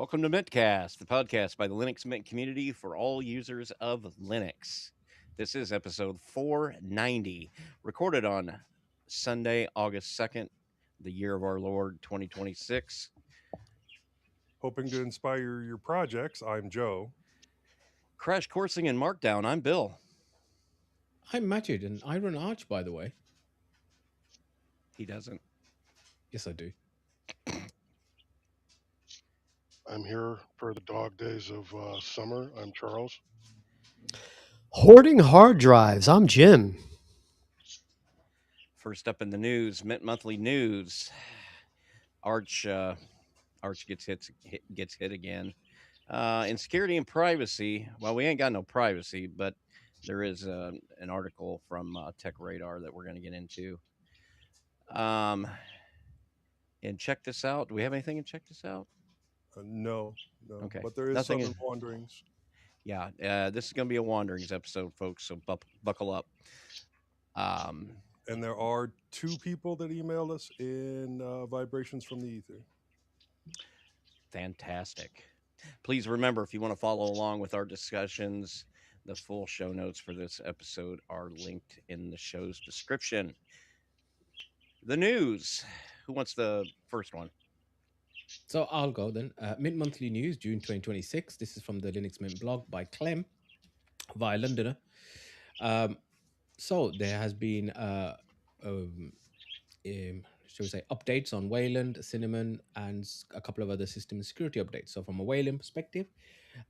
Welcome to mintCast, the podcast by the Linux Mint community for all users of Linux. This is episode 490, recorded on Sunday, August 2nd, the year of our Lord 2026. Hoping to inspire your projects. I'm Joe. Crash coursing in Markdown, I'm Bill. I'm Majid, and I run Arch, by the way. He doesn't. Yes, I do. I'm here for the dog days of summer. I'm Charles. Hoarding hard drives. I'm Jim. First up in the news, Mint Monthly News. Arch gets hit again. In security and privacy, well, we ain't got no privacy, but there is an article from Tech Radar that we're going to get into. And check this out. Do we have anything in check this out? No. Okay. But there is Nothing Southern Wanderings. Yeah, this is going to be a Wanderings episode, folks, so buckle up. And there are two people that emailed us in Vibrations from the Ether. Fantastic. Please remember, if you want to follow along with our discussions, the full show notes for this episode are linked in the show's description. The news. Who wants the first one? So I'll go then. Mint Monthly News, June 2026. This is from the Linux Mint blog by Clem via Londoner. So there has been, shall we say, updates on Wayland, Cinnamon, and a couple of other system and security updates. So from a Wayland perspective,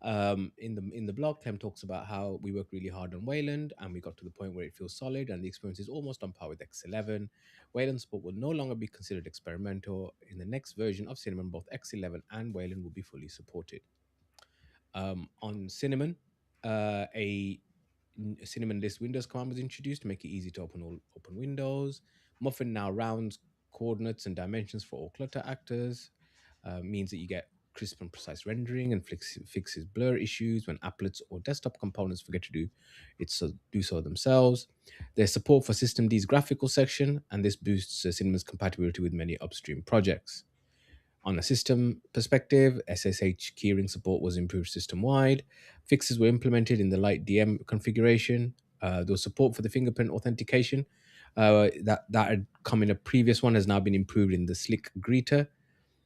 in the blog, Clem talks about how we worked really hard on Wayland, and we got to the point where it feels solid, and the experience is almost on par with X11. Wayland support will no longer be considered experimental. In the next version of Cinnamon, both X11 and Wayland will be fully supported. On Cinnamon, a Cinnamon list Windows command was introduced to make it easy to open windows. Muffin now rounds coordinates and dimensions for all clutter actors. Means that you get crisp and precise rendering, and fixes blur issues when applets or desktop components forget to do so themselves. There's support for systemd's graphical section, and this boosts Cinnamon's compatibility with many upstream projects. On a system perspective, SSH keyring support was improved system-wide. Fixes were implemented in the light DM configuration. There was support for the fingerprint authentication. That had come in a previous one, has now been improved in the Slick Greeter.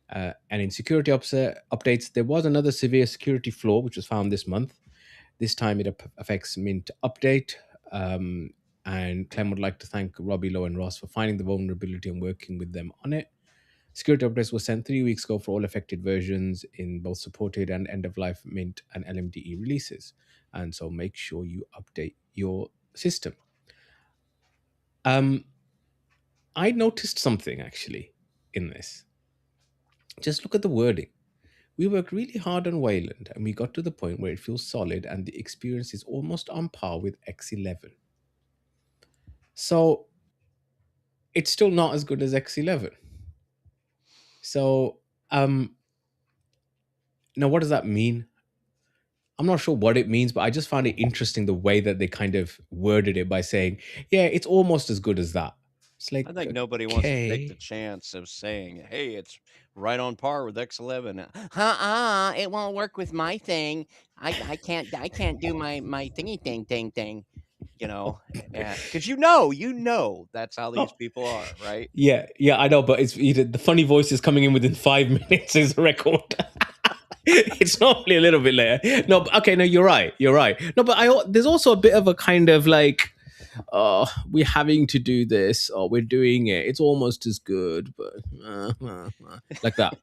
And in security updates, there was another severe security flaw which was found this month. This time it affects Mint Update. And Clem would like to thank Robbie, Lowe, and Ross for finding the vulnerability and working with them on it. Security updates were sent 3 weeks ago for all affected versions in both supported and end-of-life Mint and LMDE releases. And so make sure you update your system. I noticed something actually in this. Just look at the wording. We worked really hard on Wayland, and we got to the point where it feels solid and the experience is almost on par with X11. So it's still not as good as X11. So now what does that mean? I'm not sure what it means, but I just found it interesting the way that they kind of worded it by saying, yeah, it's almost as good as that. It's like, I think nobody wants to take the chance of saying, hey, it's right on par with X11. It won't work with my thing. I can't do my thingy thing. You know, because you know that's how these people are, right? Yeah, I know, but it's the funny voice is coming in within 5 minutes is a record. It's normally a little bit later. No, but, okay, no, you're right. No, but there's also a bit of a kind of like, we're having to do this, or we're doing it. It's almost as good, but like that.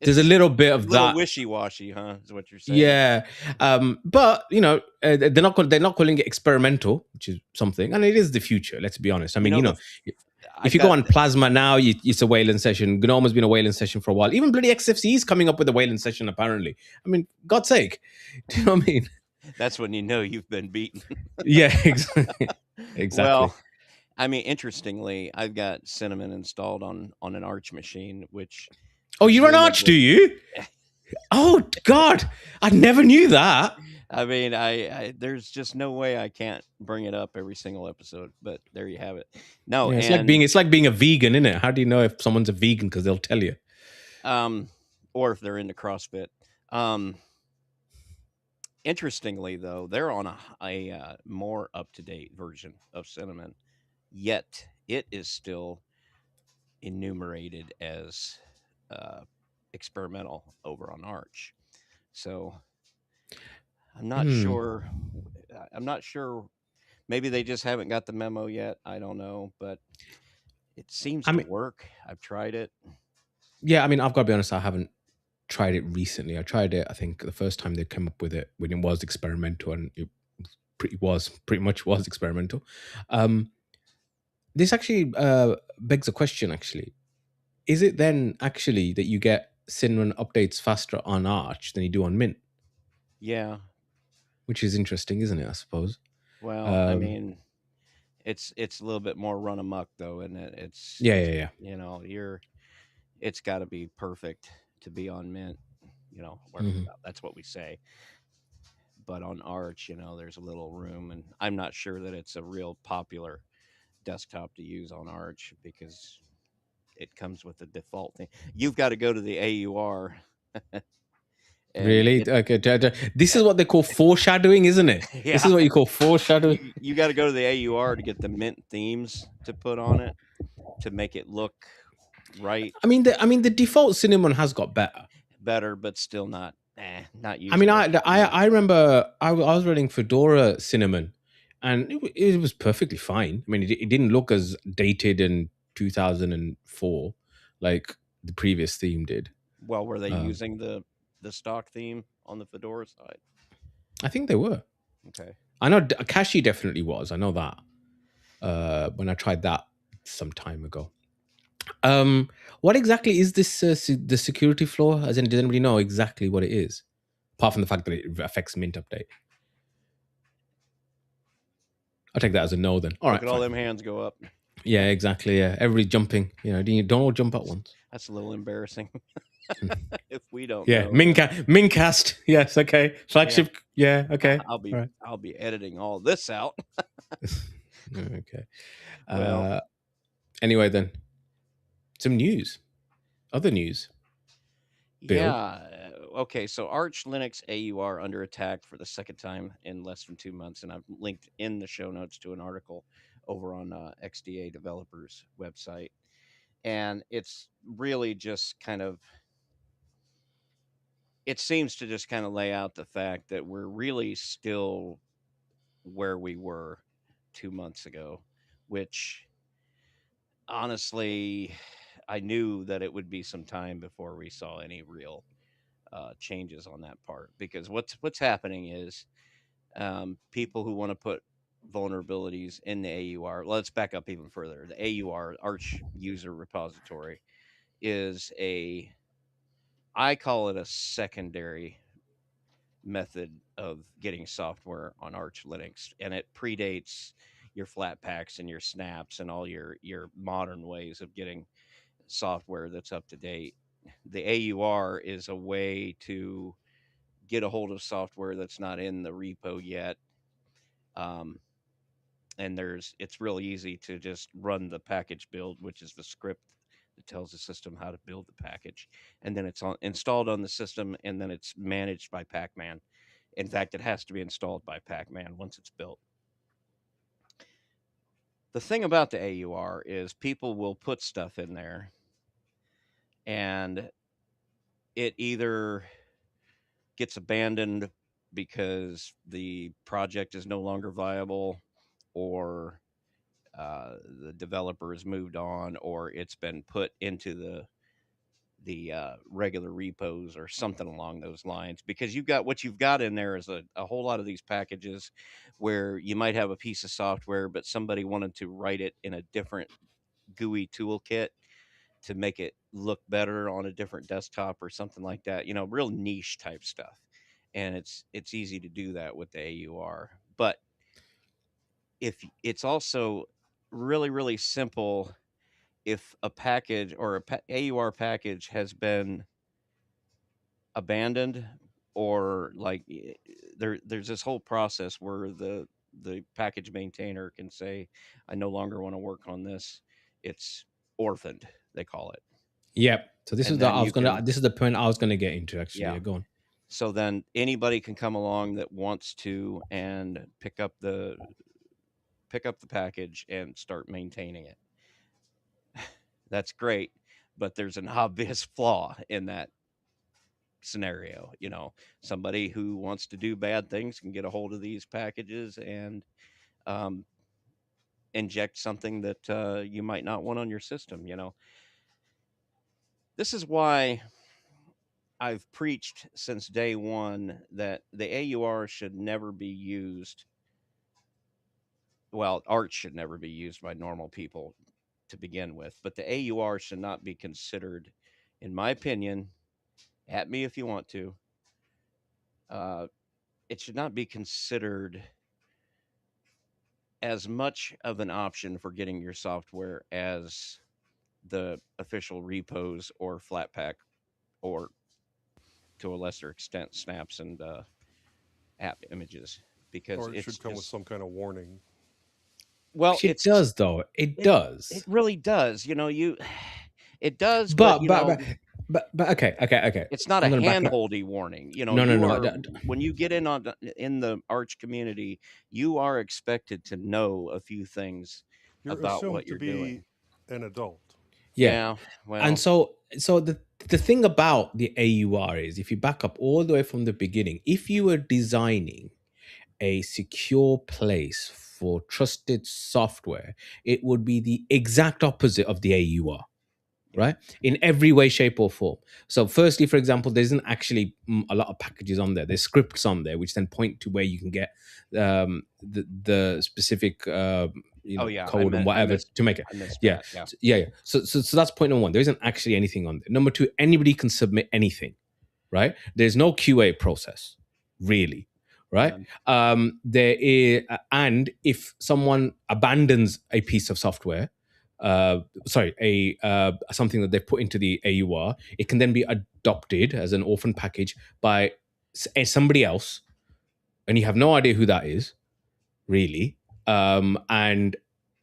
There's a little bit of that wishy-washy, huh? Is what you're saying? Yeah, but you know, they're not calling it experimental, which is something, and it is the future. Let's be honest. I mean, if you go on Plasma now, it's a Wayland session. GNOME has been a Wayland session for a while. Even bloody XFCE is coming up with a Wayland session, apparently. I mean, God's sake. Do you know what I mean? That's when you know you've been beaten. Yeah, exactly. Well, I mean, interestingly, I've got Cinnamon installed on an Arch machine, which... Oh, you run Arch, do you? Oh, God. I never knew that. I mean, I there's just no way I can't bring it up every single episode, but there you have it. No, yeah, it's like being a vegan, isn't it? How do you know if someone's a vegan? Because they'll tell you. Or if they're into CrossFit. Um, Interestingly, though, they're on a more up to date version of Cinnamon, yet it is still enumerated as uh, experimental over on Arch. So I'm not Hmm. sure. I'm not sure. Maybe they just haven't got the memo yet. I don't know, but it seems I to mean, work. I've tried it. yeah. I mean, I've got to be honest. I haven't tried it recently. I tried it. I think the first time they came up with it when it was experimental, and it pretty much was experimental. Um, this actually begs a question. Actually, is it then actually that you get cinnamon updates faster on Arch than you do on Mint? Yeah. Which is interesting, isn't it? I suppose. Well, I Um, mean, it's a little bit more run amok though, and yeah, yeah, yeah. it's got to be perfect to be on Mint. Hmm. Well, that's what we say. But on Arch, there's a little room, and I'm not sure that it's a real popular desktop to use on Arch because it comes with the default thing. You've got to go to the AUR and Really? it Okay. This is what they call foreshadowing, isn't it? This yeah, is what you call foreshadowing. you got to go to the AUR to get the Mint themes to put on it to make it look right, I mean, the default cinnamon has got better. better, but still not I mean, usable I for I, me. I remember I was running Fedora cinnamon, and it was perfectly fine. I mean, it didn't look as dated in 2004 like the previous theme did. Well, were they Um, using the stock theme on the Fedora side? I think they were. Okay. I know Kashi definitely was. I know that when I tried that some time ago. What exactly is this the security flaw? As in, does anybody know exactly what it is, apart from the fact that it affects Mint update? I'll take that as a no. Then, all Look right, at all fine. them hands go up. Yeah, exactly. Yeah, everybody jumping. Don't all jump at once. That's a little embarrassing if we don't Yeah, know. Then Mincast. Yes, okay. yeah, Flagship. Yeah, okay. I'll All be right. I'll be editing all this out. Okay. Well, Uh, anyway, then some news. Other news. Bill. yeah. Okay, so Arch Linux AUR under attack for the second time in less than 2 months, and I've linked in the show notes to an article over on XDA developers website, and it's really just kind of it seems to just kind of lay out the fact that we're really still where we were 2 months ago, which honestly, I knew that it would be some time before we saw any real changes on that part. Because what's happening is people who want to put vulnerabilities in the AUR. Let's back up even further. The AUR Arch User Repository is I call it a secondary method of getting software on Arch Linux, and it predates your Flatpaks and your snaps and all your modern ways of getting software that's up to date. The AUR is a way to get a hold of software that's not in the repo yet. Um, and it's real easy to just run the package build, which is the script that tells the system how to build the package, and then installed on the system, and then it's managed by Pacman. In fact, it has to be installed by Pacman once it's built. The thing about the AUR is people will put stuff in there, and it either gets abandoned because the project is no longer viable, or the developer has moved on, or it's been put into the regular repos or something along those lines. Because what you've got in there is a whole lot of these packages where you might have a piece of software, but somebody wanted to write it in a different GUI toolkit to make it look better on a different desktop or something like that. Real niche type stuff, and it's easy to do that with the AUR. But if it's also really really simple, if a package or AUR package has been abandoned, or like there's this whole process where the package maintainer can say, I no longer want to work on this. It's orphaned, they call it. Yep. So this is And the then I was you gonna. can This is the point I was gonna get into. Actually, yeah yeah, go on. So then anybody can come along that wants to and pick up the package and start maintaining it. That's great, but there's an obvious flaw in that scenario. Somebody who wants to do bad things can get a hold of these packages and um, inject something that you might not want on your system. This is why I've preached since day one that the AUR should never be used. Well, Arch should never be used by normal people to begin with, but the AUR should not be considered, in my opinion, at me if you want to. It should not be considered as much of an option for getting your software as the official repos or Flatpak, or to a lesser extent, snaps and app images, because Or it it's should come with just, some kind of warning. well, Which it does, though. It it does. really does. It does, but Okay. it's not a I'm gonna back up. handholdy warning. No. When you get in the Arch community, you are expected to know a few things You're about assumed what to you're be doing. an adult. Yeah. Yeah, And well, so the thing about the AUR is, if you back up all the way from the beginning, if you were designing a secure place for trusted software, it would be the exact opposite of the AUR. yeah. Right, in every way, shape, or form. So firstly, for example, there isn't actually a lot of packages on there. There's scripts on there which then point to where you can get the specific Oh yeah, code and whatever to make it. I missed Yeah. that. Yeah. Yeah. So that's point number one. There isn't actually anything on there. Number two, anybody can submit anything, right? There's no QA process, really, right? There is, and if someone abandons a piece of software, something that they put into the AUR, it can then be adopted as an orphan package by somebody else, and you have no idea who that is, really. And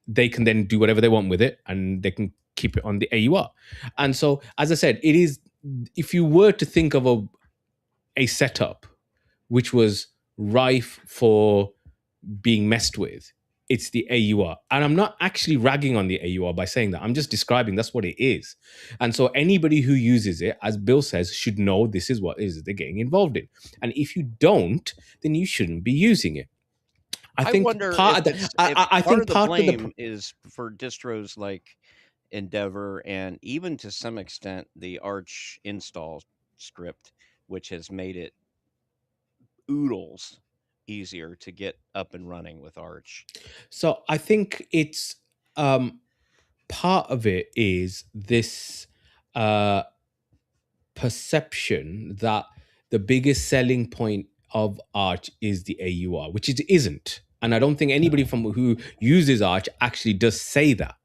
they can then do whatever they want with it, and they can keep it on the AUR. And so, as I said, it is, if you were to think of a setup which was rife for being messed with, it's the AUR. And I'm not actually ragging on the AUR by saying that. I'm just describing that's what it is. And so anybody who uses it, as Bill says, should know this is what it is they're getting involved in. And if you don't, then you shouldn't be using it. I think wonder part if of the, I part think of the part of the blame is for distros like Endeavor, and even to some extent the Arch install script, which has made it oodles easier to get up and running with Arch. So I think it's part of it is this perception that the biggest selling point of Arch is the AUR, which it isn't. And I don't think anybody from who uses Arch actually does say that.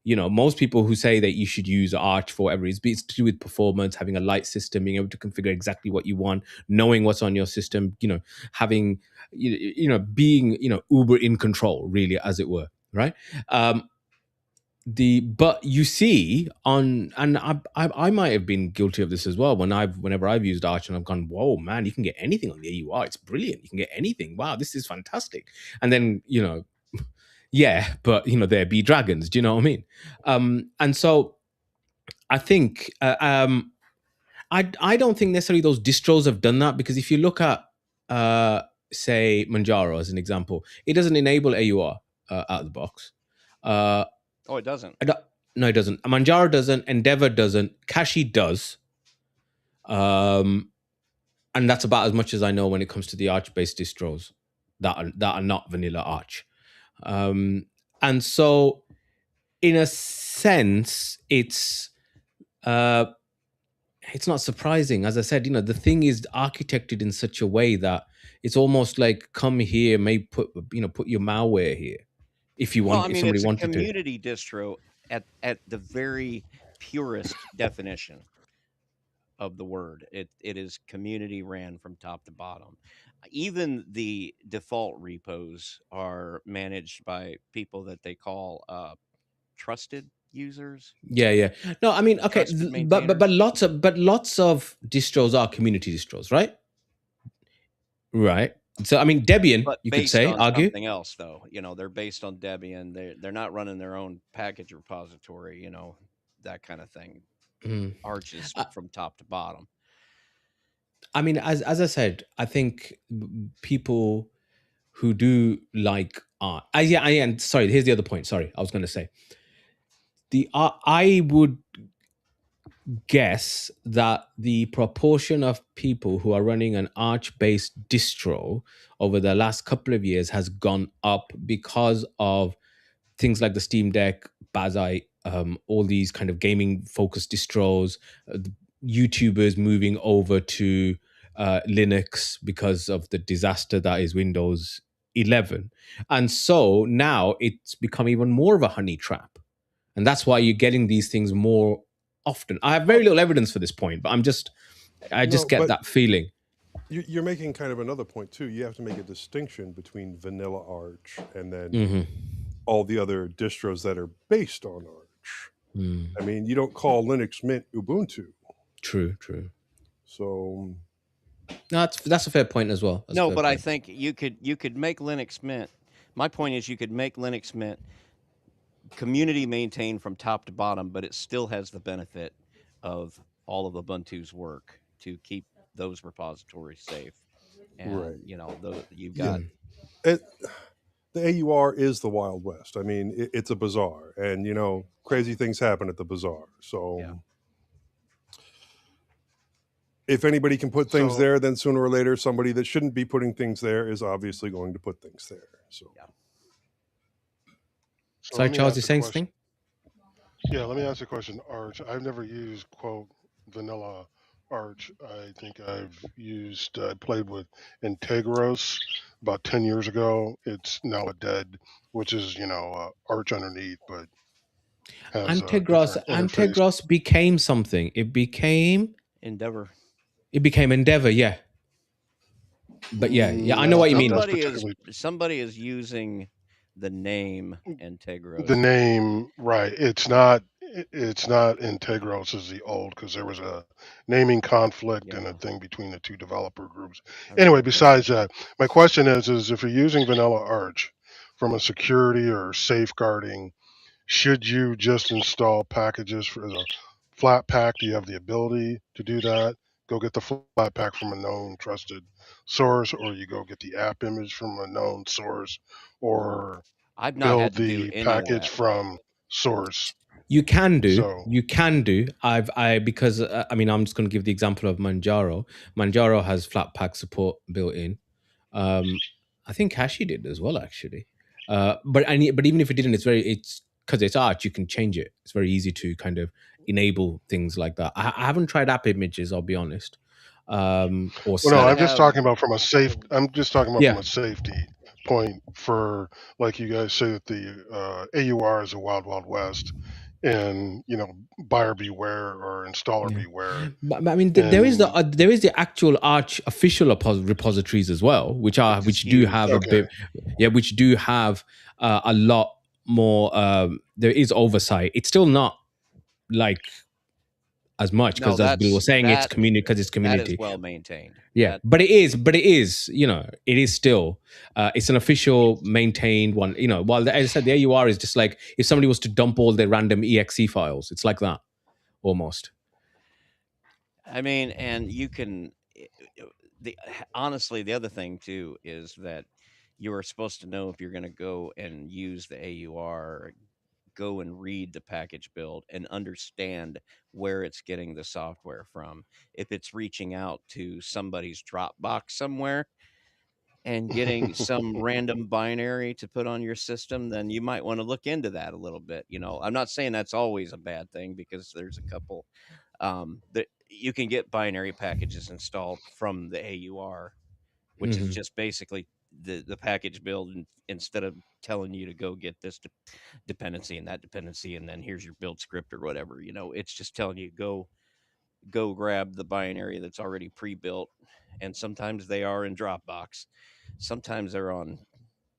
Most people who say that you should use Arch for whatever it's to do with performance, having a light system, being able to configure exactly what you want, knowing what's on your system, having, being, uber in control, really, as it were, right? But you see on, and I might have been guilty of this as well whenever I've used Arch and I've gone, whoa man, you can get anything on the AUR, it's brilliant, you can get anything, wow, this is fantastic. And then yeah, but there be dragons, do you know what I mean? And so I think I don't think necessarily those distros have done that, because if you look at say Manjaro as an example, it doesn't enable AUR out of the box. Oh, it doesn't. No, it doesn't. Manjaro doesn't. Endeavor doesn't. Kashi does. And that's about as much as I know when it comes to the Arch-based distros that are not vanilla Arch. And so, in a sense, it's not surprising. As I said, the thing is architected in such a way that it's almost like, come here, maybe put your malware here. If you want, Well, I if mean, somebody it's a wanted to. community distro at the very purest definition of the word. It is community ran from top to bottom. Even the default repos are managed by people that they call trusted users. Yeah. No, I mean, okay, Trusted but maintainers. lots of distros are community distros, right? Right. So I mean, Debian, but you could based say, on argue. something else, though. They're based on Debian. They're not running their own package repository. That kind of thing. Mm. Arch is I, from top to bottom. I mean, as I said, I think people who do like art. Yeah, and sorry, here's the other point. Sorry, I was going to say the I would guess that the proportion of people who are running an Arch-based distro over the last couple of years has gone up because of things like the Steam Deck, Bazai, all these kind of gaming focused distros, YouTubers moving over to Linux because of the disaster that is Windows 11. And so now it's become even more of a honey trap. And that's why you're getting these things more often. I have very Well, little evidence for this point, but I no, just get but that feeling. you're making kind of another point too. You have to make a distinction between vanilla Arch and then Mm-hmm. all the other distros that are based on Arch. Mm. I mean, you don't call Linux Mint Ubuntu. True. So No, that's a fair point as well. That's a No, fair but I point. think you could make Linux Mint. My point is, you could make Linux Mint community maintained from top to bottom, but it still has the benefit of all of Ubuntu's work to keep those repositories safe. right, And you've yeah. got It, the AUR is the Wild West. I mean, it's a bazaar, and crazy things happen at the bazaar. So yeah. if anybody can put things So, there, then sooner or later, somebody that shouldn't be putting things there is obviously going to put things there. So Yeah. so Sorry, let me Charles, ask you the saying question. something? Yeah, let me ask a question. Arch. I've never used quote vanilla Arch. I think I played with Integros about 10 years ago. It's now a dead, which is Arch underneath, but has a different interface. Antegros became something. Endeavor. It became Endeavor, yeah. But yeah, I I know don't what you think mean. that's Somebody particularly is using the name the Integros. name, right. It's not Integros as the old, because there was a naming conflict and a Yeah, thing between the two developer groups. I Anyway, remember that. besides that, my question is if you're using vanilla Arch from a security or safeguarding, should you just install packages for the flat pack? Do you have the ability to do that? Go get the flat pack from a known trusted source, or you go get the app image from a known source, or I've not had build to do the any of package that. from source. You can do. So, You can do. Because I mean, I'm just going to give the example of Manjaro. Manjaro has Flatpak support built in. I think Hashi did as well, actually. But even if it didn't, it's because it's Arch. You can change it. It's very easy to kind of enable things like that. I haven't tried app images. I'll be honest. Or well, no, Got to setup. have. I'm just talking about from Yeah. a safety point for, like you guys say that the AUR is a wild, wild west, and buyer beware or installer Yeah, beware, but I mean, and there is the actual Arch official repositories as well, Which is which do huge. have a okay, bit, yeah, which do have a lot more. There is oversight. It's still not like as much No, because, as Bill was saying, it's community because it's that is community. well maintained. Yeah, That but it is, it is still, it's an official maintained one. While as I said, the AUR is just like if somebody was to dump all their random exe files, it's like that almost. I mean, and you can the honestly, the other thing too is that you are supposed to know if you're going to go and use the AUR, go and read the package build and understand where it's getting the software from. If it's reaching out to somebody's Dropbox somewhere and getting some random binary to put on your system, then you might want to look into that a little bit. I'm not saying that's always a bad thing, because there's a couple that you can get binary packages installed from the AUR, which is Hmm. just basically the package build, and instead of telling you to go get this dependency and that dependency and then here's your build script or whatever, it's just telling you go grab the binary that's already pre-built. And sometimes they are in Dropbox, sometimes they're on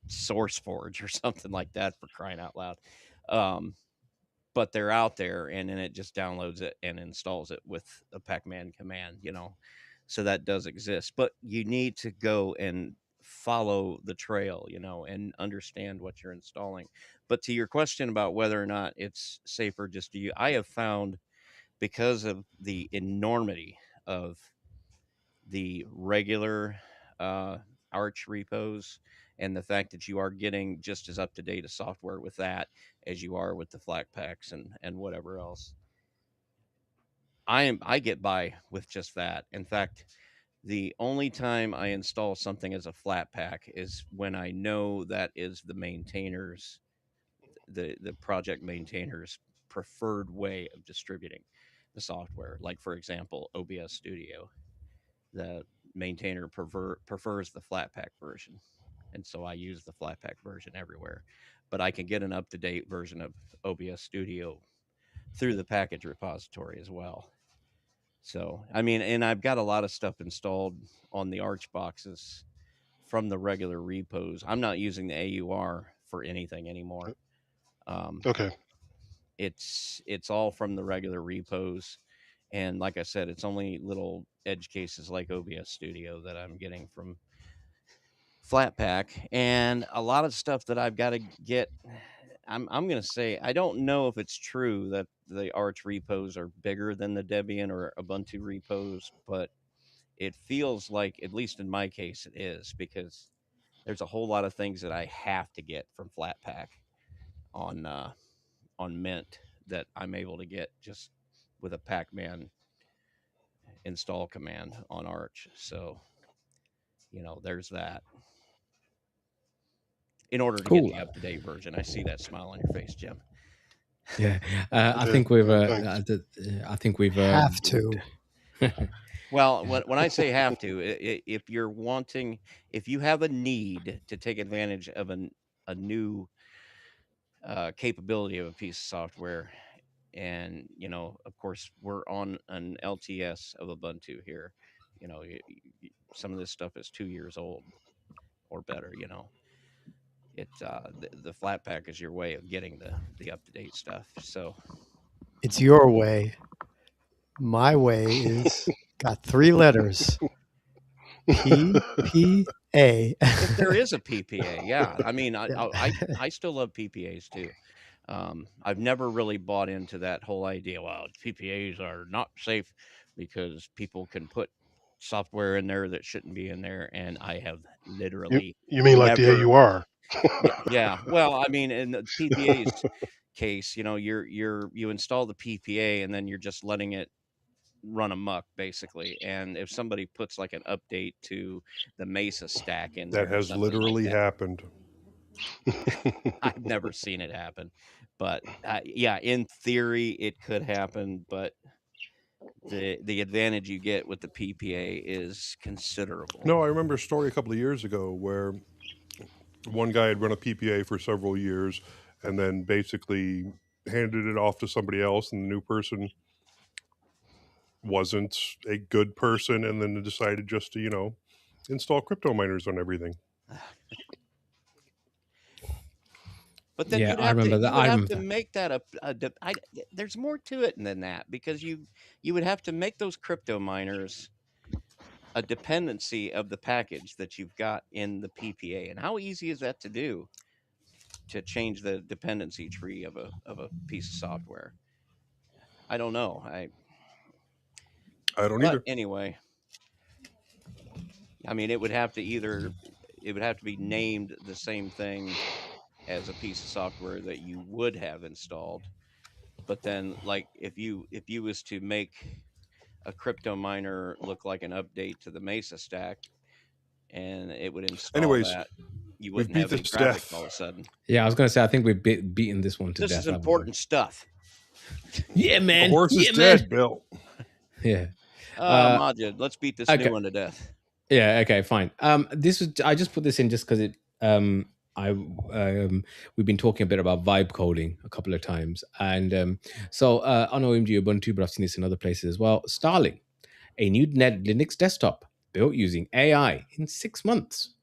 SourceForge or something like that, for crying out loud. But they're out there, and then it just downloads it and installs it with a pacman command. So that does exist, but you need to go and follow the trail, and understand what you're installing. But to your question about whether or not it's safer just to use, I have found, because of the enormity of the regular uh, Arch repos, and the fact that you are getting just as up to date a software with that as you are with the flat packs and whatever else. I get by with just that. In fact, the only time I install something as a flat pack is when I know that is the project maintainer's preferred way of distributing the software. Like, for example, OBS Studio, the maintainer prefers the flat pack version, and so I use the flat pack version everywhere. But I can get an up to date version of OBS Studio through the package repository as well. So, I mean, and I've got a lot of stuff installed on the Arch boxes from the regular repos. I'm not using the AUR for anything anymore. Um, Okay. it's all from the regular repos, and like I said, it's only little edge cases like OBS Studio that I'm getting from Flatpak, and a lot of stuff that I've got to get. I'm gonna say I don't know if it's true that the Arch repos are bigger than the Debian or Ubuntu repos, but it feels like, at least in my case, it is, because there's a whole lot of things that I have to get from Flatpak on Mint that I'm able to get just with a Pacman install command on Arch. So, there's that. In order to get Cool. the up to date version, I see that smile on your face, Jim. Yeah, I Yeah, think we've. thanks. I think we've. Have to. Well, when I say have to, if if you have a need to take advantage of a new capability of a piece of software, and of course, we're on an LTS of Ubuntu here. Some of this stuff is 2 years old or better. The Flatpak is your way of getting the up to date stuff. So It's your way. My way is got 3 letters. PPA. if there is a PPA, yeah. I mean, Yeah. I still love PPAs too. I've never really bought into that whole idea. Well, PPAs are not safe because people can put software in there that shouldn't be in there, and I have You literally you mean like the never. AUR? Yeah, yeah. Well, I mean, in the PPA's case, you install the PPA and then you're just letting it run amok, basically. And if somebody puts like an update to the Mesa stack in That there or has something like literally that, happened. I've never seen it happen. But yeah, in theory, it could happen. But the advantage you get with the PPA is considerable. No, I remember a story a couple of years ago where one guy had run a PPA for several years and then basically handed it off to somebody else, and the new person wasn't a good person, and then decided just to install crypto miners on everything. But then Yeah, I remember that. you would I have remember to that. make that there's more to it than that, because you would have to make those crypto miners a dependency of the package that you've got in the PPA. And how easy is that to do, to change the dependency tree of a piece of software? I don't know. I don't But either. anyway, I mean, it would have to be named the same thing as a piece of software that you would have installed. But then, like, if you was to make a crypto miner look like an update to the Mesa stack, and it would install Anyways, that, you we've wouldn't beat have any this to traffic death. all of a sudden. Yeah, I was going to say I think we've beaten this one to This death. is haven't we? important stuff. Yeah, The man. horse is Yeah, man. dead, Bill. Yeah. Majid, let's beat this okay. new one to death. Yeah. Okay. Fine. This was I just put this in just because it. We've been talking a bit about vibe coding a couple of times, and so I know OMG Ubuntu, but I've seen this in other places as well. Starling, a new Linux desktop built using AI in 6 months.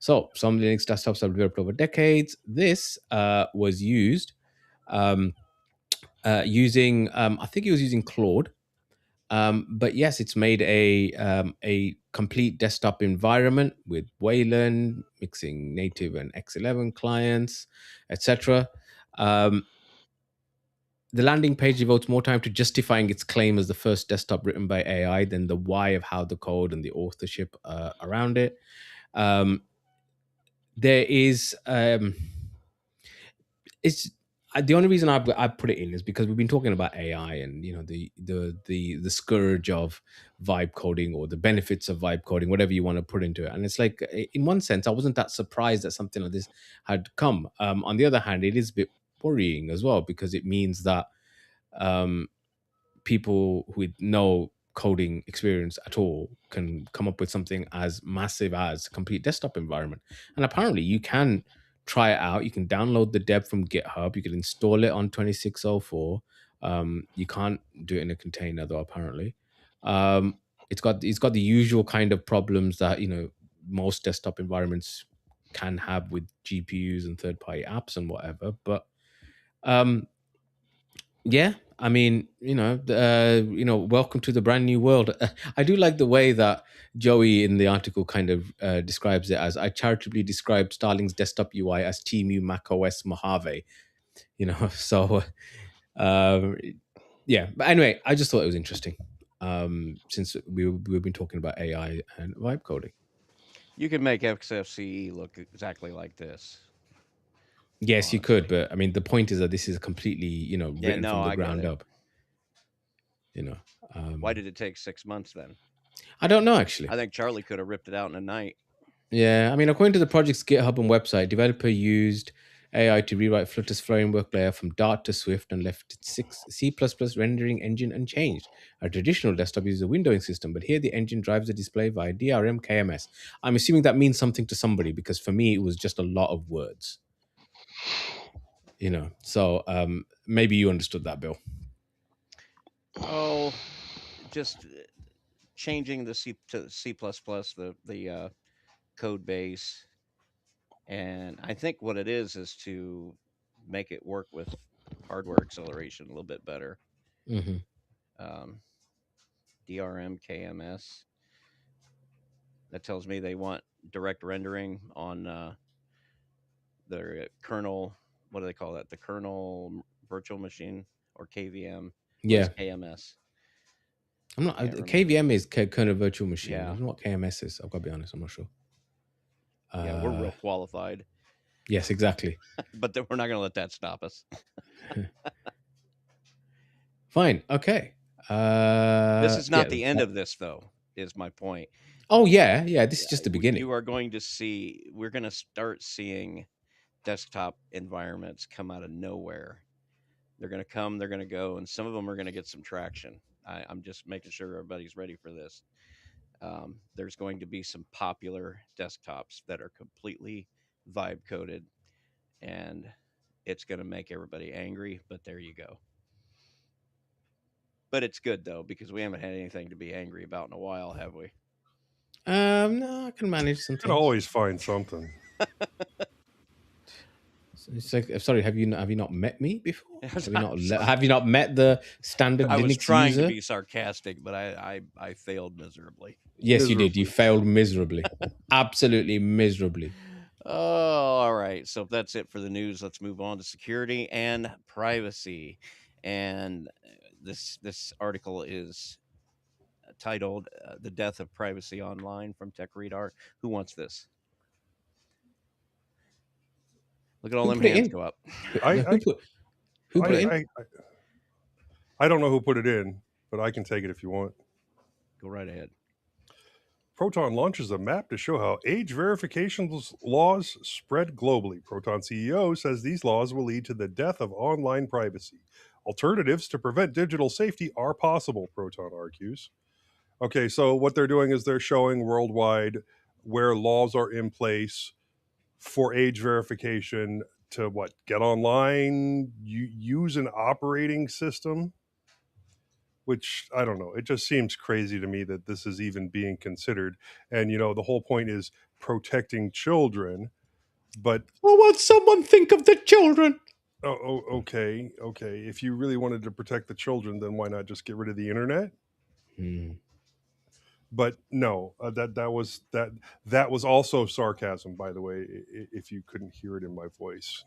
So some Linux desktops have developed over decades. This was used using I think he was using Claude, But yes, it's made a complete desktop environment with Wayland, mixing native and X11 clients, etc. Um, the landing page devotes more time to justifying its claim as the first desktop written by AI than the why of how the code and the authorship around it. There is it's the only reason I put it in is because we've been talking about AI and the scourge of vibe coding or the benefits of vibe coding, whatever you want to put into it. And it's like, in one sense, I wasn't that surprised that something like this had come. On the other hand, it is a bit worrying as well because it means that um, people with no coding experience at all can come up with something as massive as a complete desktop environment. And apparently you can try it out. You can download the deb from GitHub. You can install it on 2604. You can't do it in a container though, apparently. It's got the usual kind of problems that, most desktop environments can have with GPUs and third-party apps and whatever. But um, yeah, I mean, welcome to the brand new world. I do like the way that Joey in the article kind of describes it as, I charitably described Starling's desktop UI as TMU Mac OS Mojave. So um, yeah. But anyway, I just thought it was interesting since we've been talking about AI and vibe coding. You can make XFCE look exactly like this. Yes, you could, Honestly. but I mean, the point is that this is completely, Yeah, written no, from the I get ground it. up. Why did it take 6 months then? I don't know actually. I think Charlie could have ripped it out in a night. Yeah, I mean, according to the project's GitHub and website, developer used AI to rewrite Flutter's framework layer from Dart to Swift and left its C++ rendering engine unchanged. A traditional desktop uses a windowing system, but here the engine drives the display via DRM KMS. I'm assuming that means something to somebody because for me it was just a lot of words. So maybe you understood that, Bill. Oh, just changing the C to C++, the code base, and I think what it is to make it work with hardware acceleration a little bit better. Mm-hmm. DRM KMS. That tells me they want direct rendering on their kernel. What do they call that? The kernel virtual machine or KVM. What is Yeah, KMS? I'm not. Can't remember. KVM is kernel virtual machine. I Yeah, don't know what KMS is. I've got to be honest. I'm not sure. yeah, we're real qualified, Yes, exactly. but we're not going to let that stop us. Fine. Okay. This is not Yeah. the end of this, though. Is my point. Oh yeah. This is just the beginning. You are going to see. We're going to start seeing desktop environments come out of nowhere. They're going to come. They're going to go, and some of them are going to get some traction. I'm just making sure everybody's ready for this. There's going to be some popular desktops that are completely vibe coded, and it's going to make everybody angry. But there you go. But it's good though because we haven't had anything to be angry about in a while, have we? No, I can manage some You can things. always find something. It's like, sorry, have you not met me before? Have you not met the standard I was Linux trying user? to be sarcastic, but I failed miserably. Yes, you did. You failed miserably. Absolutely miserably. Oh, all right. So that's it for the news. Let's move on to security and privacy. And this article is titled "The Death of Privacy Online" from Tech Radar. Who wants this? Look at all them hands go up. Who put it in? I don't know who put it in, but I can take it if you want. Go right ahead. Proton launches a map to show how age verification laws spread globally. Proton CEO says these laws will lead to the death of online privacy. Alternatives to prevent digital safety are possible, Proton argues. Okay, so what they're doing is they're showing worldwide where laws are in place for age verification to get online, use an operating system, which I don't know. It just seems crazy to me that this is even being considered. And, the whole point is protecting children. But what would someone think of the children? Okay. If you really wanted to protect the children, then why not just get rid of the internet? Hmm. But no, that was also sarcasm, by the way, if you couldn't hear it in my voice.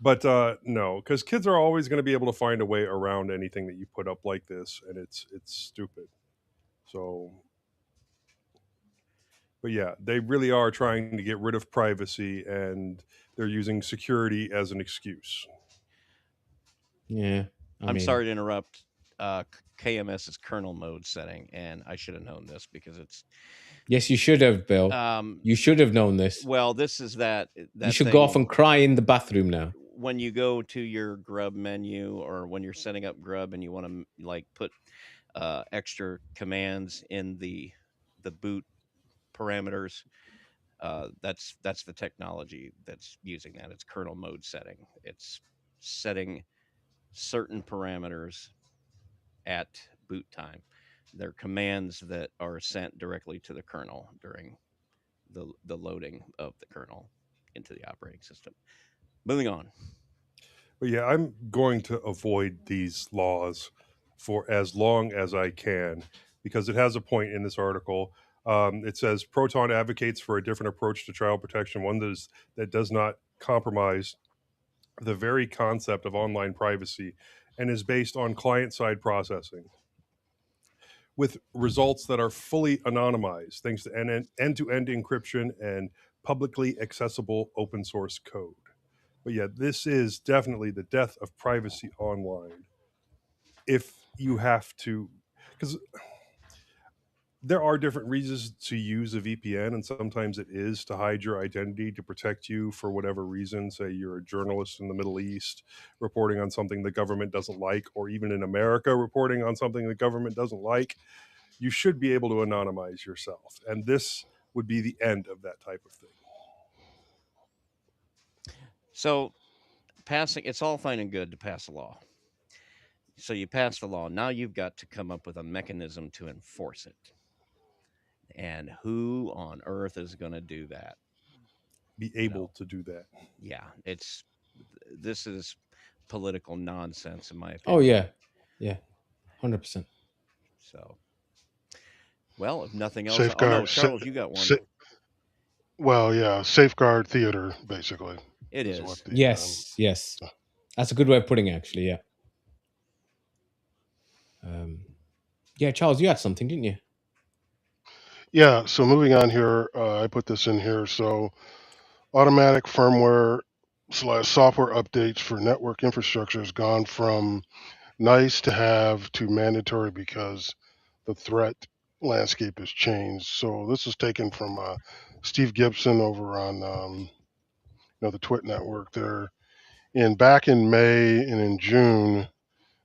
But no, because kids are always going to be able to find a way around anything that you put up like this, and it's stupid. So, but yeah, they really are trying to get rid of privacy, and they're using security as an excuse. Yeah. I I'm mean, sorry to interrupt. KMS's kernel mode setting, and I should have known this because it's yes, you should have, Bill. um, You should have known this. well, this is You that should go off thing and cry in the bathroom now. when you go to your Grub menu or when you're setting up Grub and you want to like put extra commands in the boot parameters. That's the technology that's using that. It's kernel mode setting. It's setting certain parameters at boot time. They're commands that are sent directly to the kernel during the loading of the kernel into the operating system. Moving on. But yeah, I'm going to avoid these laws for as long as I can because it has a point in this article. It says Proton advocates for a different approach to child protection, one that does not compromise the very concept of online privacy and is based on client side processing with results that are fully anonymized thanks to end to end encryption and publicly accessible open source code. But yeah, this is definitely the death of privacy online. If you have to, because there are different reasons to use a VPN, and sometimes it is to hide your identity to protect you for whatever reason. Say you're a journalist in the Middle East reporting on something the government doesn't like, or even in America reporting on something the government doesn't like. You should be able to anonymize yourself, and this would be the end of that type of thing. So passing, it's all fine and good to pass a law. So you pass the law. Now you've got to come up with a mechanism to enforce it. And who on earth is going to do that? Be You able know, to do that. yeah, this is political nonsense in my Oh opinion. yeah, yeah, 100%. So, well, if nothing else, oh no, Safeguard. Charles, you got one. Well, yeah, safeguard theater basically It is what is. the. Yes, yes. That's a good way of putting it, actually. Yeah. Yeah, Charles, you had something, didn't you? Yeah. So moving on here, I put this in here. So automatic firmware slash software updates for network infrastructure has gone from nice to have to mandatory because the threat landscape has changed. So this is taken from Steve Gibson over on the Twit network there. And back in May and in June,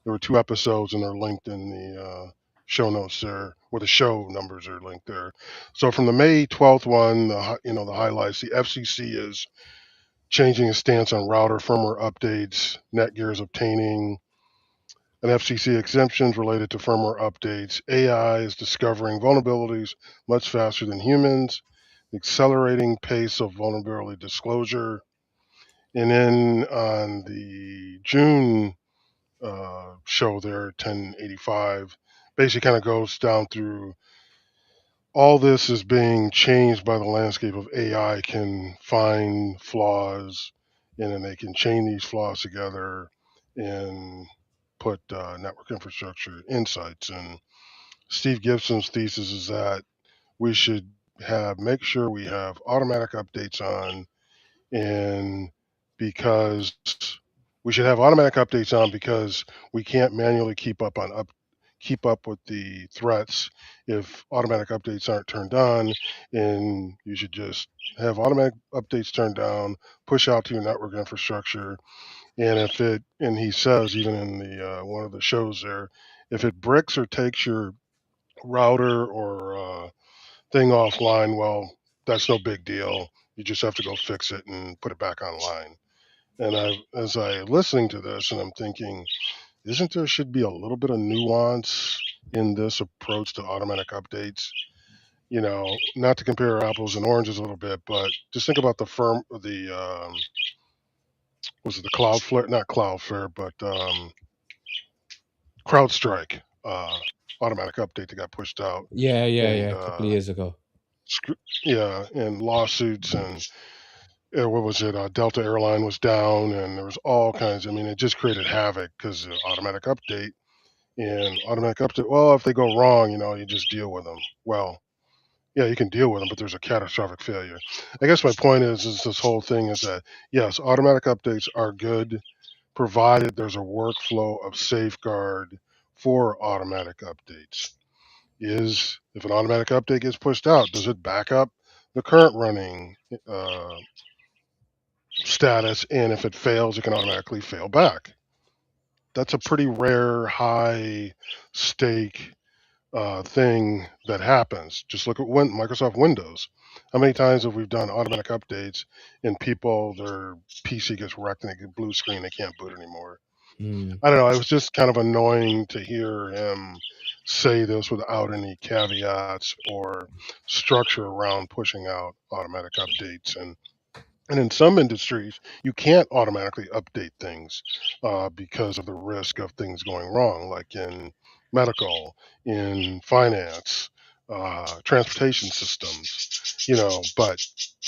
there were two episodes, and they're linked in the show notes there, where the show numbers are linked there. So from the May 12th one, the highlights, the FCC is changing its stance on router firmware updates. Netgear is obtaining an FCC exemptions related to firmware updates. AI is discovering vulnerabilities much faster than humans, accelerating pace of vulnerability disclosure. And then on the June show there, 1085, basically kind of goes down through all this is being changed by the landscape of AI can find flaws and then they can chain these flaws together and put network infrastructure insights. And Steve Gibson's thesis is that we should make sure we have automatic updates on, and because we should have automatic updates on because we can't manually keep up with the threats if automatic updates aren't turned on, and you should just have automatic updates turned down, push out to your network infrastructure. And if it, and he says even in the one of the shows there, if it bricks or takes your router or thing offline, well, that's no big deal. You just have to go fix it and put it back online. And as I listening to this, and I'm thinking, isn't there should be a little bit of nuance in this approach to automatic updates? Not to compare apples and oranges a little bit, but just think about was it the Cloudflare? Not Cloudflare, but CrowdStrike. automatic update that got pushed out, Yeah, yeah, and yeah. A couple of years ago. yeah, and lawsuits and what was it? Delta Airline was down, and there was all kinds. I mean, it just created havoc because of automatic update and automatic update. Well, if they go wrong, you just deal with them. Well, yeah, you can deal with them, but there's a catastrophic failure. I guess my point is this whole thing is that yes, automatic updates are good, provided there's a workflow of safeguard for automatic updates. Is if an automatic update gets pushed out, does it back up the current running uh, status? And if it fails, it can automatically fail back. That's a pretty rare, high stake thing that happens. Just look at Microsoft Windows. How many times have we done automatic updates and their PC gets wrecked and they get blue screen, they can't boot anymore? Mm. I don't know. It was just kind of annoying to hear him say this without any caveats or structure around pushing out automatic updates. And in some industries, you can't automatically update things because of the risk of things going wrong, like in medical, in finance, transportation systems, but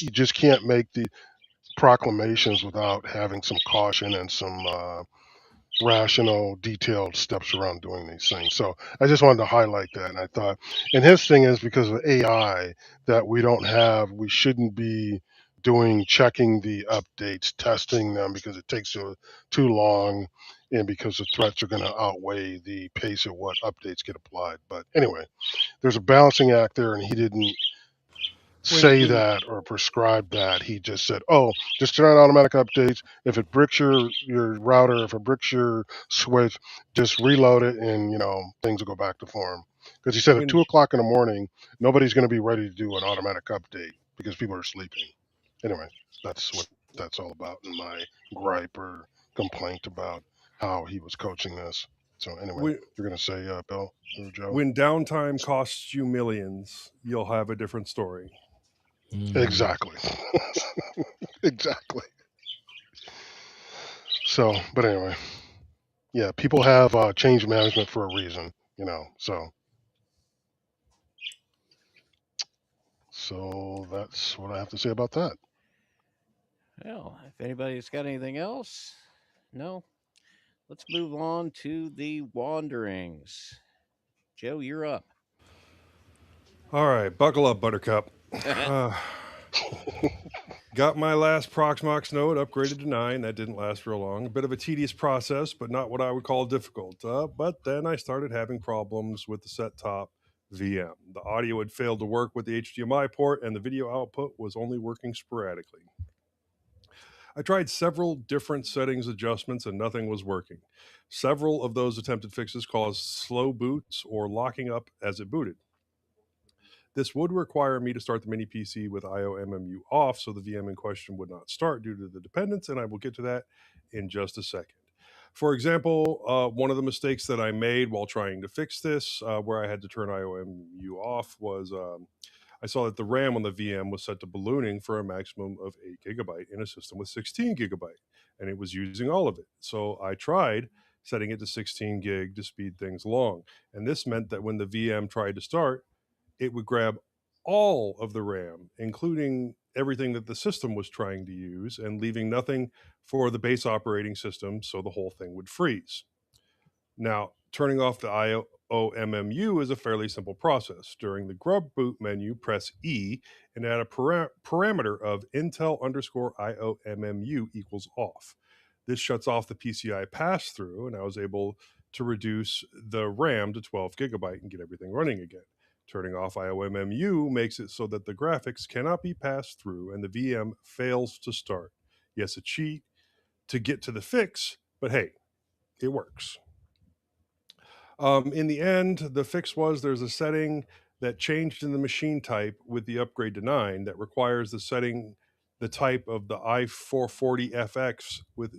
you just can't make the proclamations without having some caution and some rational, detailed steps around doing these things. So I just wanted to highlight that. And I thought, and his thing is because of AI that we shouldn't be checking the updates, testing them because it takes too long and because the threats are going to outweigh the pace of what updates get applied. But anyway, there's a balancing act there, and he didn't When say that or prescribe that. He just said, "Oh, just turn on automatic updates. If it bricks your router, if it bricks your switch, just reload it, and things will go back to form." Because he said at when 2 o'clock in the morning, nobody's going to be ready to do an automatic update because people are sleeping. Anyway, that's what that's all about in my gripe or complaint about how he was coaching this. So anyway, when you're going to say, Bill or Joe? when downtime costs you millions, you'll have a different story. Mm. Exactly. Exactly. So, but anyway, yeah, people have change management for a reason, So that's what I have to say about that. Well, if anybody's got anything else, no. Let's move on to the wanderings. Joe, you're up. All right, buckle up, Buttercup. Uh, Got my last Proxmox node upgraded to 9. That didn't last real long. A bit of a tedious process, but not what I would call difficult. But then I started having problems with the set top VM. The audio had failed to work with the HDMI port, and the video output was only working sporadically. I tried several different settings adjustments, and nothing was working. Several of those attempted fixes caused slow boots or locking up as it booted. This would require me to start the mini PC with IOMMU off so the VM in question would not start due to the dependence, and I will get to that in just a second. For example, one of the mistakes that I made while trying to fix this, where I had to turn IOMMU off, was I saw that the RAM on the VM was set to ballooning for a maximum of 8 gigabyte in a system with 16 gigabyte, and it was using all of it. So I tried setting it to 16 gig to speed things along, and this meant that when the VM tried to start, it would grab all of the RAM, including everything that the system was trying to use, and leaving nothing for the base operating system, so the whole thing would freeze. Now, turning off the IOMMU is a fairly simple process. During the grub boot menu, press E and add a parameter of Intel underscore IOMMU equals off. This shuts off the PCI pass through, and I was able to reduce the RAM to 12 gigabyte and get everything running again. Turning off IOMMU makes it so that the graphics cannot be passed through and the VM fails to start. Yes, a cheat to get to the fix, but hey, it works. In the end, the fix was there's a setting that changed in the machine type with the upgrade to 9 that requires the type of the i440FX with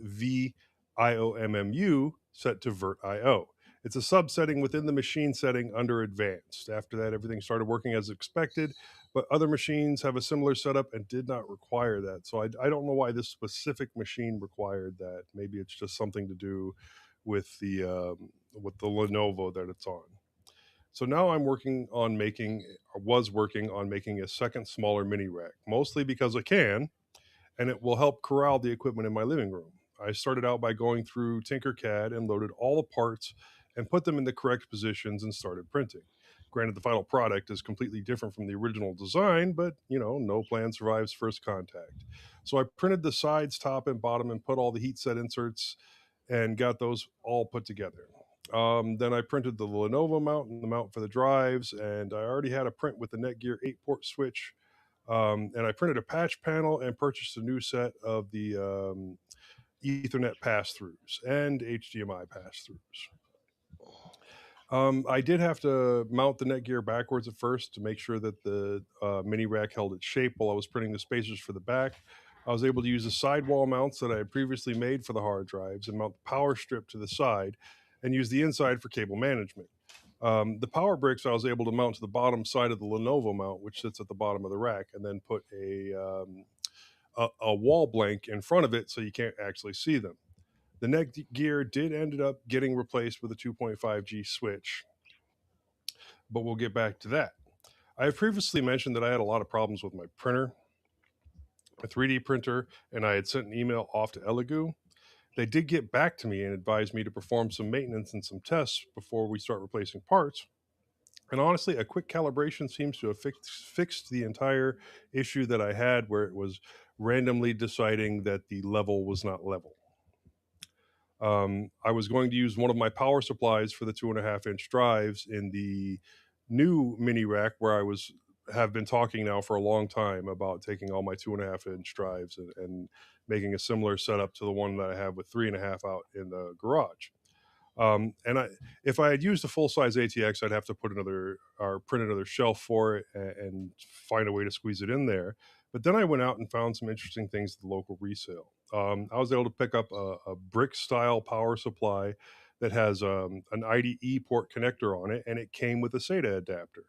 VIOMMU set to VirtIO. It's a subsetting within the machine setting under advanced. After that, everything started working as expected, but other machines have a similar setup and did not require that. So I don't know why this specific machine required that. Maybe it's just something to do with with the Lenovo that it's on. So now I'm working on making, or was working on making a second smaller mini rack, mostly because I can, and it will help corral the equipment in my living room. I started out by going through Tinkercad and loaded all the parts and put them in the correct positions and started printing. Granted, the final product is completely different from the original design, but no plan survives first contact. So I printed the sides, top, and bottom and put all the heat set inserts and got those all put together. Then I printed the Lenovo mount and the mount for the drives, and I already had a print with the Netgear 8-port switch. And I printed a patch panel and purchased a new set of the Ethernet pass-throughs and HDMI pass-throughs. I did have to mount the Netgear backwards at first to make sure that the mini rack held its shape while I was printing the spacers for the back. I was able to use the sidewall mounts that I had previously made for the hard drives and mount the power strip to the side and use the inside for cable management. The power bricks I was able to mount to the bottom side of the Lenovo mount, which sits at the bottom of the rack, and then put a wall blank in front of it so you can't actually see them. The Netgear did ended up getting replaced with a 2.5G switch, but we'll get back to that. I have previously mentioned that I had a lot of problems with my printer, a 3D printer, and I had sent an email off to Elegoo. They did get back to me and advised me to perform some maintenance and some tests before we start replacing parts. And honestly, a quick calibration seems to have fixed the entire issue that I had where it was randomly deciding that the level was not level. I was going to use one of my power supplies for the 2.5-inch drives in the new mini rack where have been talking now for a long time about taking all my 2.5-inch drives and making a similar setup to the one that I have with 3.5 out in the garage. If I had used a full size ATX, I'd have to put print another shelf for it and find a way to squeeze it in there. But then I went out and found some interesting things at the local resale. I was able to pick up a brick style power supply that has an IDE port connector on it, and it came with a SATA adapter.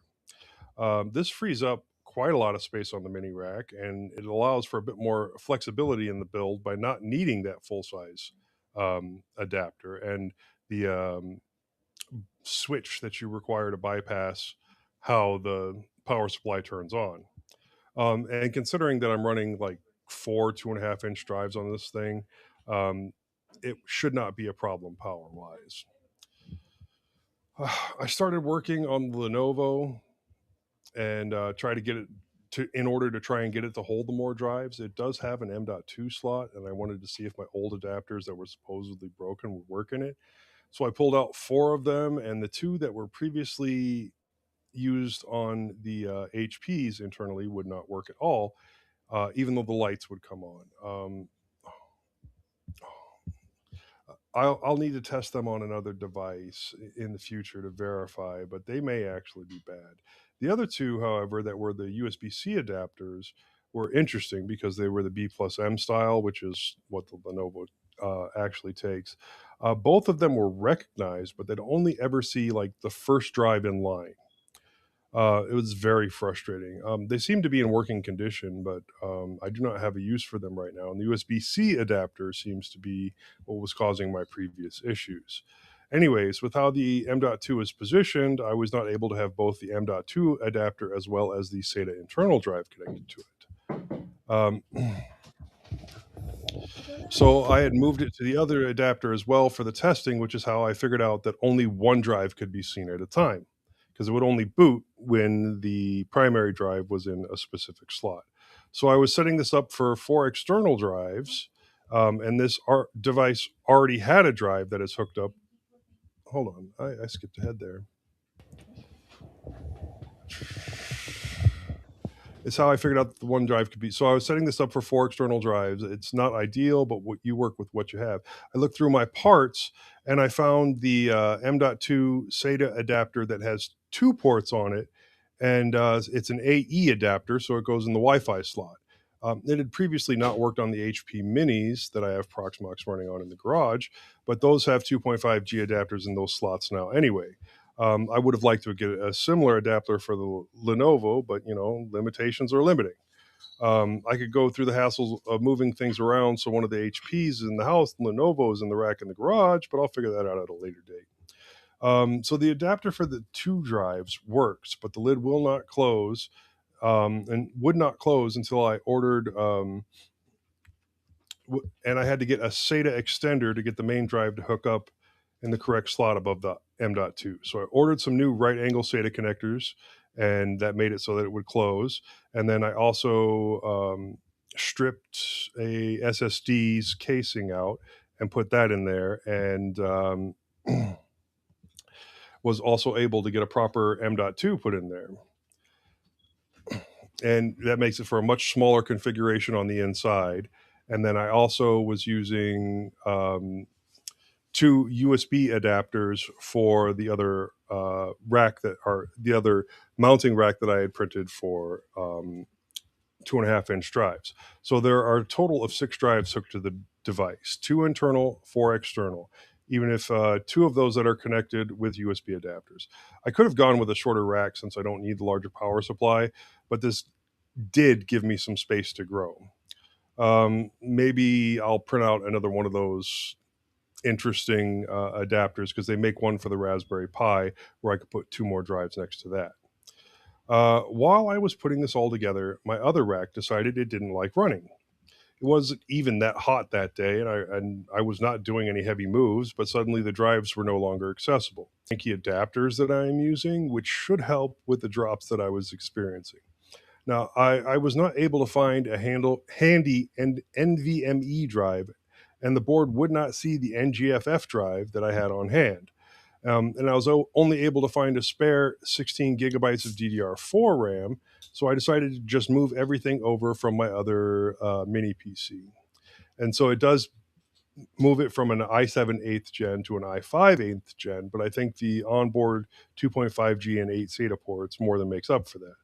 This frees up quite a lot of space on the mini rack, and it allows for a bit more flexibility in the build by not needing that full size adapter. And the switch that you require to bypass how the power supply turns on. And considering that I'm running like 4 2.5-inch drives on this thing, it should not be a problem power wise. I started working on the Lenovo and try to get it in order to try and get it to hold the more drives. It does have an M.2 slot, and I wanted to see if my old adapters that were supposedly broken would work in it. So I pulled out 4 of them, and the 2 that were previously used on the HPs internally would not work at all, even though the lights would come on. I'll need to test them on another device in the future to verify, but they may actually be bad. The other 2, however, that were the USB-C adapters were interesting because they were the B+M style, which is what the Lenovo actually takes. Both of them were recognized, but they'd only ever see like the first drive in line. It was very frustrating. They seem to be in working condition, but I do not have a use for them right now. And the USB-C adapter seems to be what was causing my previous issues. Anyways, with how the M.2 is positioned, I was not able to have both the M.2 adapter as well as the SATA internal drive connected to it. So I had moved it to the other adapter as well for the testing, which is how I figured out that only one drive could be seen at a time, because it would only boot when the primary drive was in a specific slot. So I was setting this up for 4 external drives, and this device already had a drive that is hooked up. Hold on, I skipped ahead there. It's how I figured out that the one drive could be. So I was setting this up for 4 external drives. It's not ideal, but you work with what you have. I looked through my parts and I found the M.2 SATA adapter that has 2 ports on it. And it's an AE adapter, so it goes in the Wi-Fi slot. It had previously not worked on the HP Minis that I have Proxmox running on in the garage, but those have 2.5G adapters in those slots now anyway. I would have liked to get a similar adapter for the Lenovo, but limitations are limiting. I could go through the hassles of moving things around, so one of the HPs is in the house, the Lenovo is in the rack in the garage, but I'll figure that out at a later date. So the adapter for the 2 drives works, but the lid will not close, and would not close until I ordered, and I had to get a SATA extender to get the main drive to hook up in the correct slot above the M.2. So I ordered some new right angle SATA connectors, and that made it so that it would close. And then I also stripped a SSD's casing out and put that in there, and was also able to get a proper M.2 put in there. And that makes it for a much smaller configuration on the inside. And then I also was using 2 USB adapters for the other rack that are the other mounting rack that I had printed for 2.5-inch drives. So there are a total of 6 drives hooked to the device, 2 internal, 4 external, even if 2 of those that are connected with USB adapters. I could have gone with a shorter rack since I don't need the larger power supply, but this did give me some space to grow. Maybe I'll print out another one of those interesting adapters, because they make one for the Raspberry Pi where I could put 2 more drives next to that. While I was putting this all together, my other rack decided it didn't like running. It wasn't even that hot that day, and I was not doing any heavy moves, but suddenly the drives were no longer accessible. Janky adapters that I am using, which should help with the drops that I was experiencing. Now, I was not able to find a handy NVMe drive, and the board would not see the NGFF drive that I had on hand. And I was only able to find a spare 16 gigabytes of DDR4 RAM, so I decided to just move everything over from my other mini PC. And so it does move it from an i7 8th gen to an i5 8th gen, but I think the onboard 2.5G and 8 SATA ports more than makes up for that.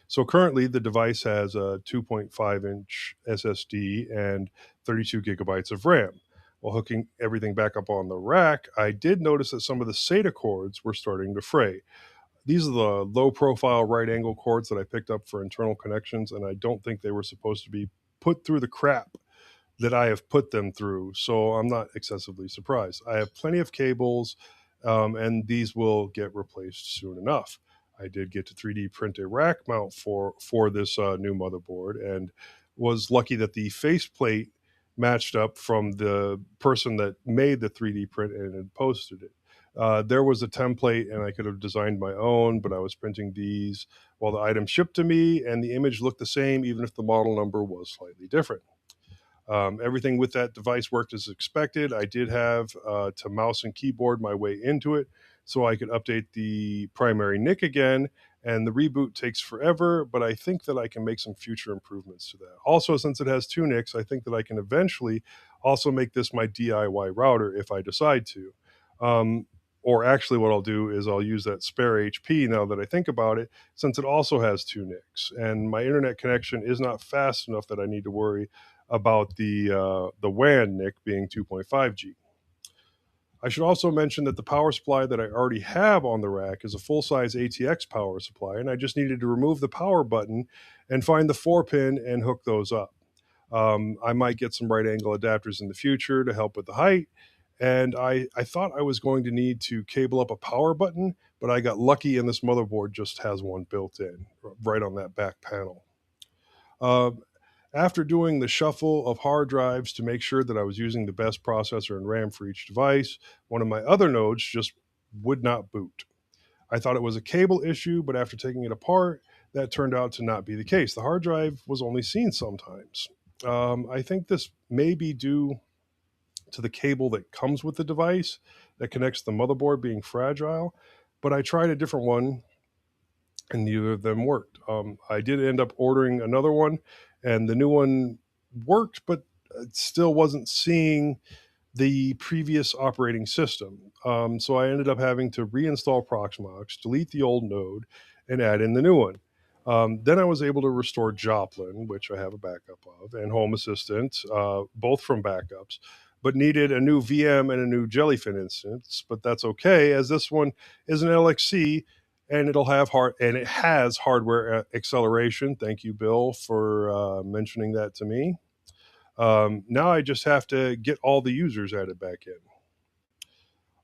So currently the device has a 2.5-inch SSD and 32 gigabytes of RAM. While hooking everything back up on the rack, I did notice that some of the SATA cords were starting to fray. These are the low-profile right-angle cords that I picked up for internal connections, and I don't think they were supposed to be put through the crap that I have put them through, so I'm not excessively surprised. I have plenty of cables, and these will get replaced soon enough. I did get to 3D print a rack mount for this new motherboard, and was lucky that the faceplate matched up from the person that made the 3D print and had posted it. There was a template, and I could have designed my own, but I was printing these while the item shipped to me, and the image looked the same, even if the model number was slightly different. Everything with that device worked as expected. I did have to mouse and keyboard my way into it so I could update the primary NIC again, and the reboot takes forever, but I think that I can make some future improvements to that. Also, since it has 2 NICs, I think that I can eventually also make this my DIY router if I decide to. Or actually what I'll do is I'll use that spare HP, now that I think about it, since it also has 2 NICs, and my internet connection is not fast enough that I need to worry about the WAN NIC being 2.5G. I should also mention that the power supply that I already have on the rack is a full-size ATX power supply, and I just needed to remove the power button and find the 4-pin and hook those up. I might get some right angle adapters in the future to help with the height, and I thought I was going to need to cable up a power button, but I got lucky and this motherboard just has one built in right on that back panel. After doing the shuffle of hard drives to make sure that I was using the best processor and RAM for each device, one of my other nodes just would not boot. I thought it was a cable issue, but after taking it apart, that turned out to not be the case. The hard drive was only seen sometimes. I think this may be due to the cable that comes with the device that connects the motherboard being fragile, but I tried a different one and neither of them worked. I did end up ordering another one, and the new one worked, but it still wasn't seeing the previous operating system. So I ended up having to reinstall Proxmox, delete the old node, and add in the new one. Then I was able to restore Joplin, which I have a backup of, and Home Assistant, both from backups, but needed a new VM and a new Jellyfin instance. But that's okay, as this one is an LXC, and it has hardware acceleration. Thank you, Bill, for mentioning that to me. Now I just have to get all the users added back in.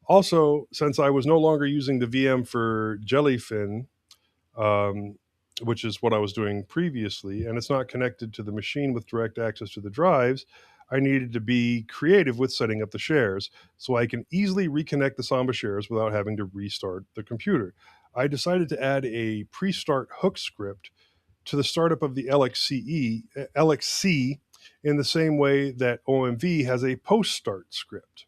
Also, since I was no longer using the VM for Jellyfin, um, which is what I was doing previously, and it's not connected to the machine with direct access to the drives, I needed to be creative with setting up the shares so I can easily reconnect the Samba shares without having to restart the computer. I decided to add a pre-start hook script to the startup of the LXC in the same way that OMV has a post-start script.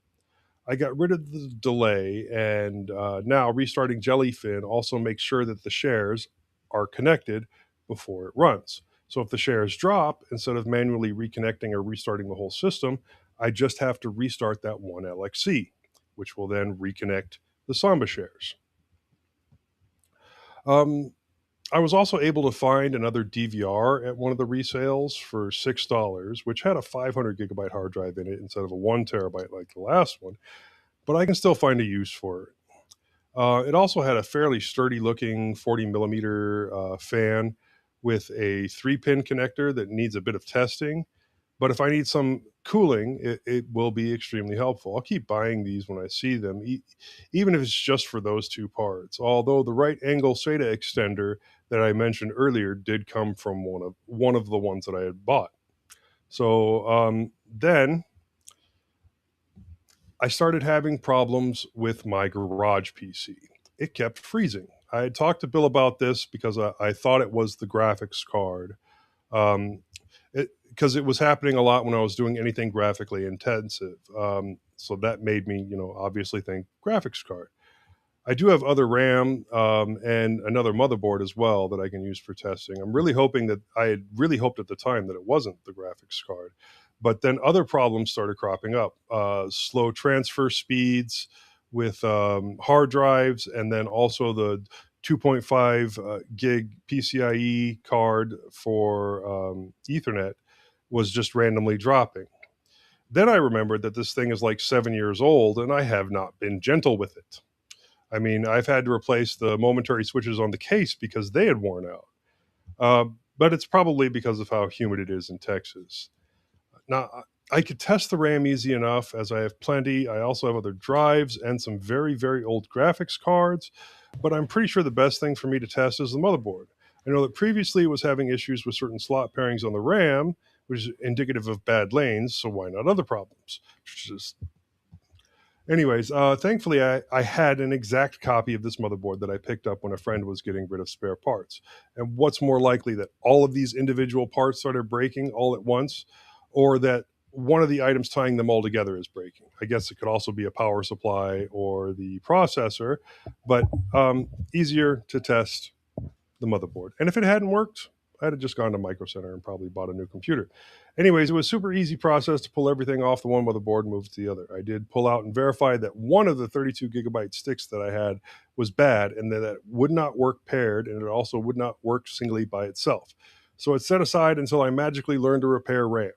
I got rid of the delay, and now restarting Jellyfin also makes sure that the shares are connected before it runs. So if the shares drop, instead of manually reconnecting or restarting the whole system, I just have to restart that one LXC, which will then reconnect the Samba shares. I was also able to find another DVR at one of the resales for $6, which had a 500 gigabyte hard drive in it instead of a 1 terabyte like the last one, but I can still find a use for it. It also had a fairly sturdy looking 40 millimeter fan with a 3-pin connector that needs a bit of testing. But if I need some cooling, it will be extremely helpful. I'll keep buying these when I see them, even if it's just for those two parts. Although the right angle SATA extender that I mentioned earlier did come from one of the ones that I had bought. So then I started having problems with my garage PC. It kept freezing. I had talked to Bill about this because I thought it was the graphics card. Because it was happening a lot when I was doing anything graphically intensive. So that made me, obviously think graphics card. I do have other RAM and another motherboard as well that I can use for testing. I'm really hoping that I had really hoped at the time that it wasn't the graphics card. But then other problems started cropping up. Slow transfer speeds with hard drives, and then also the 2.5 gig PCIe card for Ethernet was just randomly dropping. Then I remembered that this thing is like 7 years old, and I have not been gentle with it. I mean, I've had to replace the momentary switches on the case because they had worn out. But it's probably because of how humid it is in Texas. Now, I could test the RAM easy enough as I have plenty. I also have other drives and some very, very old graphics cards, but I'm pretty sure the best thing for me to test is the motherboard. I know that previously it was having issues with certain slot pairings on the RAM, which is indicative of bad lanes, so why not other problems? Anyways, thankfully, I had an exact copy of this motherboard that I picked up when a friend was getting rid of spare parts. And what's more likely, that all of these individual parts started breaking all at once, or that one of the items tying them all together is breaking? I guess it could also be a power supply or the processor, but easier to test the motherboard. And if it hadn't worked, I'd have just gone to Micro Center and probably bought a new computer. Anyways, it was a super easy process to pull everything off the one motherboard and move it to the other. I did pull out and verify that one of the 32 gigabyte sticks that I had was bad, and that it would not work paired, and it also would not work singly by itself. So it's set aside until I magically learn to repair RAM.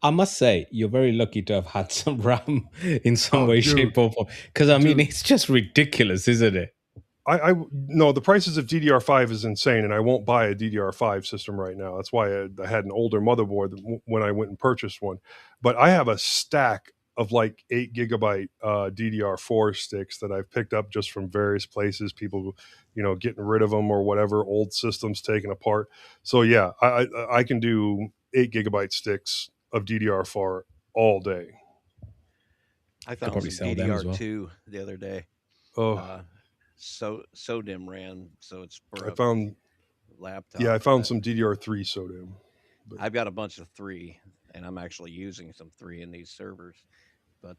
I must say, you're very lucky to have had some RAM in some way, dude, shape, or form. Because I mean, dude. it's just ridiculous, isn't it? I no, the prices of DDR5 is insane, and I won't buy a DDR5 system right now. That's why I had an older motherboard when I went and purchased one. But I have a stack of like 8 gigabyte DDR4 sticks that I've picked up just from various places. People, getting rid of them or whatever, old systems taken apart. So yeah, I can do 8 gigabyte sticks of DDR4 all day. I Could found probably some sell them as well. DDR2 the other day. Oh, SODIMM ran, so it's for I a found laptop. yeah, I found some DDR3 SODIMM. I've got a bunch of 3, and I'm actually using some 3 in these servers. But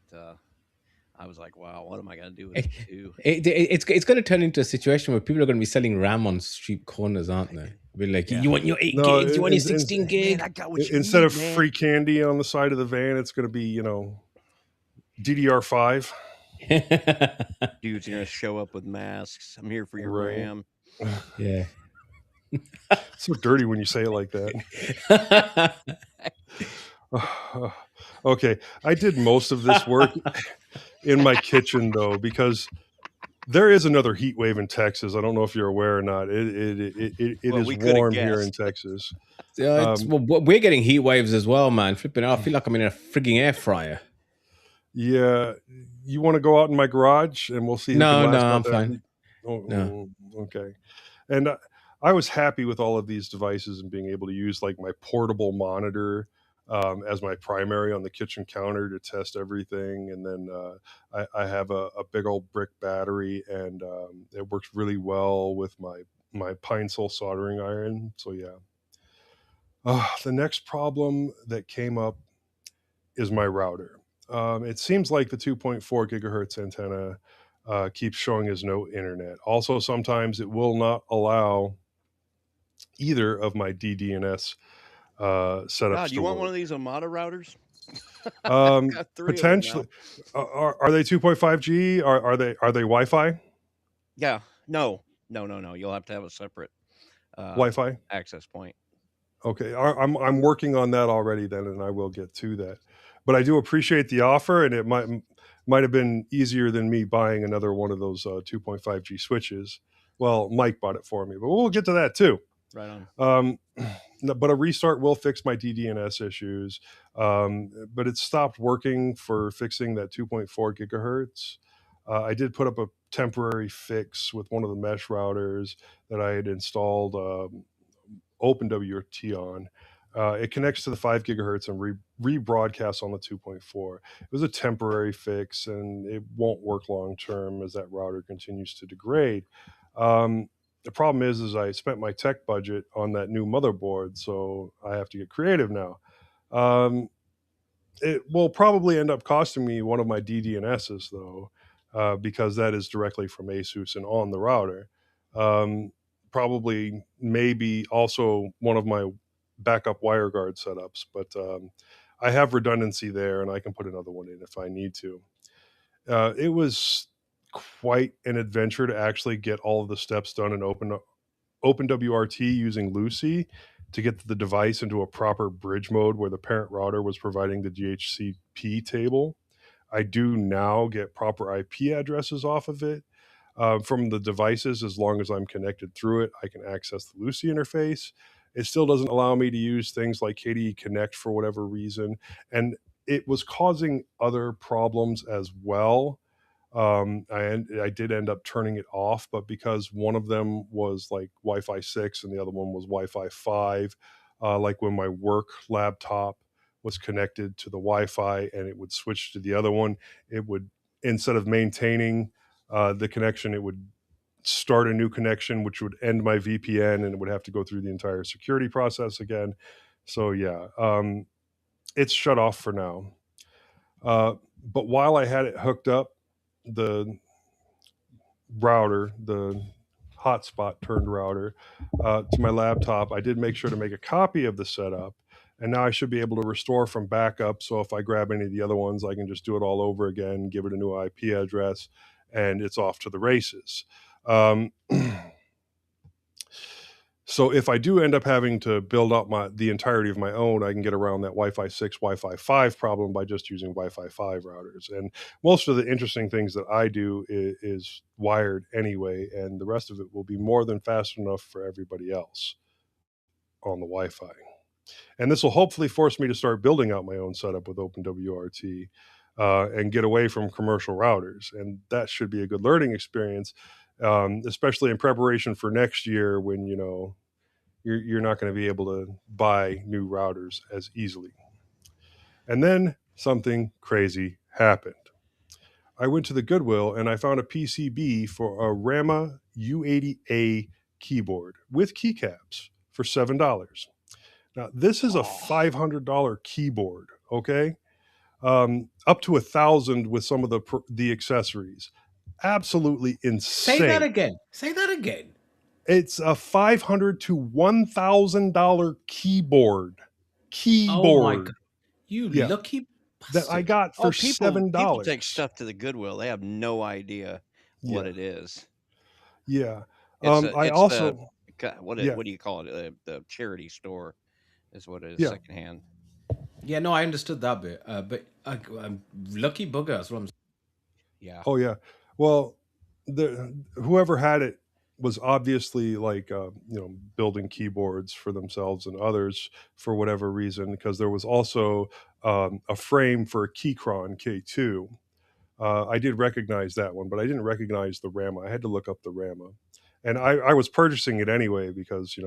I was like, wow, what am I going to do with 2? It's going to turn into a situation where people are going to be selling RAM on street corners, aren't they? Be like, Yeah. you want your 8 No, gigs, you want your 16 gig. Man, I got what you instead need, of man. free candy on the side of the van, it's going to be, DDR5. Dudes are going to show up with masks. I'm here for your Right. RAM. Yeah. So dirty when you say it like that. Okay, I did most of this work in my kitchen though, because there is another heat wave in Texas. I don't know if you're aware or not. It Well, is we coulda warm here in guessed. Texas. Well, we're getting heat waves as well, man. Flipping out. I feel like I'm in a frigging air fryer. Yeah, you want to go out in my garage and we'll see who can No, no, last out I'm there? fine. No. Okay. And I was happy with all of these devices and being able to use like my portable monitor as my primary on the kitchen counter to test everything. And then I have a big old brick battery, and it works really well with my pine sol soldering iron. So yeah. The next problem that came up is my router. It seems like the 2.4 gigahertz antenna keeps showing as no internet. Also, sometimes it will not allow either of my DDNS God, setups do to you want one work. of these Amada routers? I've got 3 of them now. Potentially, are they 2.5G? Are they Wi-Fi? Yeah. No. No, no, no. You'll have to have a separate uh, Wi-Fi. access point. Okay, I'm working on that already then, and I will get to that. But I do appreciate the offer, and it might have been easier than me buying another one of those 2.5G switches. Well, Mike bought it for me, but we'll get to that too. Right on. But a restart will fix my DDNS issues. But it stopped working for fixing that 2.4 gigahertz. I did put up a temporary fix with one of the mesh routers that I had installed OpenWRT on. It connects to the 5 gigahertz and rebroadcasts on the 2.4. It was a temporary fix, and it won't work long term as that router continues to degrade. The problem is I spent my tech budget on that new motherboard, so I have to get creative now. Um, it will probably end up costing me one of my DDNSs though, because that is directly from Asus and on the router. Um, Probably, maybe also one of my backup WireGuard setups, but I have redundancy there, and I can put another one in if I need to. It was quite an adventure to actually get all of the steps done in OpenWRT using Lucy to get the device into a proper bridge mode where the parent router was providing the DHCP table. I do now get proper IP addresses off of it. From the devices, as long as I'm connected through it, I can access the Lucy interface. It still doesn't allow me to use things like KDE Connect for whatever reason. And it was causing other problems as well. I did end up turning it off, but because one of them was like Wi-Fi 6 and the other one was Wi-Fi 5, like when my work laptop was connected to the Wi-Fi and it would switch to the other one, it would, instead of maintaining the connection, it would start a new connection, which would end my VPN, and it would have to go through the entire security process again. So yeah, it's shut off for now. But while I had it hooked up, the the hotspot turned router, to my laptop, I did make sure to make a copy of the setup. And now I should be able to restore from backup. So if I grab any of the other ones, I can just do it all over again, give it a new IP address, and it's off to the races. Um, So if I do end up having to build out the entirety of my own, I can get around that Wi-Fi 6, Wi-Fi 5 problem by just using Wi-Fi 5 routers. And most of the interesting things that I do is wired anyway, and the rest of it will be more than fast enough for everybody else on the Wi-Fi. And this will hopefully force me to start building out my own setup with OpenWRT and get away from commercial routers. And that should be a good learning experience, especially in preparation for next year when, you're not going to be able to buy new routers as easily. And then something crazy happened. I went to the Goodwill and I found a PCB for a Rama U80A keyboard with keycaps for $7. Now, this is a $500 keyboard, okay? Up to 1,000 with some of the accessories. Absolutely Say that insane. again. Say that again. It's a $500 to $1,000 keyboard. Oh my god. You Yeah, lucky that I bastard. got Oh, for people take $7. stuff to the Goodwill. They have no idea what Yeah, it is. yeah. I It's the also, yeah, what do you call it? The charity store is what it is. yeah. Secondhand. Yeah, no, I understood that bit. But I'm lucky bugger. That's what I'm saying. Yeah. Oh, yeah. Well, whoever had it was obviously like, building keyboards for themselves and others for whatever reason, because there was also a frame for a Keychron K2. I did recognize that one, but I didn't recognize the RAMA. I had to look up the RAMA. And I was purchasing it anyway because,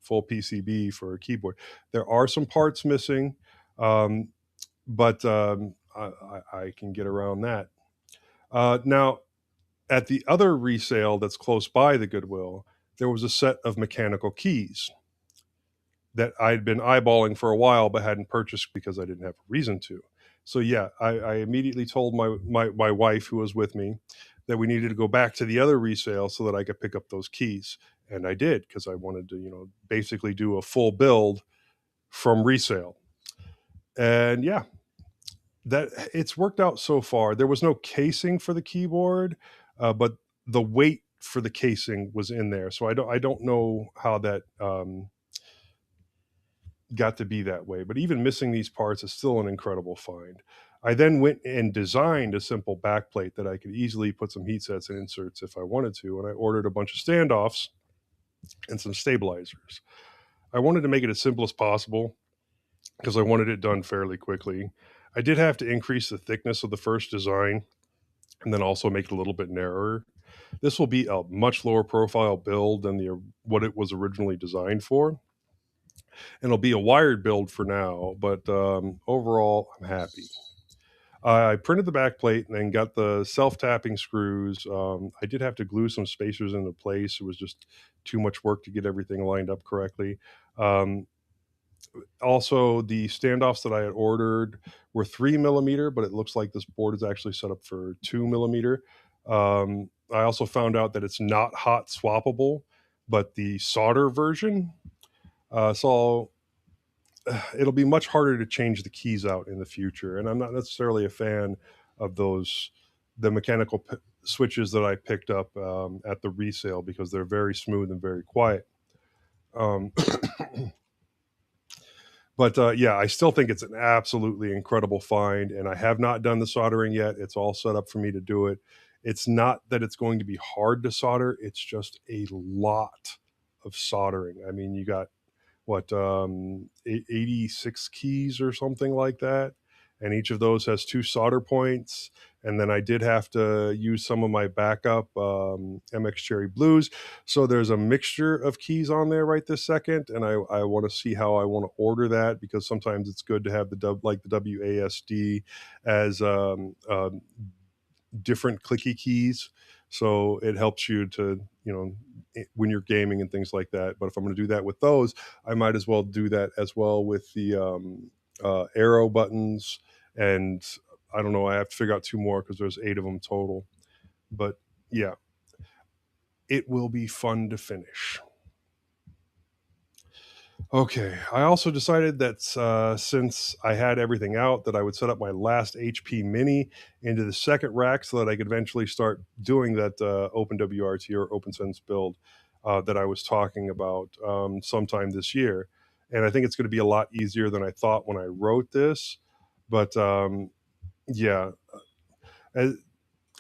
full PCB for a keyboard. There are some parts missing, but I can get around that. Now, at the other resale that's close by the Goodwill, there was a set of mechanical keys that I'd been eyeballing for a while but hadn't purchased because I didn't have a reason to. So yeah, I immediately told my wife, who was with me, that we needed to go back to the other resale so that I could pick up those keys. And I did, because I wanted to, basically do a full build from resale. And yeah, that it's worked out so far. There was no casing for the keyboard, but the weight for the casing was in there. So I don't know how that got to be that way, but even missing these parts is still an incredible find. I then went and designed a simple backplate that I could easily put some heat sets and inserts if I wanted to, and I ordered a bunch of standoffs and some stabilizers. I wanted to make it as simple as possible because I wanted it done fairly quickly. I did have to increase the thickness of the first design and then also make it a little bit narrower. This will be a much lower profile build than what it was originally designed for. And it'll be a wired build for now, but overall, I'm happy. I printed the back plate and then got the self-tapping screws. I did have to glue some spacers into place. It was just too much work to get everything lined up correctly. Also, the standoffs that I had ordered were 3mm, but it looks like this board is actually set up for 2mm. I also found out that it's not hot swappable, but the solder version. So it'll be much harder to change the keys out in the future. And I'm not necessarily a fan of the mechanical switches that I picked up at the resale because they're very smooth and very quiet. But yeah, I still think it's an absolutely incredible find, and I have not done the soldering yet. It's all set up for me to do it. It's not that it's going to be hard to solder. It's just a lot of soldering. I mean, you got 86 keys or something like that, and each of those has 2 solder points. And then I did have to use some of my backup MX Cherry Blues, so there's a mixture of keys on there right this second, and I want to see how I want to order that, because sometimes it's good to have the WASD as different clicky keys, so it helps you to when you're gaming and things like that. But if I'm going to do that with those, I might as well do that as well with the arrow buttons. And I don't know, I have to figure out 2 more because there's 8 of them total. But yeah, it will be fun to finish. Okay, I also decided that since I had everything out, that I would set up my last HP Mini into the second rack so that I could eventually start doing that OpenWRT or OpenSense build that I was talking about sometime this year. And I think it's going to be a lot easier than I thought when I wrote this. But yeah,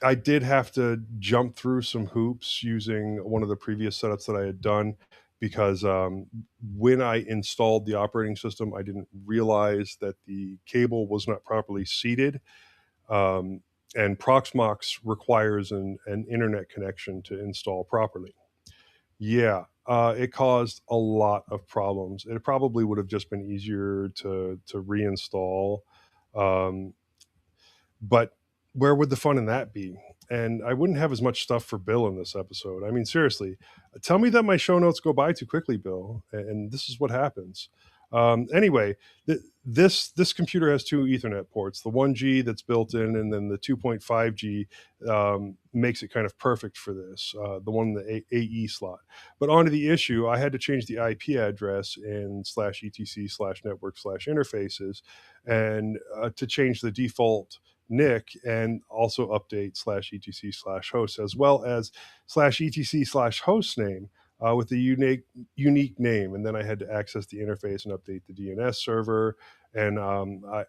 I did have to jump through some hoops using one of the previous setups that I had done, because when I installed the operating system, I didn't realize that the cable was not properly seated. And Proxmox requires an internet connection to install properly. Yeah, it caused a lot of problems. It probably would have just been easier to reinstall. But where would the fun in that be? And I wouldn't have as much stuff for Bill in this episode. I mean, seriously, tell me that my show notes go by too quickly, Bill, and this is what happens. Anyway, this computer has 2 Ethernet ports, the 1G that's built in, and then the 2.5G makes it kind of perfect for this, the one in the AE slot. But onto the issue, I had to change the IP address in /etc/network/interfaces, and to change the default NIC, and also update /etc/host, as well as /etc/host name with a unique name. And then I had to access the interface and update the DNS server. And I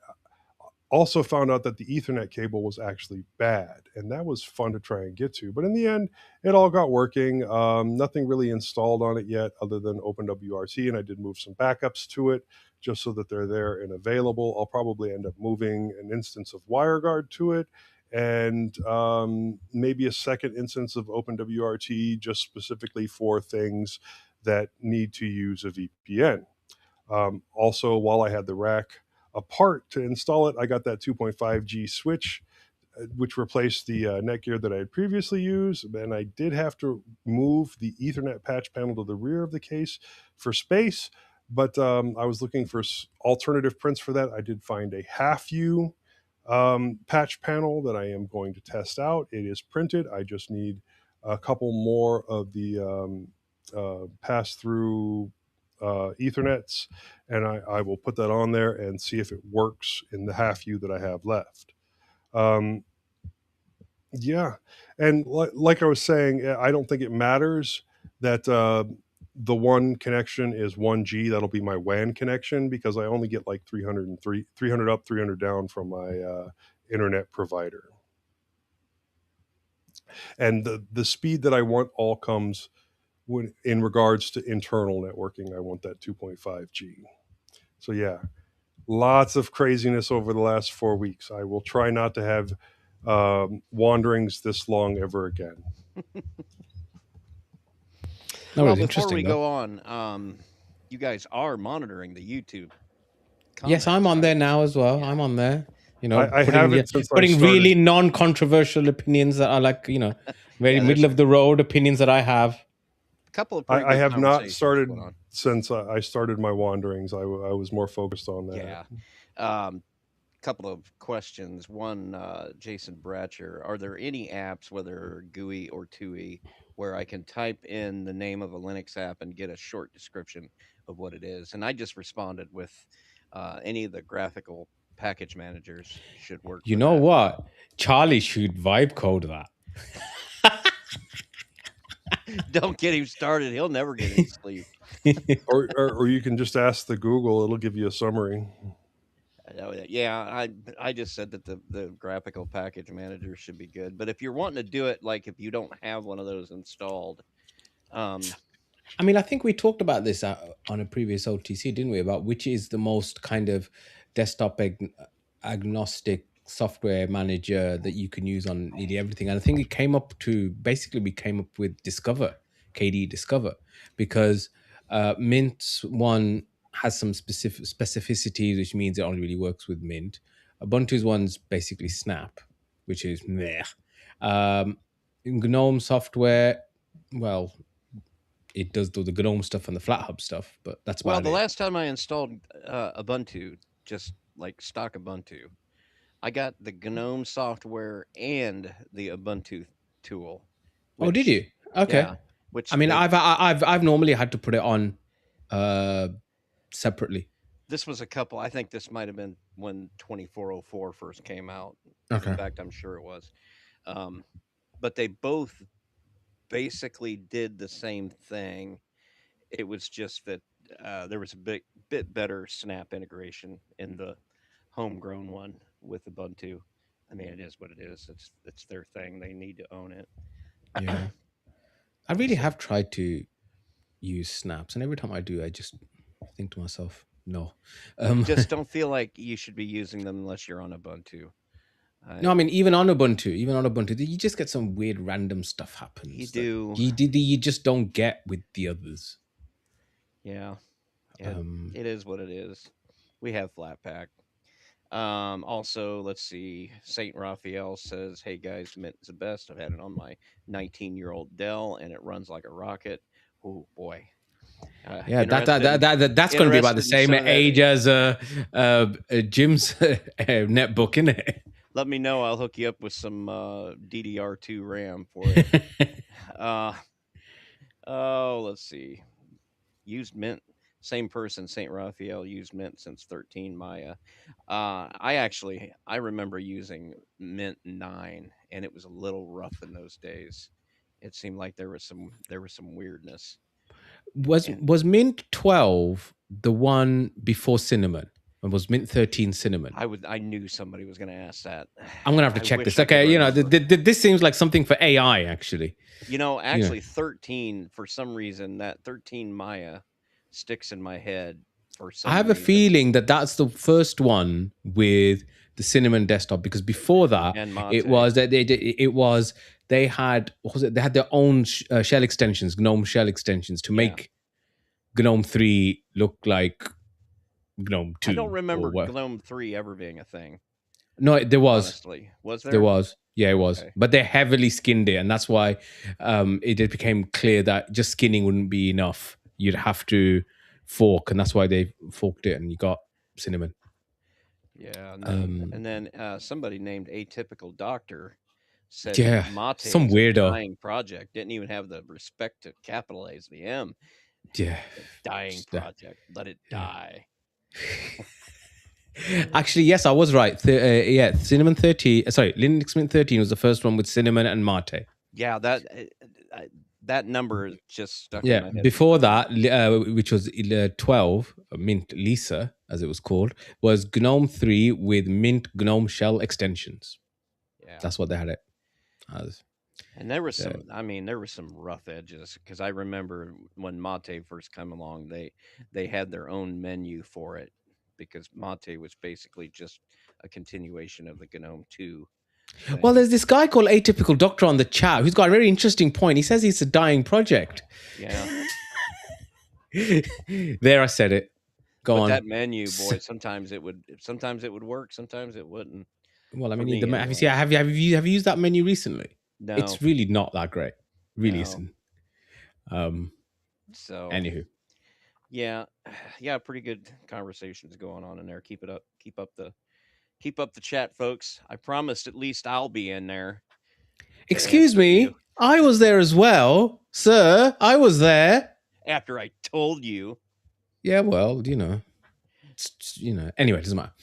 also found out that the Ethernet cable was actually bad, and that was fun to try and get to. But in the end, it all got working. Nothing really installed on it yet other than OpenWRT, and I did move some backups to it just so that they're there and available. I'll probably end up moving an instance of WireGuard to it, and maybe a second instance of OpenWRT just specifically for things that need to use a VPN. Also, while I had the rack apart to install it, I got that 2.5G switch, which replaced the Netgear that I had previously used. And I did have to move the Ethernet patch panel to the rear of the case for space. But I was looking for alternative prints for that. I did find a half U patch panel that I am going to test out. It is printed. I just need a couple more of the pass-through Ethernets, and I will put that on there and see if it works in the half U that I have left. Yeah, and like I was saying, I don't think it matters that the one connection is 1G. That'll be my WAN connection because I only get like 300 up, 300 down from my internet provider. And the speed that I want all comes when in regards to internal networking. I want that 2.5G. So yeah, lots of craziness over the last 4 weeks. I will try not to have wanderings this long ever again. Well, before we go on, you guys are monitoring the YouTube comments. Yes, I'm on right? there now as well. Yeah. I'm on there. I haven't since I putting started. really non-controversial opinions that are like, very Yeah, middle of the road opinions that I have. A couple of I have not conversations started going on. since I started my wanderings. I was more focused on that. Yeah. Couple of questions. One, Jason Bratcher, are there any apps, whether GUI or TUI, where I can type in the name of a Linux app and get a short description of what it is? And I just responded with any of the graphical package managers should work. You for know that. what? Charlie should vibe code that. Don't get him started. He'll never get any sleep. or you can just ask the Google. It'll give you a summary. Yeah, I just said that the graphical package manager should be good. But if you're wanting to do it, like if you don't have one of those installed, I mean, I think we talked about this on a previous OTC, didn't we? About which is the most kind of desktop agnostic software manager that you can use on nearly everything. And I think we came up with Discover, KDE Discover, because Mint's one has some specificities, which means it only really works with Mint. Ubuntu's one's basically Snap, which is meh. GNOME software, well, it does do the GNOME stuff and the FlatHub stuff, but that's about the it. last time I installed Ubuntu, just like stock Ubuntu, I got the GNOME software and the Ubuntu tool. Oh, did you? Okay. Yeah, which I mean, I've normally had to put it on separately. This was a couple. I think this might have been when 2404 first came out. Okay. In fact, I'm sure it was. But they both basically did the same thing. It was just that there was a bit better Snap integration in the homegrown one with Ubuntu. I mean, it is what it is. It's their thing. They need to own it. Yeah. I really have tried to use Snaps, and every time I do, I just think to myself, no. Just don't feel like you should be using them unless you're on Ubuntu. No, I mean, even on Ubuntu, you just get some weird random stuff happens. You do. You just don't get with the others. Yeah. It is what it is. We have Flatpak. Also, let's see. Saint Raphael says, "Hey guys, Mint is the best. I've had it on my 19-year-old Dell, and it runs like a rocket." Oh boy. Yeah, that's going to be about the same age as Jim's netbook, isn't it? Let me know. I'll hook you up with some DDR2 RAM for it. Let's see. Used Mint. Same person, Saint Raphael, used Mint since 13 Maya. I remember using Mint 9, and it was a little rough in those days. It seemed like there was some weirdness. Was Mint 12 the one before Cinnamon? And was Mint 13 Cinnamon? I knew somebody was going to ask that. I'm going to have to check this. Okay, this seems like something for AI, actually. Actually, 13, for some reason, that 13 Maya sticks in my head for some I have a feeling that that's the first one with the Cinnamon desktop, because before that And it Mate. was that they had, what was it? They had their own shell extensions, GNOME shell extensions, to Yeah. make GNOME 3 look like GNOME 2. I don't remember or what. GNOME 3 ever being a thing. No, there was. Honestly, was there? There was. Yeah, it was. Okay. But they heavily skinned it, and that's why it became clear that just skinning wouldn't be enough. You'd have to fork, and that's why they forked it, and you got Cinnamon. Yeah, and then somebody named Atypical Doctor said Yeah, Mate some is weirdo. a dying project. Didn't even have the respect to capitalize the M. Yeah, Dying project. Let it die. Actually, yes, I was right. Yeah, Cinnamon 13. Sorry, Linux Mint 13 was the first one with Cinnamon and Mate. Yeah, that number just stuck in Yeah, my head. before that, which was 12, Mint Lisa, as it was called, was GNOME 3 with Mint GNOME shell extensions. Yeah, that's what they had it as. And there was some, I mean, there were some rough edges, because I remember when Mate first came along, they had their own menu for it, because Mate was basically just a continuation of the GNOME 2 thing. Well, there's this guy called Atypical Doctor on the chat who's got a very interesting point. He says it's a dying project. Yeah. There, I said it. Go but on. That menu, boy, sometimes it would work, sometimes it wouldn't. Well, I mean, have you used that menu recently? No. It's really not that great. Really isn't. So anywho. Yeah, pretty good conversations going on in there. Keep it up. Keep up the chat, folks. I promised at least I'll be in there. Excuse me, I was there as well, sir. I was there. After I told you. Yeah, well, Anyway, it doesn't matter.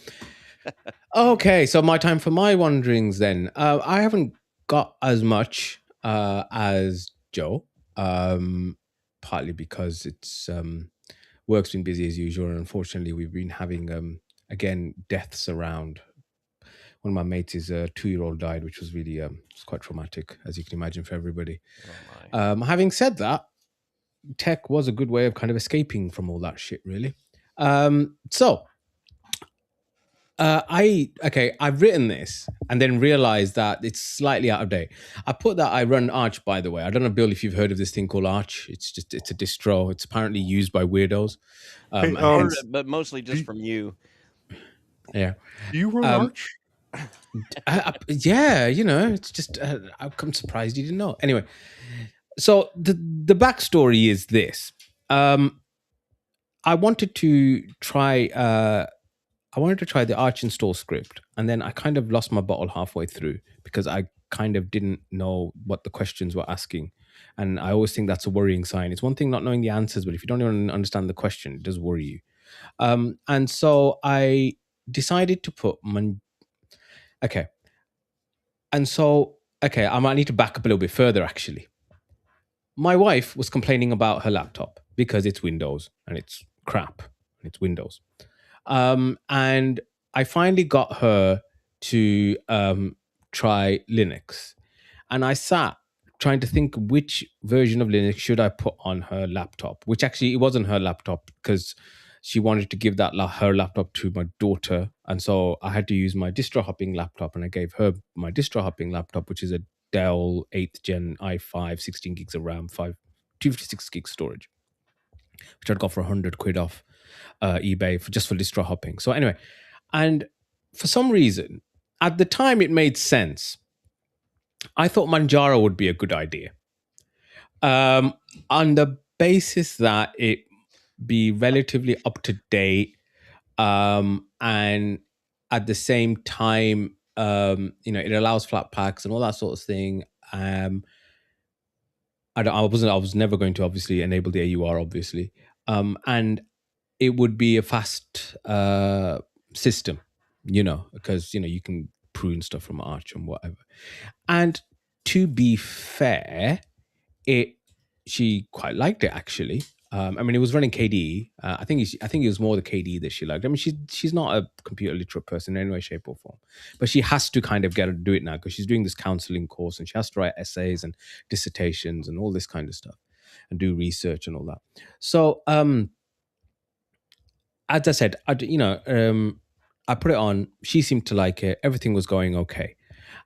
Okay, so my time for my wanderings then. I haven't got as much as Joe, partly because it's work's been busy as usual, and unfortunately we've been having again deaths around. One of my mates, his 2-year-old died, which was really it's quite traumatic, as you can imagine, for everybody. Having said that, tech was a good way of kind of escaping from all that shit, really. I've written this and then realized that it's slightly out of date. I put that I run Arch, by the way. I don't know, Bill, if you've heard of this thing called Arch. It's a distro. It's apparently used by weirdos. But mostly just from you. Yeah. Do you run Arch? Yeah, it's just I'm surprised you didn't know. Anyway, so the backstory is this. I wanted to try the Arch install script, and then I kind of lost my bottle halfway through because I kind of didn't know what the questions were asking. And I always think that's a worrying sign. It's one thing not knowing the answers, but if you don't even understand the question, it does worry you. And so I decided to put I might need to back up a little bit further, actually. My wife was complaining about her laptop because it's Windows and it's crap. It's Windows. And I finally got her to try Linux. And I sat trying to think which version of Linux should I put on her laptop, which actually it wasn't her laptop because she wanted to give her laptop to my daughter. And so I had to use my distro hopping laptop, and I gave her my distro hopping laptop, which is a Dell 8th gen i5, 16 gigs of RAM, 256 gigs storage, which I'd got for £100 off eBay for distro hopping. So anyway, and for some reason, at the time it made sense. I thought Manjaro would be a good idea. On the basis that it be relatively up to date, and at the same time, it allows flat packs and all that sort of thing. I was never going to obviously enable the AUR, obviously, and it would be a fast system, because you can prune stuff from Arch and whatever. And to be fair, she quite liked it, actually. It was running KDE. I think it was more the KDE that she liked. I mean, she's not a computer literate person in any way, shape, or form, but she has to kind of get her to do it now because she's doing this counseling course and she has to write essays and dissertations and all this kind of stuff and do research and all that. So, as I said, I put it on. She seemed to like it. Everything was going okay.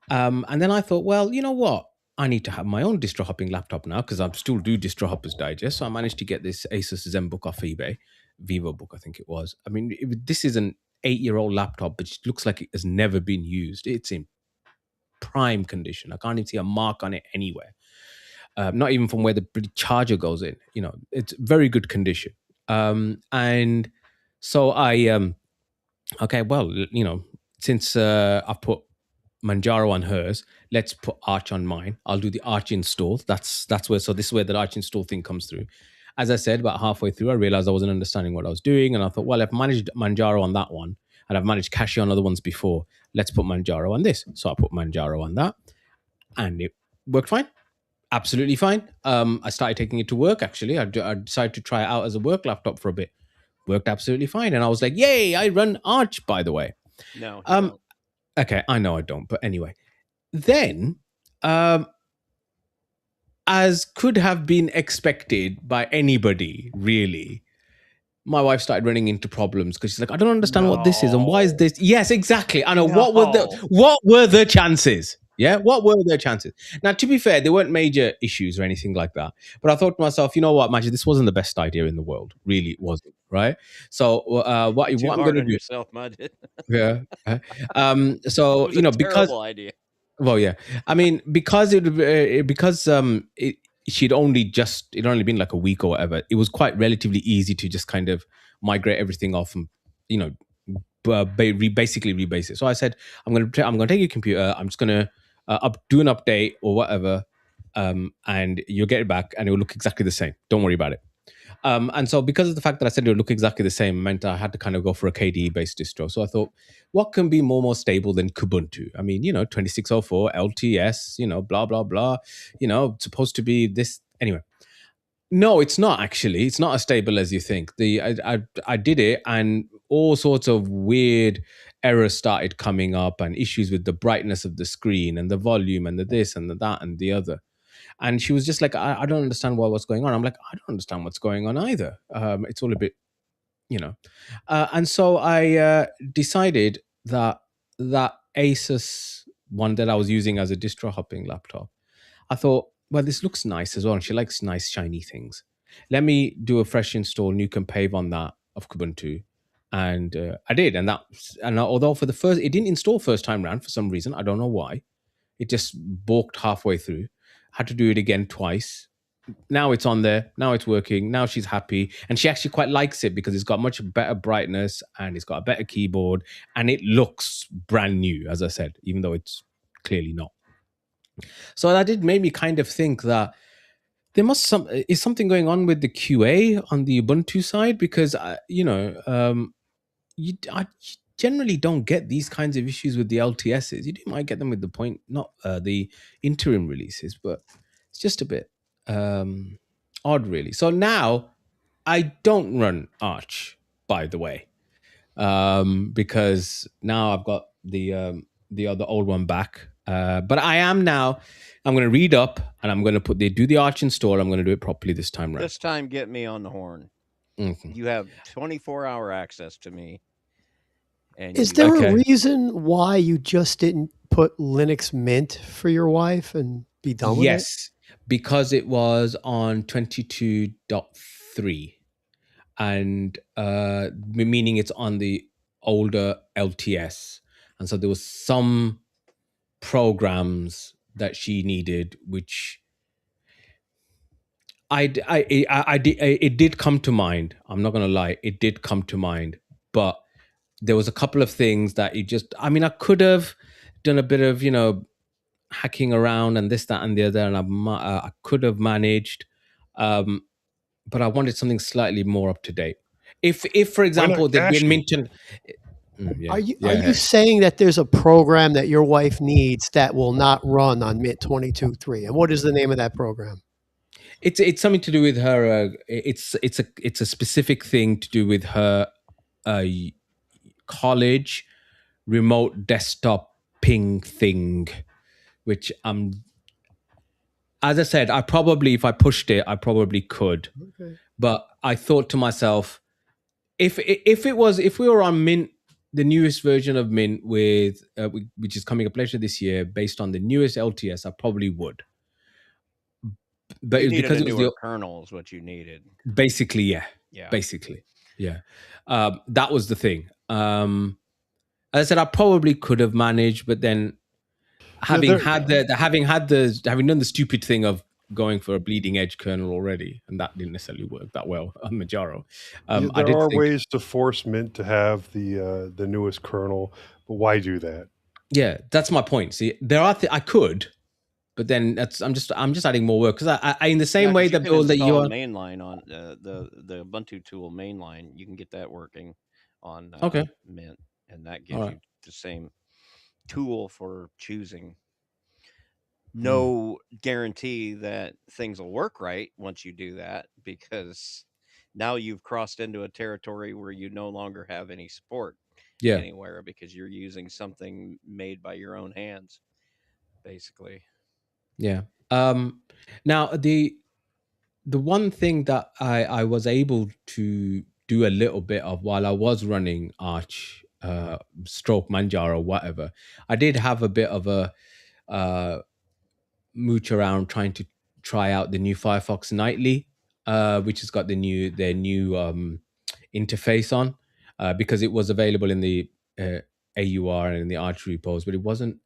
And then I thought, well, you know what? I need to have my own distro hopping laptop now because I still do Distro Hoppers Digest. So I managed to get this Asus ZenBook off eBay, VivoBook, I think it was. I mean, this is an 8-year-old laptop, but it looks like it has never been used. It's in prime condition. I can't even see a mark on it anywhere. Not even from where the charger goes in. You know, it's very good condition. And so I, okay, well, you know, since I've put Manjaro on hers, let's put Arch on mine. I'll do the Arch install. That's where. So this is where the Arch install thing comes through. As I said, about halfway through, I realized I wasn't understanding what I was doing, and I thought, well, I've managed Manjaro on that one, and I've managed Cache on other ones before. Let's put Manjaro on this. So I put Manjaro on that, and it worked fine, absolutely fine. I started taking it to work. Actually, I decided to try it out as a work laptop for a bit. Worked absolutely fine, and I was like, "Yay! I run Arch, by the way." No, you don't. Okay, I know I don't, but anyway. Then, as could have been expected by anybody, really, my wife started running into problems because she's like, I don't understand what this is and why is this? Yes, exactly. I know. What were the chances? Yeah, what were their chances? Now, to be fair, there weren't major issues or anything like that. But I thought to myself, you know what, Magic, this wasn't the best idea in the world. Really, it wasn't. Right. So, what I'm going to do? Yourself, Magic. Yeah. So, It was a terrible idea. Well, yeah. I mean, because she'd it'd only been like a week or whatever. It was quite relatively easy to just kind of migrate everything off and, you know, basically rebase it. So I said, I'm going to take your computer. I'm just going to do an update or whatever, and you'll get it back, and it will look exactly the same. Don't worry about it. And so because of the fact that I said it would look exactly the same meant I had to kind of go for a KDE-based distro. So I thought, what can be more stable than Kubuntu? I mean, you know, 2604, LTS, you know, blah, blah, blah, you know, supposed to be this. Anyway, no, it's not actually. It's not as stable as you think. I did it and all sorts of weird errors started coming up and issues with the brightness of the screen and the volume and the this and the that and the other. And she was just like, I don't understand what's going on. I'm like, I don't understand what's going on either. It's all a bit, you know. And so I decided that Asus one that I was using as a distro hopping laptop, I thought, well, this looks nice as well. And she likes nice, shiny things. Let me do a fresh install, nuke and pave on that of Kubuntu. And I did. And although for the first, it didn't install first time round for some reason. I don't know why. It just balked halfway through. Had to do it again twice. Now it's on there. Now it's working. Now she's happy. And she actually quite likes it because it's got much better brightness and it's got a better keyboard and it looks brand new, as I said, even though it's clearly not. So that did make me kind of think that there is something going on with the QA on the Ubuntu side because, you know, I generally don't get these kinds of issues with the LTSs. You might get them with the interim releases, but it's just a bit odd, really. So now I don't run Arch, by the way, because now I've got the other old one back. But I am now. I'm going to read up and I'm going to do the Arch install. I'm going to do it properly this time around. This time, get me on the horn. Mm-hmm. You have 24-hour access to me. And is there a reason why you just didn't put Linux Mint for your wife and be done with it? Yes, because it was on 22.3 and meaning it's on the older LTS. And so there was some programs that she needed, which it did come to mind. I'm not going to lie. It did come to mind, but there was a couple of things that I could have done a bit of, you know, hacking around and this, that, and the other, and I could have managed, but I wanted something slightly more up to date. If for example, there'd been mentioned. Are you saying that there's a program that your wife needs that will not run on Mint 22.3? And what is the name of that program? It's something to do with her. It's a specific thing to do with her college remote desktop ping thing, which as I said, if I pushed it, I probably could. Okay. But I thought to myself, if we were on Mint the newest version of Mint with which is coming up later this year, based on the newest LTS, I probably would. But You it was needed because a it was newer kernel is what you needed. basically, yeah. Yeah. Basically, yeah. That was the thing. As I said, I probably could have managed, but then having done the stupid thing of going for a bleeding edge kernel already, and that didn't necessarily work that well on Manjaro. I There did are think, ways to force Mint to have the newest kernel, but why do that? yeah, that's my point. See, there are I could, but then I'm just adding more work, because I in the same way you that can Bill, that you install are mainline on the Ubuntu tool mainline. You can get that working on okay. Mint, and that All gives right. you the same tool for choosing. Mm. No guarantee that things will work right once you do that, because now you've crossed into a territory where you no longer have any support Yeah. anywhere, because you're using something made by your own hands, basically. Yeah. Now the one thing that I was able to do a little bit of while I was running Arch, stroke Manjaro or whatever, I did have a bit of a mooch around trying to try out the new Firefox Nightly, which has got their new interface on, because it was available in the AUR and in the Arch repos, but it wasn't.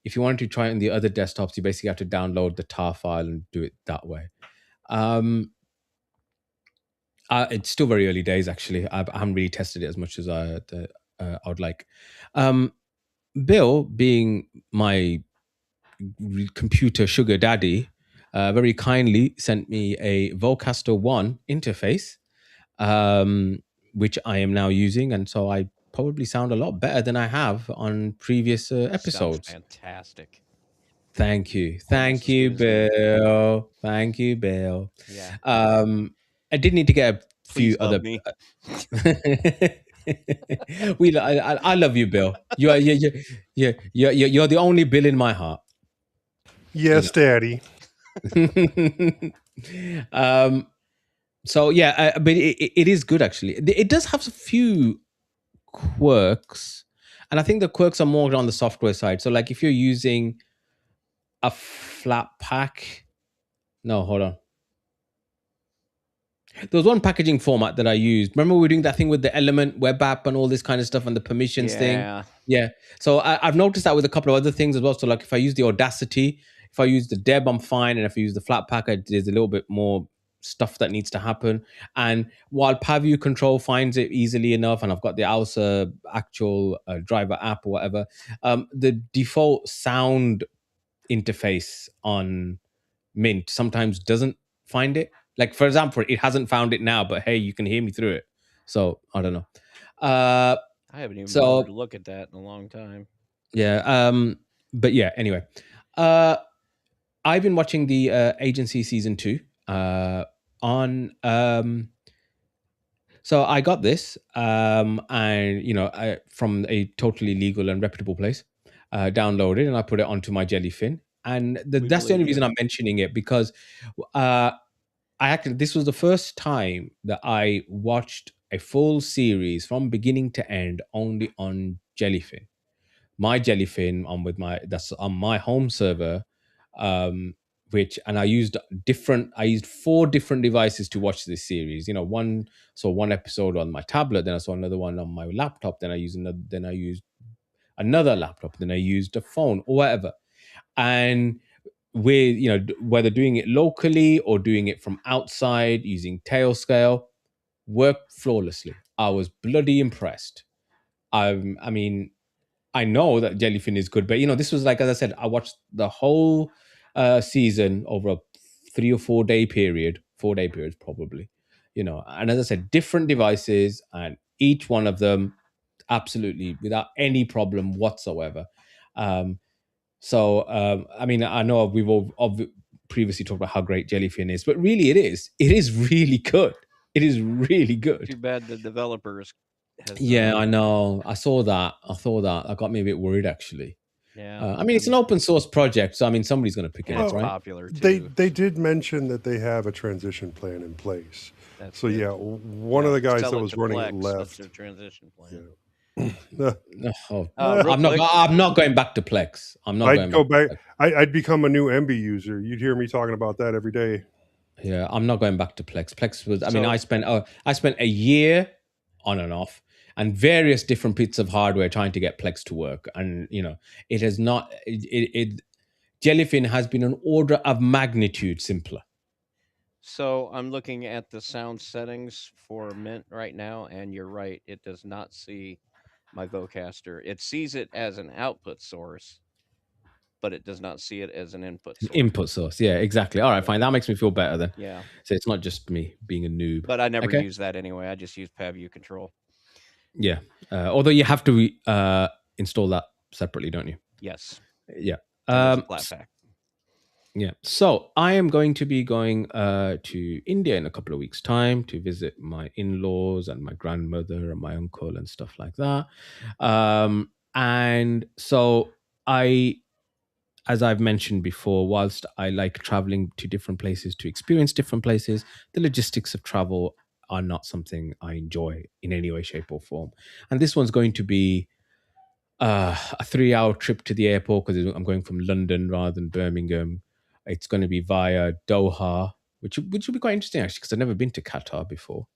If you wanted to try it on the other desktops, you basically have to download the tar file and do it that way. It's still very early days, actually. I haven't really tested it as much as I would like. Bill, being my computer sugar daddy, very kindly sent me a Vocaster 1 interface, which I am now using. And so I probably sound a lot better than I have on previous Sounds episodes. fantastic. Thank you. Almost Thank as you, good as me. Bill. Thank you, Bill. Yeah. I did need to get a few Please other. love me. I love you, Bill. You're the only Bill in my heart. Yes, Daddy. So yeah, but it is good, actually. It does have a few quirks, and I think the quirks are more on the software side. So like if you're using a flat pack, no, hold on. There was one packaging format that I used. Remember we were doing that thing with the Element web app and all this kind of stuff and the permissions thing? Yeah. Yeah. So I've noticed that with a couple of other things as well. So like if I use the Audacity, if I use the Deb, I'm fine. And if I use the Flatpak, there's a little bit more stuff that needs to happen. And while Pavue Control finds it easily enough, and I've got the AUSA actual driver app or whatever, the default sound interface on Mint sometimes doesn't find it. Like, for example, it hasn't found it now, but hey, you can hear me through it. So I don't know. I haven't even bothered to look at that in a long time. Yeah. But yeah, anyway. I've been watching the Agency season 2 on so I got this and from a totally legal and reputable place, downloaded, and I put it onto my Jellyfin. And that's the only reason I'm mentioning it, because this was the first time that I watched a full series from beginning to end only on Jellyfin. My Jellyfin that's on my home server, and I used 4 different devices to watch this series. One episode on my tablet, then I saw another one on my laptop, then I used another laptop, then I used a phone or whatever. And with whether doing it locally or doing it from outside using Tailscale, worked flawlessly. I was bloody impressed. I mean, I know that Jellyfin is good, but this was like, as I said, I watched the whole season over a 3 or 4 day period, 4 day periods probably, and as I said, different devices, and each one of them absolutely without any problem whatsoever. I mean, I know we've all previously talked about how great Jellyfin is, but really it is really good. It is really good. Too bad the developers Yeah, I know. I saw that. That got me a bit worried, actually. Yeah. I mean, it's an open source project, so I mean, somebody's going to pick it up, right? Popular too. They did mention that they have a transition plan in place. That's so good. Yeah, one of the guys that was running it left. That's their transition plan. I'm not going back to Plex. I'm not I'd going go back. back. I'd become a new Emby user. You'd hear me talking about that every day. Yeah, I'm not going back to Plex. Plex was. I mean, I spent a year on and off, and various different bits of hardware trying to get Plex to work, and it has not. Jellyfin has been an order of magnitude simpler. So I'm looking at the sound settings for Mint right now, and you're right. It does not see my Vocaster. It sees it as an output source, but it does not see it as an input source. Input source, yeah, exactly. All right, fine. That makes me feel better then. Yeah. So it's not just me being a noob. But I never use that anyway. I just use PavU control. Yeah. Although you have to install that separately, don't you? Yes. Yeah. Flat pack. Yeah. So I am going to be going to India in a couple of weeks' time to visit my in-laws and my grandmother and my uncle and stuff like that. And so as I've mentioned before, whilst I like traveling to different places to experience different places, the logistics of travel are not something I enjoy in any way, shape, or form. And this one's going to be a 3-hour trip to the airport because I'm going from London rather than Birmingham. It's going to be via Doha, which will be quite interesting actually, because I've never been to Qatar before.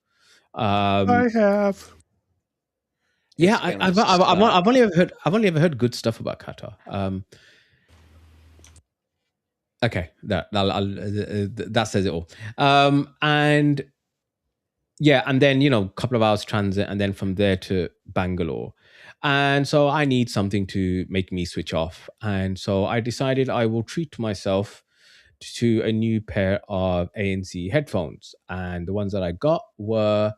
I have. Yeah, I've only ever heard good stuff about Qatar. Okay, that says it all. And yeah, and then a couple of hours transit, and then from there to Bangalore. And so I need something to make me switch off. And so I decided I will treat myself to a new pair of ANC headphones. And the ones that I got were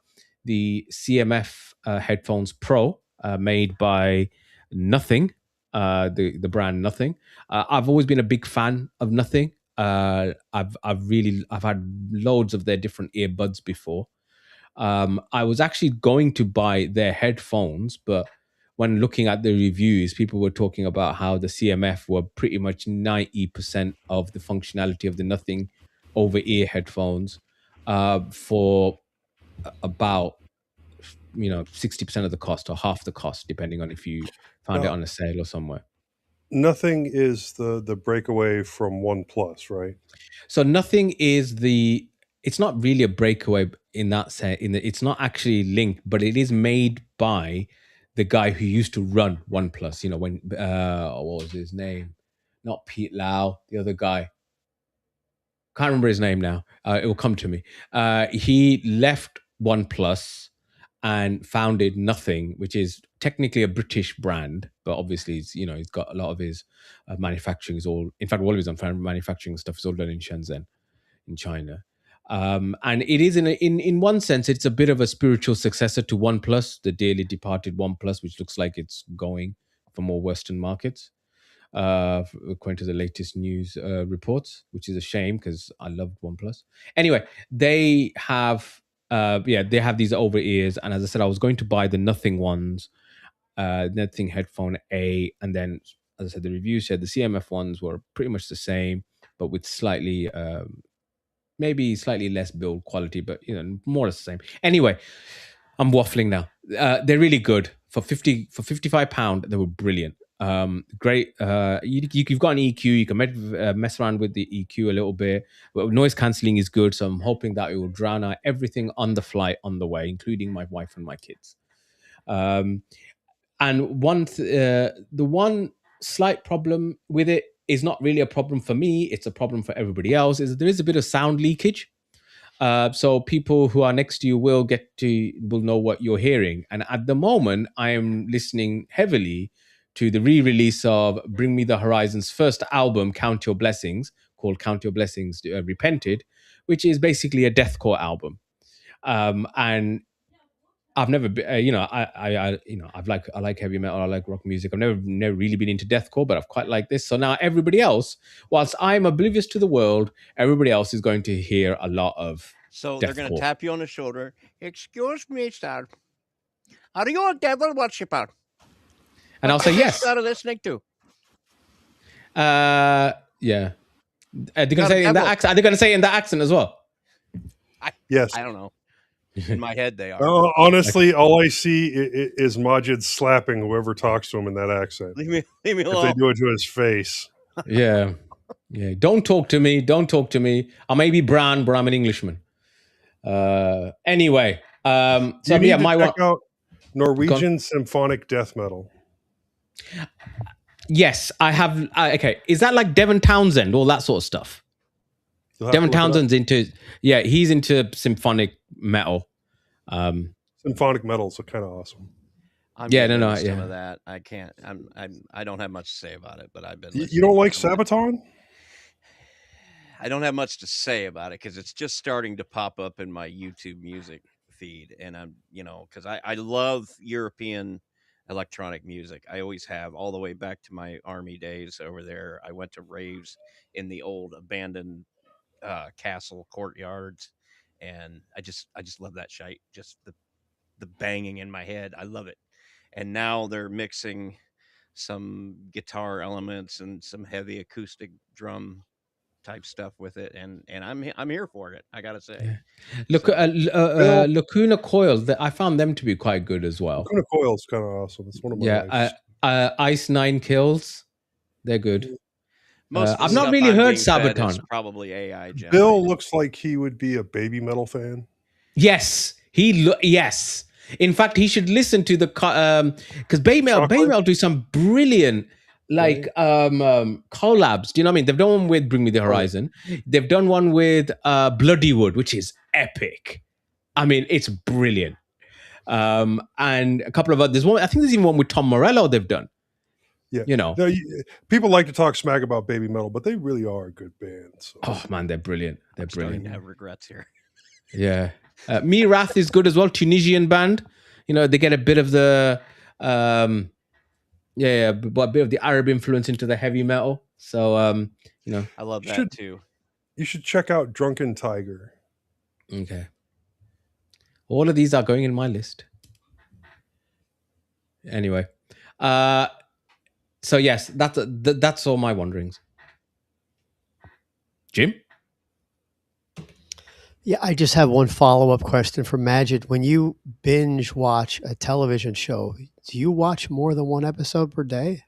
the CMF headphones Pro, made by Nothing, the brand Nothing. I've always been a big fan of Nothing. I've had loads of their different earbuds before. I was actually going to buy their headphones, but when looking at the reviews, people were talking about how the CMF were pretty much 90% of the functionality of the Nothing over ear headphones for about 60% of the cost or half the cost, depending on if you found it on a sale or somewhere. Nothing is the breakaway from OnePlus, right? So Nothing is it's not really a breakaway in that sense. It's not actually linked, but it is made by the guy who used to run OnePlus. When what was his name? Not Pete Lau, the other guy. Can't remember his name now. It will come to me. He left OnePlus and founded Nothing, which is technically a British brand, but obviously he's got a lot of his manufacturing is all. In fact, all of his manufacturing stuff is all done in Shenzhen, in China. And it is in one sense, it's a bit of a spiritual successor to OnePlus, the dearly departed OnePlus, which looks like it's going for more Western markets, according to the latest news reports, which is a shame because I loved OnePlus. Anyway, they have they have these over ears, and as I said, I was going to buy the Nothing ones, Nothing headphone A, and then as I said, the review said the CMF ones were pretty much the same, but with slightly maybe slightly less build quality, but more or less the same. Anyway, I'm waffling now. They're really good for £55. They were brilliant. Great. You've got an EQ. You can mess around with the EQ a little bit. But noise cancelling is good, so I'm hoping that it will drown out everything on the flight on the way, including my wife and my kids. And the one slight problem with it is not really a problem for me. It's a problem for everybody else. Is there is a bit of sound leakage. So people who are next to you will know what you're hearing. And at the moment, I am listening heavily to the re-release of Bring Me the Horizon's first album, Count Your Blessings, called Count Your Blessings Repented, which is basically a deathcore album. And I've never been, I like heavy metal, I like rock music. I've never really been into deathcore, but I've quite liked this. So now everybody else, whilst I'm oblivious to the world, everybody else is going to hear a lot of. So they're going to tap you on the shoulder. Excuse me, sir. Are you a devil worshiper? And I'll say yes. What are you listening to? Yeah. Are they going to say in that accent? Are they going to say in that accent as well? Yes. I don't know. In my head, they are. Honestly, all I see is Majid slapping whoever talks to him in that accent. Leave me alone. If they do it to his face. Yeah. Don't talk to me. Don't talk to me. I may be brown, but I'm an Englishman. Anyway, so You need yeah, to my check one. out Norwegian symphonic death metal. Yes, I have. Okay, is that like Devon Townsend, all that sort of stuff? Devon Townsend's into, he's into symphonic metal. Symphonic metal's kind of awesome. I'm getting into some of that. I can't. I don't have much to say about it, but I've been. You don't like Sabaton? I don't have much to say about it because it's just starting to pop up in my YouTube music feed, and I'm, because I love European electronic music. I always have, all the way back to my army days over there. I went to raves in the old abandoned castle courtyards, and I just love that shite. Just the banging in my head. I love it. And now they're mixing some guitar elements and some heavy acoustic drum type stuff with it, and I'm here for it. I gotta say. Yeah. Look, Lacuna Coil. I found them to be quite good as well. Lacuna Coil is kind of awesome. It's one of my Ice Nine Kills. They're good. Most I've not really heard Sabaton. It's probably AI generated. Bill looks like he would be a baby metal fan. Yes, yes. In fact, he should listen to the because Baby Metal do some brilliant collabs. Do you know what I mean? They've done one with Bring Me the Horizon. They've done one with Bloodywood, which is epic. I mean, it's brilliant. And a couple of others. I think there's even one with Tom Morello they've done. Yeah, people like to talk smack about Baby Metal, but they really are a good band. So. Oh man, they're brilliant. They're brilliant. Starting to have regrets here. Yeah. Mirath is good as well. Tunisian band. They get a bit of the a bit of the Arab influence into the heavy metal. So I love that too. You should check out Drunken Tiger. Okay. All of these are going in my list. Anyway. So yes, that's all my wanderings. Jim? Yeah, I just have one follow-up question for Majid. When you binge watch a television show, do you watch more than one episode per day?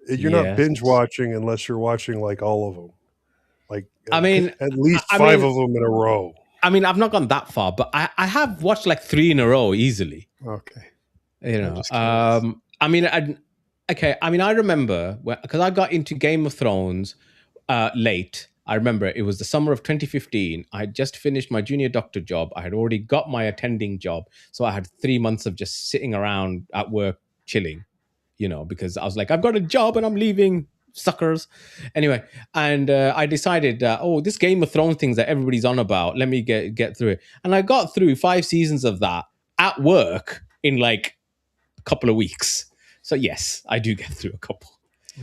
You're not binge watching unless you're watching like all of them. Like, I mean, at least five of them in a row. I mean, I've not gone that far, but I have watched like 3 in a row easily. Okay. I mean, I remember because I got into Game of Thrones late. I remember it was the summer of 2015. I had just finished my junior doctor job. I had already got my attending job. So I had 3 months of just sitting around at work, chilling, because I was like, I've got a job and I'm leaving, suckers. Anyway, and I decided, this Game of Thrones things that everybody's on about, let me get through it. And I got through 5 seasons of that at work in like a couple of weeks. So yes, I do get through a couple.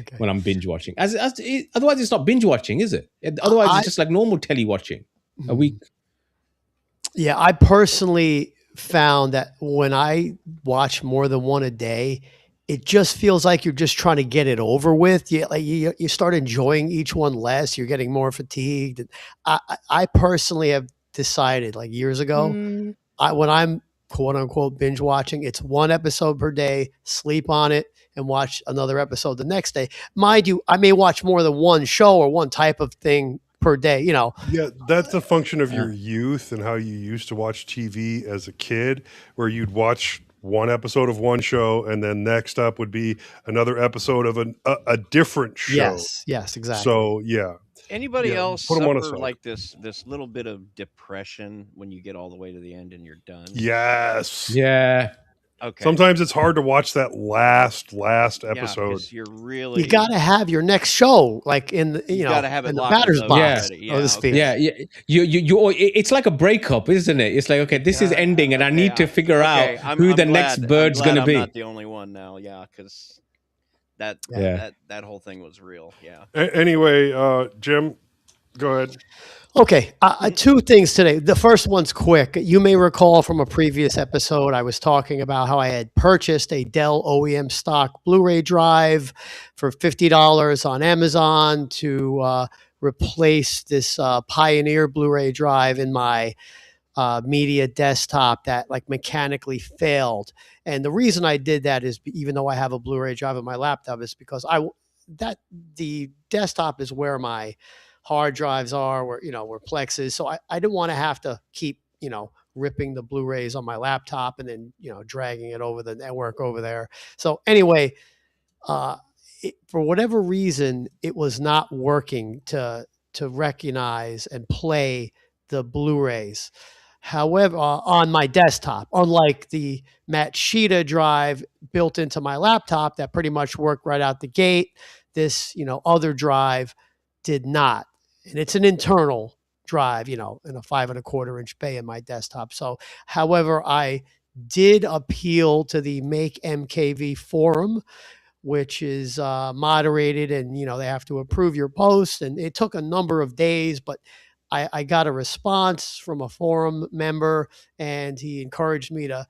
Okay. When I'm binge watching, otherwise it's not binge watching, is it? Otherwise it's just like normal telly watching a week. Yeah, I personally found that when I watch more than one a day, it just feels like you're just trying to get it over with. You start enjoying each one less. You're getting more fatigued. I personally have decided, like years ago, when I'm quote unquote binge watching, it's 1 episode per day. Sleep on it and watch another episode the next day. Mind you, I may watch more than one show or one type of thing per day, Yeah, that's a function of your youth and how you used to watch TV as a kid, where you'd watch 1 episode of one show and then next up would be another episode of a different show. Yes, exactly. So, yeah. Anybody else suffer like this little bit of depression when you get all the way to the end and you're done? Yes. Yeah. Okay. Sometimes it's hard to watch that last episode. You got to have your next show, like in the you got to have it in the batter's box. Yeah. You. It's like a breakup, isn't it? It's like, okay, this is ending, and I need to figure out who the next bird's going to be. I'm not the only one now. Yeah, because that whole thing was real. Yeah. Anyway, Jim, go ahead. Okay, 2 things today. The first one's quick. You may recall from a previous episode, I was talking about how I had purchased a Dell OEM stock Blu-ray drive for $50 on Amazon to replace this Pioneer Blu-ray drive in my media desktop that like mechanically failed. And the reason I did that is even though I have a Blu-ray drive on my laptop is because the desktop is where my hard drives are, where where Plex is. So I didn't want to have to keep ripping the Blu-rays on my laptop and then dragging it over the network over there. So anyway, uh, for whatever reason, it was not working to recognize and play the Blu-rays. However, on my desktop, unlike the Matsushita drive built into my laptop that pretty much worked right out the gate, this other drive did not, and it's an internal drive, in a 5.25-inch bay in my desktop. So, however, I did appeal to the Make MKV forum, which is moderated, and they have to approve your post, and it took a number of days, but I got a response from a forum member, and he encouraged me to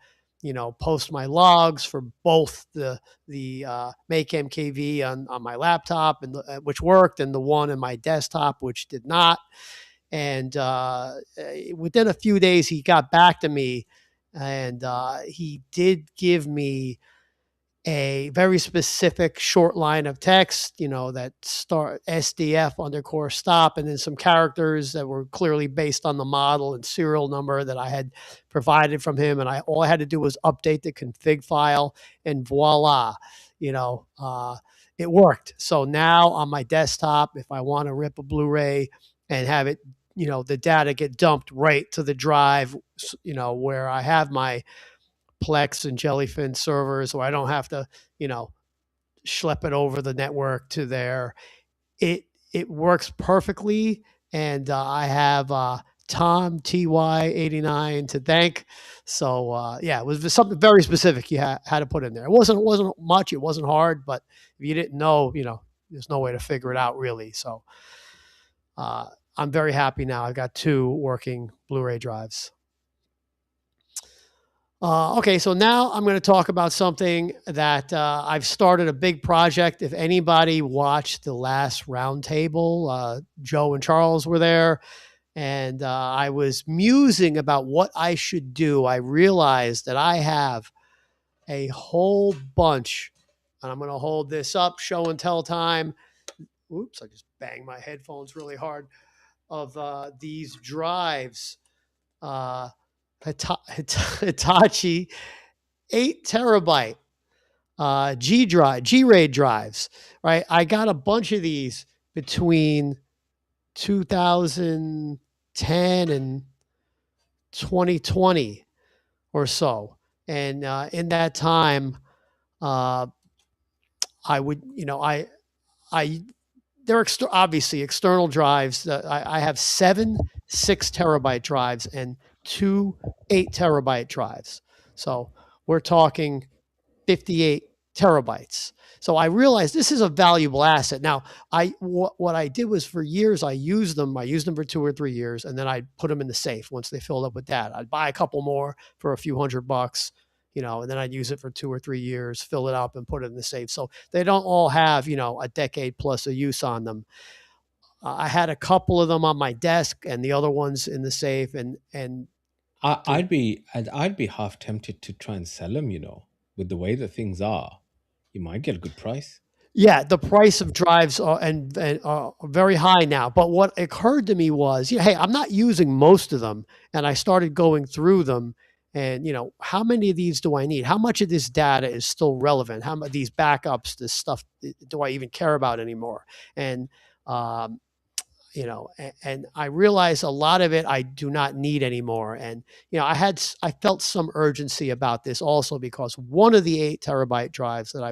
post my logs for both the Make MKV on my laptop, and which worked, and the one in my desktop which did not. And within a few days he got back to me, and he did give me a very specific short line of text, that start SDF underscore stop, and then some characters that were clearly based on the model and serial number that I had provided from him. And all I had to do was update the config file, and voila, it worked. So now on my desktop, if I want to rip a Blu-ray and have it, the data get dumped right to the drive, where I have my Plex and Jellyfin servers, so I don't have to, schlep it over the network to there. It works perfectly, and I have Tom TY89 to thank. So yeah, it was something very specific you had to put in there. It wasn't much. It wasn't hard, but if you didn't know, there's no way to figure it out really. So I'm very happy now. I've got 2 working Blu-ray drives. Okay, so now I'm going to talk about something that I've started a big project. If anybody watched the last roundtable, Joe and Charles were there, and I was musing about what I should do. I realized that I have a whole bunch, and I'm going to hold this up, show and tell time. Oops, I just banged my headphones really hard, of these drives. Hitachi 8 terabyte G-RAID drives, right? I got a bunch of these between 2010 and 2020 or so. And in that time, I would, they're obviously external drives. I have 7 6-terabyte drives and 2 8-terabyte drives. So we're talking 58 terabytes. So I realized this is a valuable asset. Now, what I did was for years I used them. I used them for 2 or 3 years, and then I'd put them in the safe once they filled up with that. I'd buy a couple more for a few $100, and then I'd use it for 2 or 3 years, fill it up, and put it in the safe. So they don't all have a decade plus of use on them. I had a couple of them on my desk, and the other ones in the safe, and I'd be half tempted to try and sell them. With the way that things are, you might get a good price. yeah, the price of drives are very high now. But what occurred to me was, hey, I'm not using most of them, and I started going through them. And how many of these do I need? How much of this data is still relevant? How much these backups, this stuff, do I even care about anymore? And and I realized a lot of it I do not need anymore. And I felt some urgency about this also because one of the 8-terabyte drives that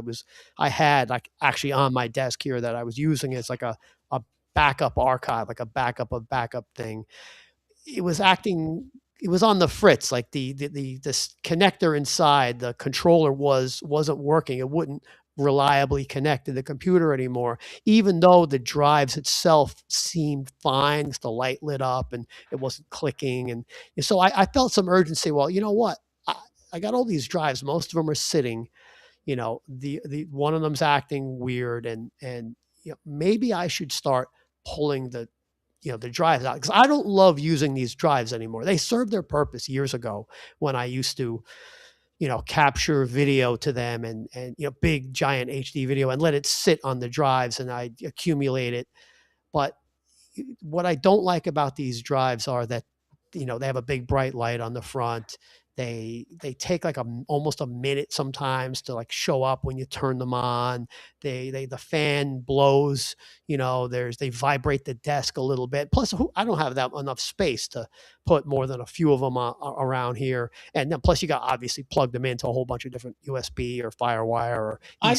I had like actually on my desk here that I was using as like a backup archive, like a backup of backup thing. It was on the fritz, like this connector inside the controller wasn't working. It wouldn't reliably connect to the computer anymore, even though the drives itself seemed fine. The light lit up and it wasn't clicking. And so I felt some urgency. Well, you know what? I got all these drives. Most of them are sitting, the one of them's acting weird, and maybe I should start pulling the the drives out, because I don't love using these drives anymore. They served their purpose years ago when I used to capture video to them, and big giant HD video, and let it sit on the drives, and I accumulate it. But what I don't like about these drives are that they have a big bright light on the front. They take like almost a minute sometimes to like show up when you turn them on. The fan blows. They vibrate the desk a little bit. Plus, I don't have that enough space to put more than a few of them around here. And then plus, you got obviously plug them into a whole bunch of different USB or FireWire or eSATA ports.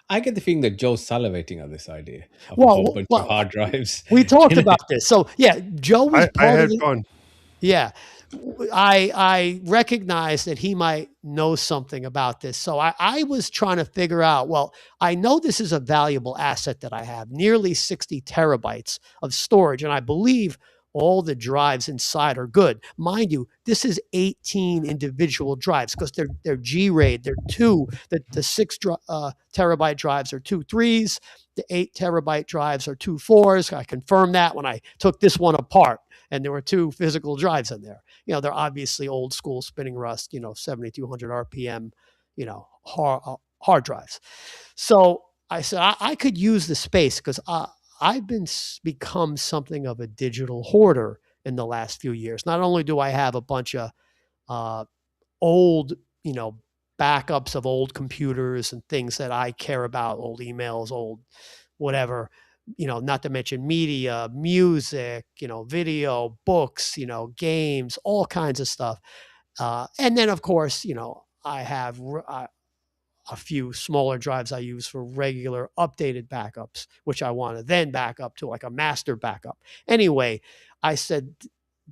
I get the feeling that Joe's salivating at this idea of a whole Well, bunch of well, hard drives. we talked about this. So yeah, Joe was I part of had the. fun. Yeah. I recognize that he might know something about this. So I was trying to figure out, well, I know this is a valuable asset that I have, nearly 60 terabytes of storage. And I believe all the drives inside are good. Mind you, this is 18 individual drives because they're G-RAID. They're the 6 terabyte drives are 2 3s. The 8 terabyte drives are 2 4s. I confirmed that when I took this one apart, and there were 2 physical drives in there. They're obviously old school spinning rust, 7,200 RPM, hard drives. So I said I could use the space because I've become something of a digital hoarder in the last few years. Not only do I have a bunch of old, backups of old computers and things that I care about, old emails, old whatever, not to mention media, music, video, books, games, all kinds of stuff. And then, of course, I have a few smaller drives I use for regular updated backups, which I want to then back up to like a master backup. Anyway, I said,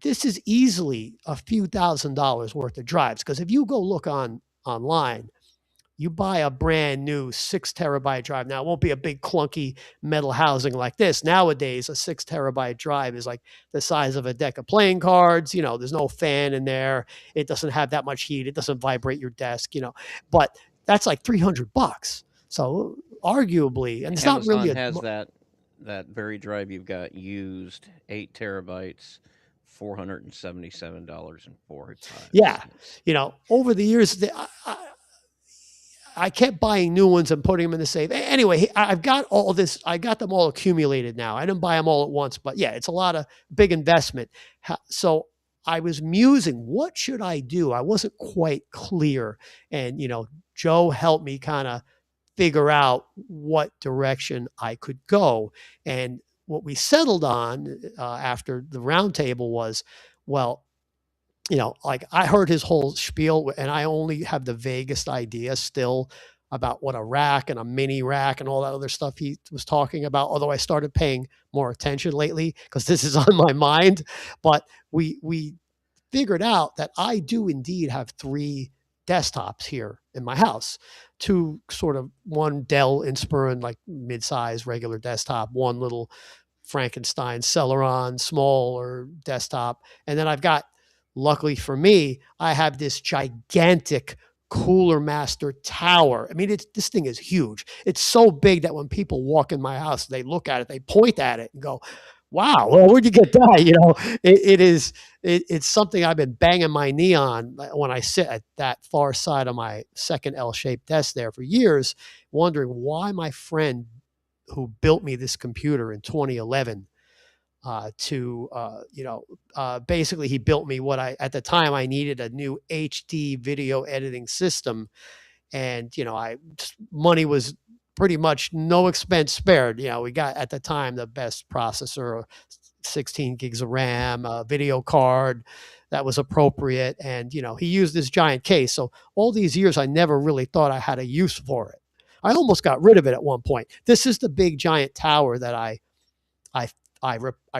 this is easily a few $1,000s worth of drives. Because if you go look online, you buy a brand new 6 terabyte drive. Now, it won't be a big clunky metal housing like this. Nowadays, a 6 terabyte drive is like the size of a deck of playing cards. There's no fan in there. It doesn't have that much heat. It doesn't vibrate your desk, but that's like $300. So arguably, and it's not really Amazon has that very drive you've got used, 8 terabytes, $477.45. yeah. Over the years, I kept buying new ones and putting them in the safe. Anyway, I've got all this. I got them all accumulated now. I didn't buy them all at once, but yeah, it's a lot of big investment. So I was musing, what should I do? I wasn't quite clear. And, Joe helped me kind of figure out what direction I could go. And what we settled on after the roundtable was, well, like I heard his whole spiel, and I only have the vaguest idea still about what a rack and a mini rack and all that other stuff he was talking about. Although I started paying more attention lately because this is on my mind. But we figured out that I do indeed have 3 desktops here in my house. 2 sort of, one Dell Inspiron, like mid-size regular desktop, one little Frankenstein Celeron smaller desktop, and then I've got, luckily for me, I have this gigantic Cooler Master tower. I mean, this thing is huge. It's so big that when people walk in my house, they look at it, they point at it and go, wow, well, where'd you get that? It's something I've been banging my knee on when I sit at that far side of my second L-shaped desk there for years, wondering why my friend who built me this computer in 2011 basically he built me what at the time I needed, a new HD video editing system. And, money was pretty much no expense spared. We got at the time the best processor, 16 gigs of RAM, a video card that was appropriate. And, he used this giant case. So all these years, I never really thought I had a use for it. I almost got rid of it at one point. This is the big giant tower that I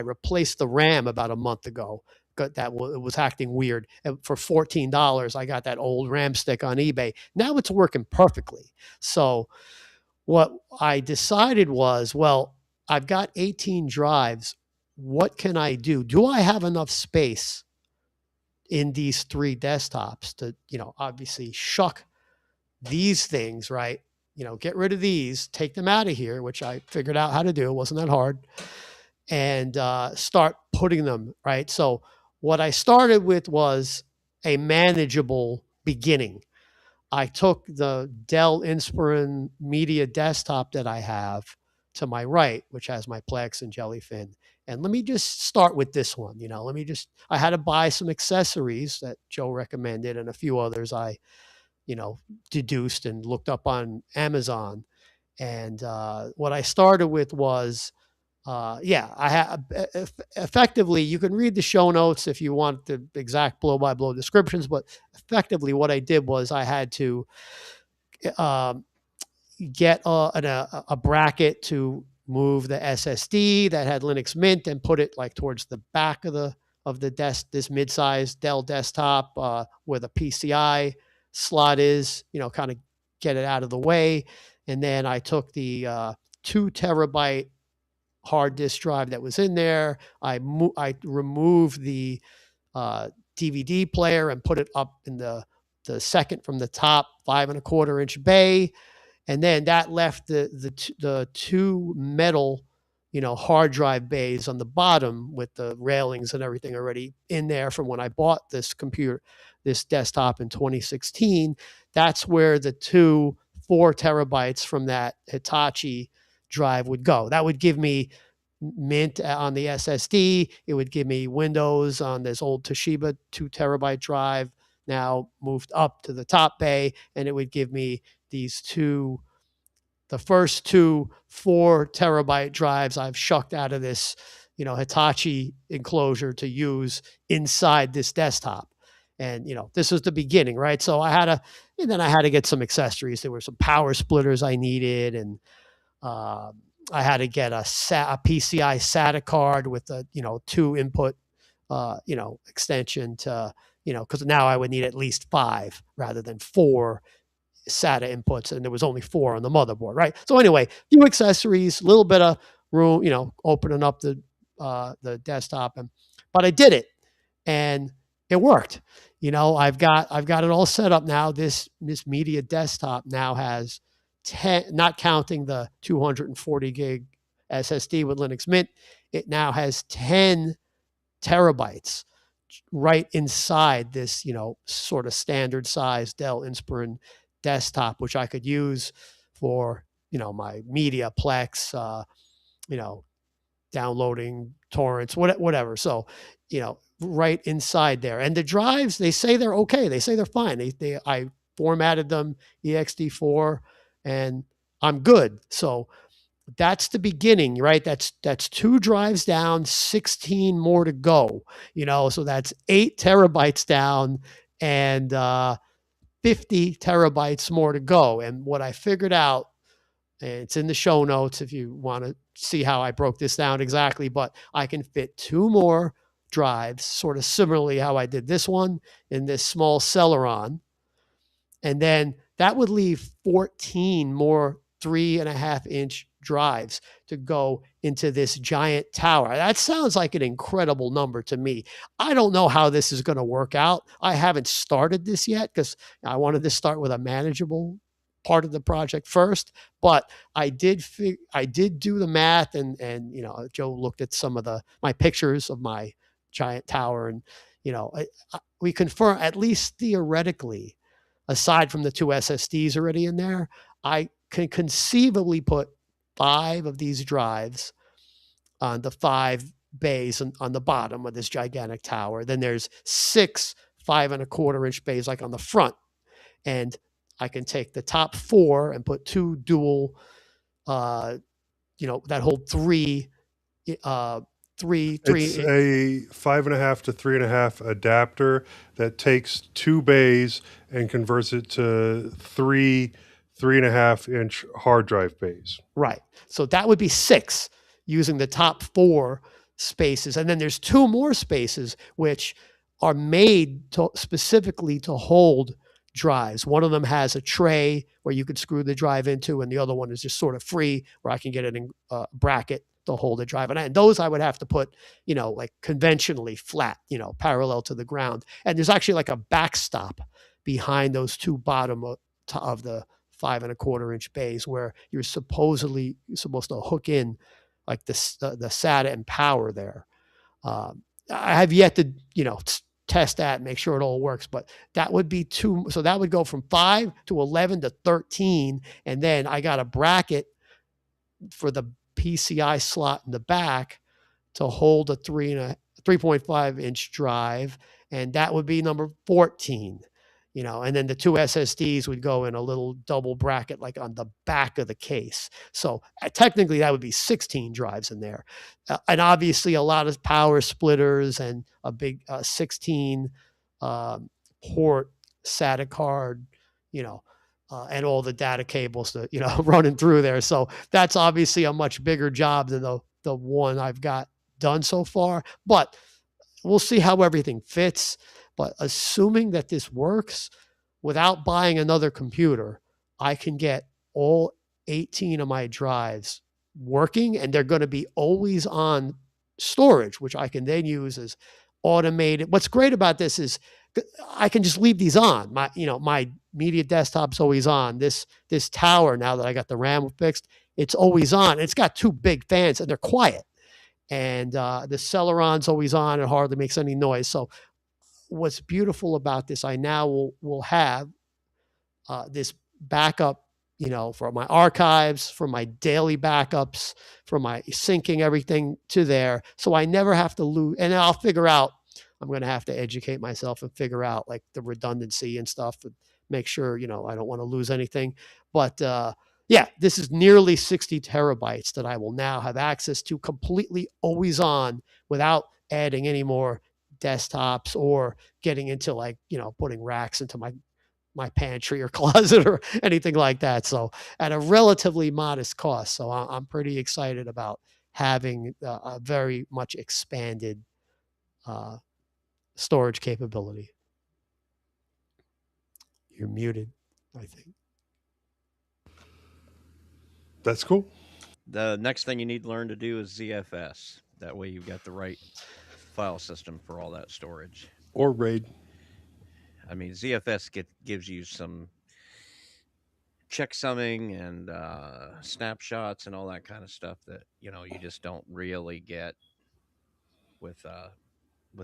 replaced the RAM about a month ago. It was acting weird. And for $14, I got that old RAM stick on eBay. Now it's working perfectly. So what I decided was, well, I've got 18 drives. What can I do? Do I have enough space in these 3 desktops to, obviously shuck these things, right? Get rid of these, take them out of here, which I figured out how to do. It wasn't that hard. and start putting them, right? So what I started with was a manageable beginning. I took the Dell Inspiron Media desktop that I have to my right, which has my Plex and Jellyfin. And let me just start with this one. I had to buy some accessories that Joe recommended and a few others I, deduced and looked up on Amazon. And what I started with was I have effectively, you can read the show notes if you want the exact blow by blow descriptions, but effectively what I did was I had to um, get a bracket to move the SSD that had Linux Mint and put it like towards the back of the desk, this mid-sized Dell desktop where the PCI slot is, kind of get it out of the way. And then I took the 2 terabyte hard disk drive that was in there. I removed the DVD player and put it up in the second from the top 5.25 inch bay, and then that left the two metal, hard drive bays on the bottom with the railings and everything already in there from when I bought this desktop in 2016. That's where the two 4 terabytes from that Hitachi drive would go. That would give me Mint on the SSD. It would give me Windows on this old Toshiba 2 terabyte drive, now moved up to the top bay, and it would give me the first two 4 terabyte drives I've shucked out of this, Hitachi enclosure to use inside this desktop. And, this was the beginning, right? So and then I had to get some accessories. There were some power splitters I needed, and I had to get a PCI SATA card with a 2 input extension to because now I would need at least 5 rather than 4 SATA inputs, and there was only 4 on the motherboard, right? So anyway, few accessories, a little bit of room, opening up the desktop, but I did it, and it worked. I've got it all set up now. This media desktop now has 10, not counting the 240 gig SSD with Linux Mint. It now has 10 terabytes right inside this, sort of standard size Dell Inspiron desktop, which I could use for, my media Plex, downloading torrents, whatever. So, right inside there. And the drives, they say they're okay. They say they're fine. I formatted them ext4 and I'm good. So that's the beginning, right? That's 2 drives down, 16 more to go, so that's 8 terabytes down and 50 terabytes more to go. And what I figured out, and it's in the show notes if you want to see how I broke this down exactly, but I can fit 2 more drives, sort of similarly how I did this one in this small Celeron. And then that would leave 14 more 3.5-inch drives to go into this giant tower. That sounds like an incredible number to me. I don't know how this is going to work out. I haven't started this yet because I wanted to start with a manageable part of the project first, but I did do the math, and Joe looked at some of my pictures of my giant tower, and we confirm, at least theoretically, aside from the 2 SSDs already in there, I can conceivably put 5 of these drives on the 5 bays on the bottom of this gigantic tower. Then there's 6 5.25-inch bays like on the front. And I can take the top 4 and put 2 dual, that hold 3, It's a 5.5 to 3.5 adapter that takes 2 bays and converts it to 3.5-inch hard drive bays. Right. So that would be 6 using the top 4 spaces. And then there's 2 more spaces which are made specifically to hold drives. One of them has a tray where you could screw the drive into, and the other one is just sort of free where I can get it in a bracket to hold the drive. And those I would have to put, like conventionally flat, parallel to the ground. And there's actually like a backstop behind those 2 bottom of the 5.25-inch bays where you're supposed to hook in like the SATA and power there. I have yet to, test that and make sure it all works, but that would be two. So that would go from 5 to 11 to 13. And then I got a bracket for the PCI slot in the back to hold a 3.5-inch drive, and that would be number 14. And then the two SSDs would go in a little double bracket like on the back of the case. So technically that would be 16 drives in there. And obviously a lot of power splitters and a big 16 port SATA card, and all the data cables that, running through there. So that's obviously a much bigger job than the one I've got done so far, but we'll see how everything fits. But assuming that this works without buying another computer, I can get all 18 of my drives working, and they're going to be always on storage, which I can then use as automated. What's great about this is I can just leave these on. My media desktop's always on. This tower, now that I got the RAM fixed, it's always on. It's got two big fans and they're quiet. And the Celeron's always on. It hardly makes any noise. So what's beautiful about this, I now will have this backup, for my archives, for my daily backups, for my syncing everything to there. So I never have to lose. And I'll figure out, I'm going to have to educate myself and figure out like the redundancy and stuff and make sure, I don't want to lose anything. But yeah, this is nearly 60 terabytes that I will now have access to completely always on without adding any more desktops or getting into like, putting racks into my pantry or closet or anything like that. So at a relatively modest cost. So I'm pretty excited about having a very much expanded storage capability. You're muted, I think. That's cool. The next thing you need to learn to do is ZFS. That way you've got the right file system for all that storage. Or RAID. I mean, ZFS gives you some checksumming and snapshots and all that kind of stuff that you just don't really get with a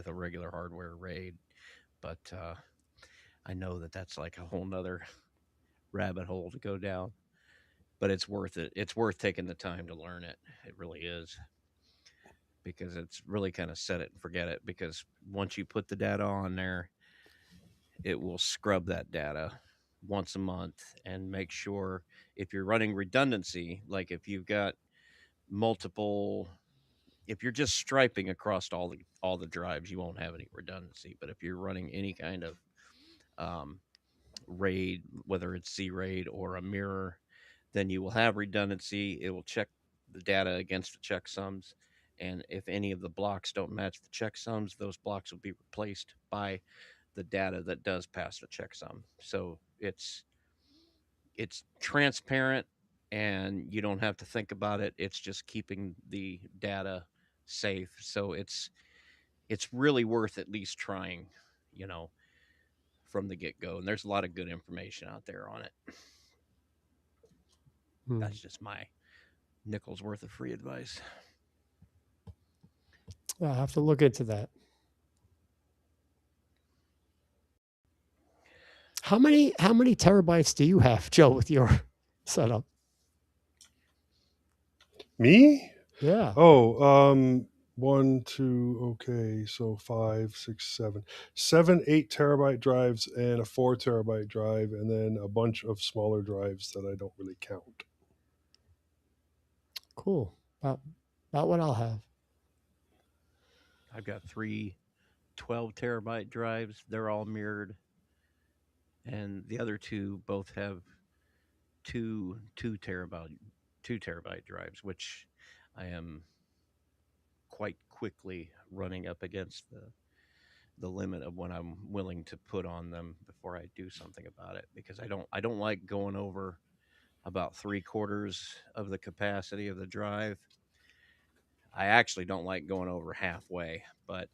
regular hardware RAID. But I know that that's like a whole nother rabbit hole to go down. But it's worth it. It's worth taking the time to learn it. It really is. Because it's really kind of set it and forget it. Because once you put the data on there, it will scrub that data once a month and make sure if you're running redundancy, like if you've got multiple, if you're just striping across all the drives, you won't have any redundancy. But if you're running any kind of RAID, whether it's Z RAID or a mirror, then you will have redundancy. It will check the data against the checksums. And if any of the blocks don't match the checksums, those blocks will be replaced by the data that does pass the checksum. So it's transparent and you don't have to think about it. It's just keeping the data safe. So it's really worth at least trying, you know, from the get go. And there's a lot of good information out there on it. That's just my nickel's worth of free advice. I'll have to look into that. How many terabytes do you have, Joe, with your setup? Me? Yeah. Oh, 1, 2, okay, so 5, 6, 7, 8 terabyte drives and a 4 terabyte drive, and then a bunch of smaller drives that I don't really count. Cool. About what I'll have. I've got 3 12 terabyte drives. They're all mirrored. And the other two both have two terabyte drives, which I am quite quickly running up against the limit of what I'm willing to put on them before I do something about it, because I don't like going over about 3/4 of the capacity of the drive. I actually don't like going over halfway, but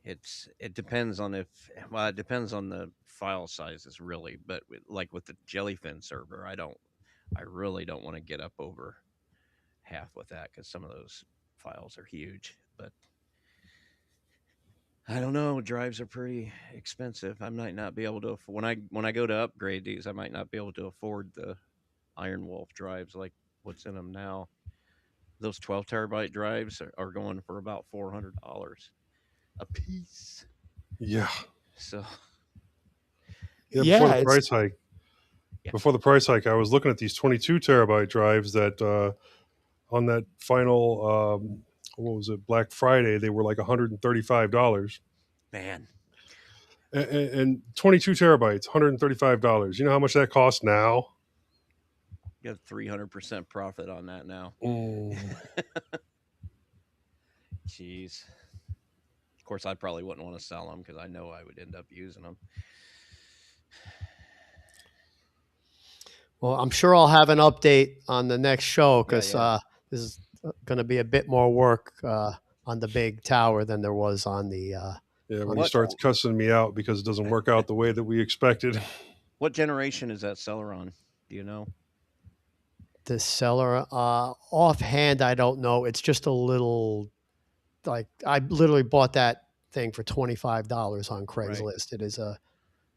it depends on it depends on the file sizes really, but like with the Jellyfin server, I really don't want to get up over half with that because some of those files are huge. But I don't know. Drives are pretty expensive. I might not be able to when I go to upgrade these. I might not be able to afford the Iron Wolf drives like what's in them now. Those 12 terabyte drives are going for about $400 a piece. Yeah. So Yeah. Before Yeah, the it's price hike, yeah, I was looking at these 22 terabyte drives that on that final, what was it, Black Friday, they were like $135. man, And 22 terabytes, $135. You know how much that costs now? you have 300% profit on that now. Mm. Jeez. Of course, I probably wouldn't want to sell them because I know I would end up using them. well, I'm sure I'll have an update on the next show Yeah, because yeah. this is going to be a bit more work on the big tower than there was on the Yeah, when on he the What starts phone. cussing me out because it doesn't work out the way that we expected. what generation is that seller on? Do you know? The seller, offhand, I don't know. It's just a little like I literally bought that thing for $25 on Right. Craigslist. It is a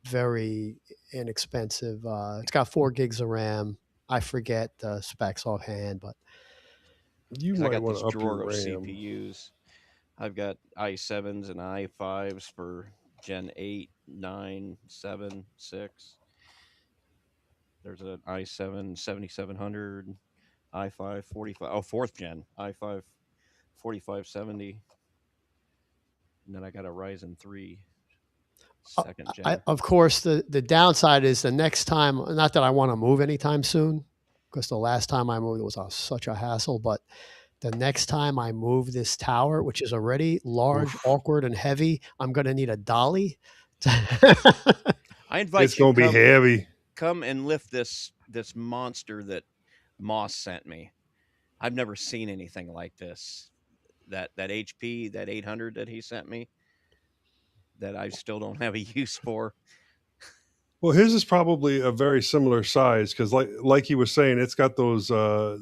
very inexpensive. It's got 4 gigs of RAM. I forget the specs offhand, but You Because I might got want this to up your drawer of RAM. CPUs. I've got i7s and i5s for Gen 8, 9, 7, 6. There's an i7 7700, i5 45. Oh, fourth gen, i5 4570. And then I got a Ryzen 3 second gen. of course, the downside is the next time. Not that I want to move anytime soon, because the last time I moved it was such a hassle. But the next time I move this tower, which is already large, Oof. awkward, and heavy, I'm going to need a dolly. I It's invite you going to be heavy. come and lift this monster that Moss sent me. I've never seen anything like this. That HP, that 800 that he sent me, that I still don't have a use for. Well, his is probably a very similar size because, like he was saying, it's got those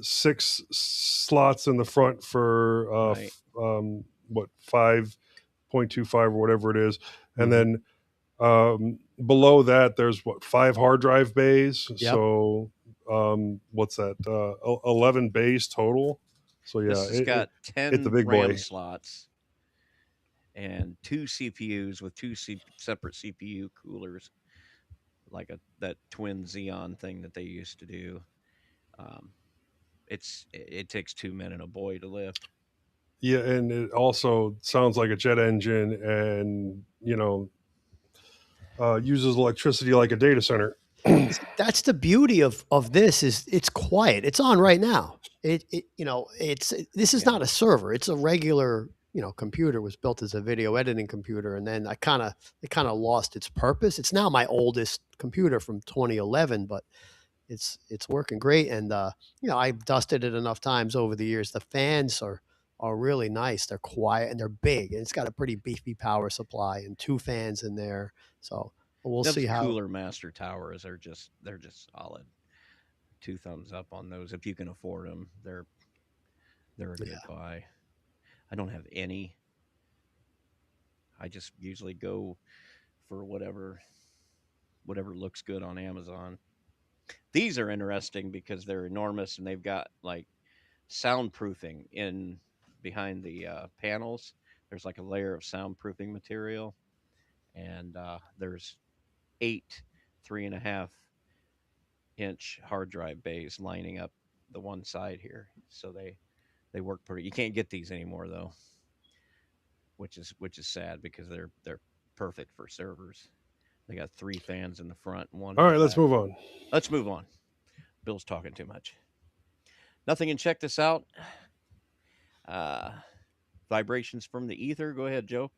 6 slots in the front for Right. what 5.25 or whatever it is, and Mhm. then below that there's what 5 hard drive bays. Yep. So what's that? 11 bays total. So yeah, This has got it's a 10 big RAM boy. slots and two CPUs with two separate CPU coolers, like that twin Xeon thing that they used to do. Um, it takes 2 men and a boy to lift. Yeah, and it also sounds like a jet engine, and uses electricity like a data center. That's the beauty of this is it's quiet. It's on right now. It's this is Yeah. not a server. It's a regular, computer was built as a video editing computer, and then it kind of lost its purpose. It's now my oldest computer from 2011, but it's working great. And I've dusted it enough times over the years. The fans are really nice. They're quiet and they're big, and it's got a pretty beefy power supply and 2 fans in there. So we'll Those see how. Cooler Master towers are they're just solid. Two thumbs up on those if you can afford them. They're a good Yeah. buy. I don't have any. I just usually go for whatever looks good on Amazon. These are interesting because they're enormous and they've got like soundproofing in behind the panels. There's like a layer of soundproofing material, and there's 8 3.5-inch hard drive bays lining up the one side here. So they work pretty. You can't get these anymore though, which is sad because they're perfect for servers. They got 3 fans in the front and one All in the right, let's back. move on. Let's move on. Bill's talking too much. Nothing, and check this out. Uh, Vibrations from the ether. Go ahead, Joe.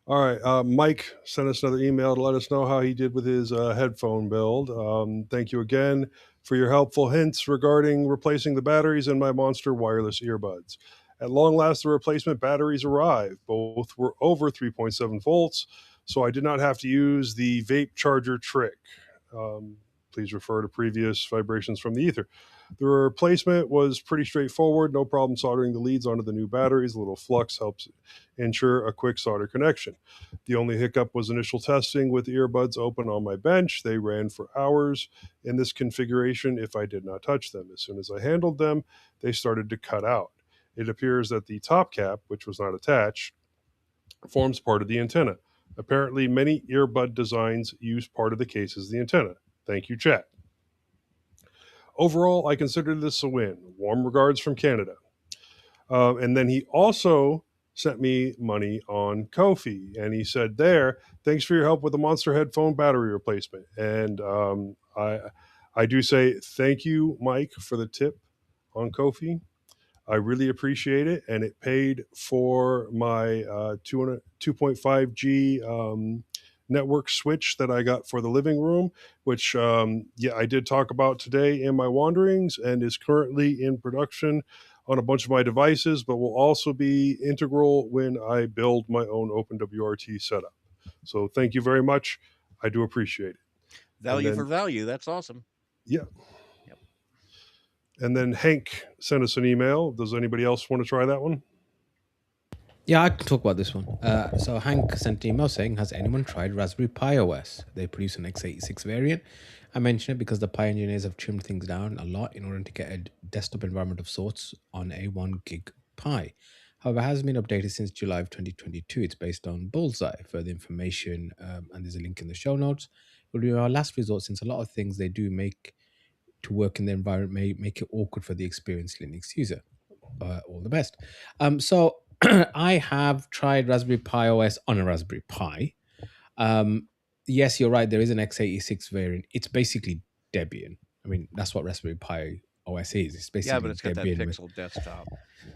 All right, Mike sent us another email to let us know how he did with his headphone build. Thank you again for your helpful hints regarding replacing the batteries in my Monster wireless earbuds. At long last, the replacement batteries arrived. Both were over 3.7 volts, so I did not have to use the vape charger trick. Please refer to previous vibrations from the ether. The replacement was pretty straightforward. No problem soldering the leads onto the new batteries. A little flux helps ensure a quick solder connection. The only hiccup was initial testing with earbuds open on my bench. They ran for hours in this configuration if I did not touch them. As soon as I handled them, they started to cut out. It appears that the top cap, which was not attached, forms part of the antenna. Apparently, many earbud designs use part of the case as the antenna. Thank you, chat. Overall, I consider this a win. Warm regards from Canada. And then he also sent me money on Kofi, and he said, "There, thanks for your help with the Monster headphone battery replacement." And I do say thank you, Mike, for the tip on Kofi. I really appreciate it, and it paid for my 2.5G network switch that I got for the living room, which I did talk about today in my wanderings, and is currently in production on a bunch of my devices, but will also be integral when I build my own OpenWRT setup. So thank you very much. I do appreciate it. Value for then, value. That's awesome. Yeah. Yep. And then Hank sent us an email. Does anybody else want to try that one? Yeah, I can talk about this one. So Hank sent an email saying, has anyone tried Raspberry Pi OS? They produce an x86 variant. I mention it because the Pi engineers have trimmed things down a lot in order to get a desktop environment of sorts on a 1 gig Pi. However, it has been updated since July of 2022. It's based on Bullseye. Further information, and there's a link in the show notes. It will be our last resort since a lot of things they do make to work in the environment may make it awkward for the experienced Linux user. All the best. So I have tried Raspberry Pi OS on a Raspberry Pi. Yes, you're right. There is an x86 variant. It's basically Debian. I mean, that's what Raspberry Pi OS is. It's Yeah, but basically it's got that Debian with pixel desktop,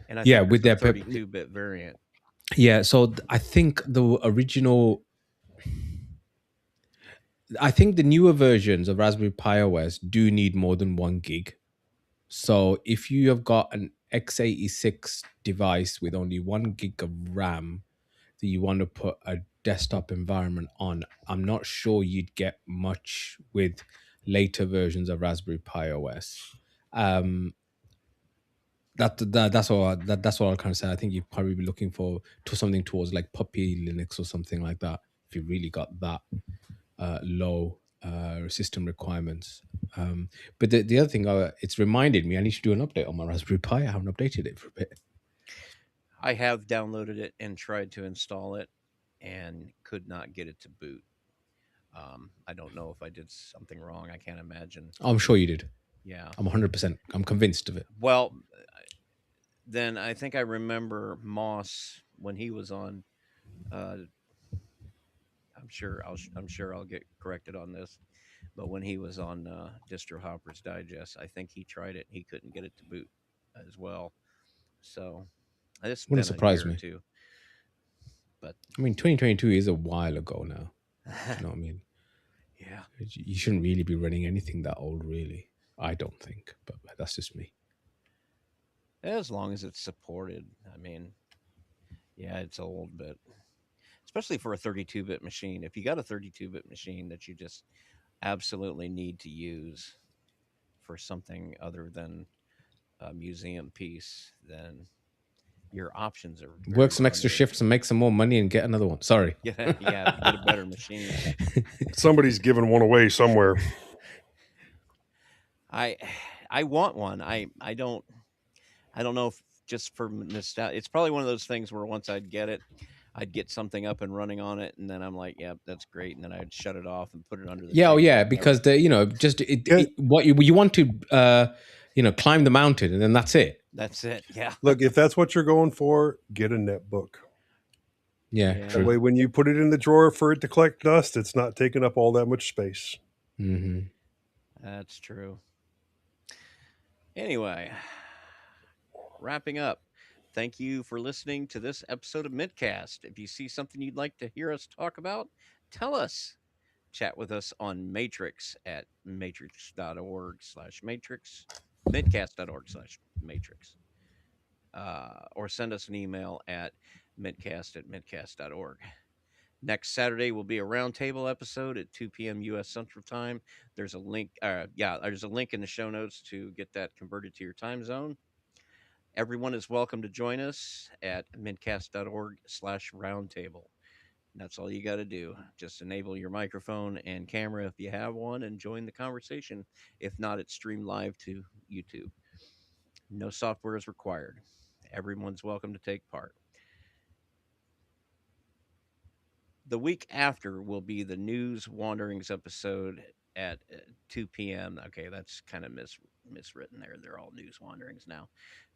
and I yeah, think with there's a their 32-bit variant. yeah. So I think the original. I think the newer versions of Raspberry Pi OS do need more than 1 gig. So if you have got an x86 device with only 1 gig of RAM that you want to put a desktop environment on, I'm not sure you'd get much with later versions of Raspberry Pi OS. That's what I'll kind of say. I think you'd probably be looking for to something towards like Puppy Linux or something like that if you really got that low system requirements. But the other thing, it's reminded me I need to do an update on my Raspberry Pi. I haven't updated it for a bit. I have downloaded it and tried to install it, and could not get it to boot. I don't know if I did something wrong. I can't imagine. I'm sure you did. Yeah. I'm 100%. I'm convinced of it. Well, then I think I remember Moss when he was on. I'm sure I'll get corrected on this, but when he was on Distro Hopper's Digest, I think he tried it. He couldn't get it to boot as well. So it's Wouldn't been a surprise year or me. two. But I mean, 2022 is a while ago now. Do you know what I mean? yeah, You shouldn't really be running anything that old, really. I don't think, but that's just me. as long as it's supported. I mean, yeah, it's old, but especially for a 32-bit machine. If you got a 32-bit machine that you just absolutely need to use for something other than a museum piece, then your options are very Work some extra limited. shifts and make some more money and get another one. Sorry. Yeah, yeah, get a better machine. Somebody's giving one away somewhere. I want one. I don't know if just for nostalgia. It's probably one of those things where once I'd get it, I'd get something up and running on it, and then I'm like, "Yep, that's great," and then I'd shut it off and put it under the Yeah, oh table. yeah, because just Yeah. what you want to climb the mountain and then that's it. That's it. Yeah. Look, if that's what you're going for, get a netbook. Yeah, Yeah. That true. way, when you put it in the drawer for it to collect dust, it's not taking up all that much space. Mm-hmm. That's true. Anyway, wrapping up. Thank you for listening to this episode of mintCast. If you see something you'd like to hear us talk about, tell us. Chat with us on Matrix at matrix.org/matrix, mintcast.org/matrix, or send us an email at mintcast@mintcast.org. Next Saturday will be a roundtable episode at 2 p.m. U.S. Central Time. There's a link. There's a link in the show notes to get that converted to your time zone. Everyone is welcome to join us at mintcast.org/roundtable. That's all you got to do. Just enable your microphone and camera if you have one and join the conversation. If not, it's streamed live to YouTube. No software is required. Everyone's welcome to take part. The week after will be the News Wanderings episode at 2 p.m. Okay, that's kind of miswritten there. They're all News Wanderings now.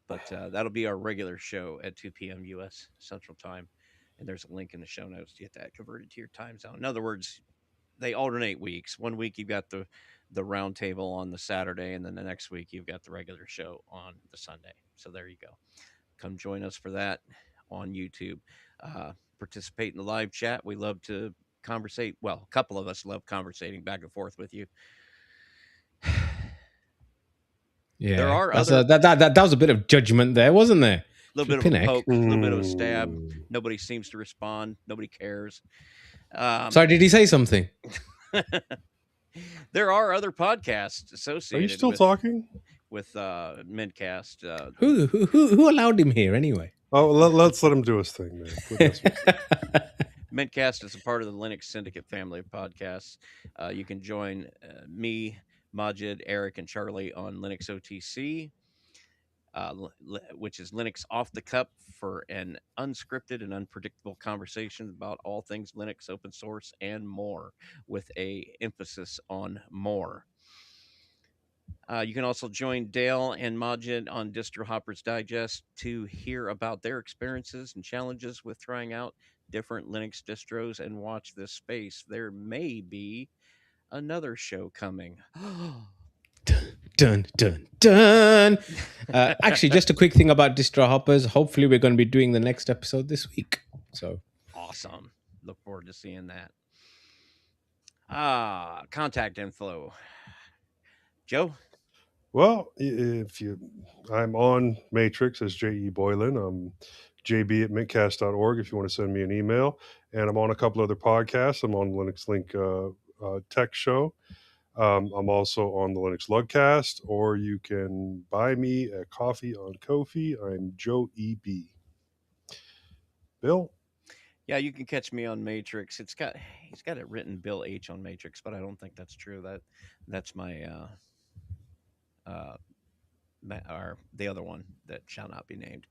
But that'll be our regular show at 2 p.m. U.S. Central Time. And there's a link in the show notes to get that converted to your time zone. In other words, they alternate weeks. One week you've got the roundtable on the Saturday, and then the next week you've got the regular show on the Sunday. So there you go. Come join us for that on YouTube. Participate in the live chat. We love to conversate. Well, a couple of us love conversating back and forth with you. Yeah, There are that's other that was a bit of judgment there, wasn't there? a little bit of a poke, a little bit of a stab. Mm. Nobody seems to respond. Nobody cares. Sorry, did he say something? There are other podcasts associated. Are you still with, talking? with mintCast? Who allowed him here anyway? Oh, let's let him do his thing, man. Quit messing with him. mintCast is a part of the Linux Syndicate family of podcasts. You can join me, Majid, Eric, and Charlie on Linux OTC. Which is Linux off the cup for an unscripted and unpredictable conversation about all things Linux, open source, and more, with a emphasis on more. You can also join Dale and Majid on Distro Hoppers Digest to hear about their experiences and challenges with trying out different Linux distros and watch this space. There may be another show coming. Dun, dun, dun. Actually, just a quick thing about Distro Hoppers. Hopefully, we're going to be doing the next episode this week. So awesome. Look forward to seeing that. Contact info. Joe? Well, I'm on Matrix as J.E. Boylan. I'm JB at mintcast.org if you want to send me an email. And I'm on a couple other podcasts. I'm on Linux Link Tech Show. I'm also on the Linux Lugcast, or you can buy me a coffee on Ko-fi. I'm Joe E.B. Bill? Yeah, you can catch me on Matrix. He's got it written Bill H on Matrix, but I don't think that's true. That's my or the other one that shall not be named.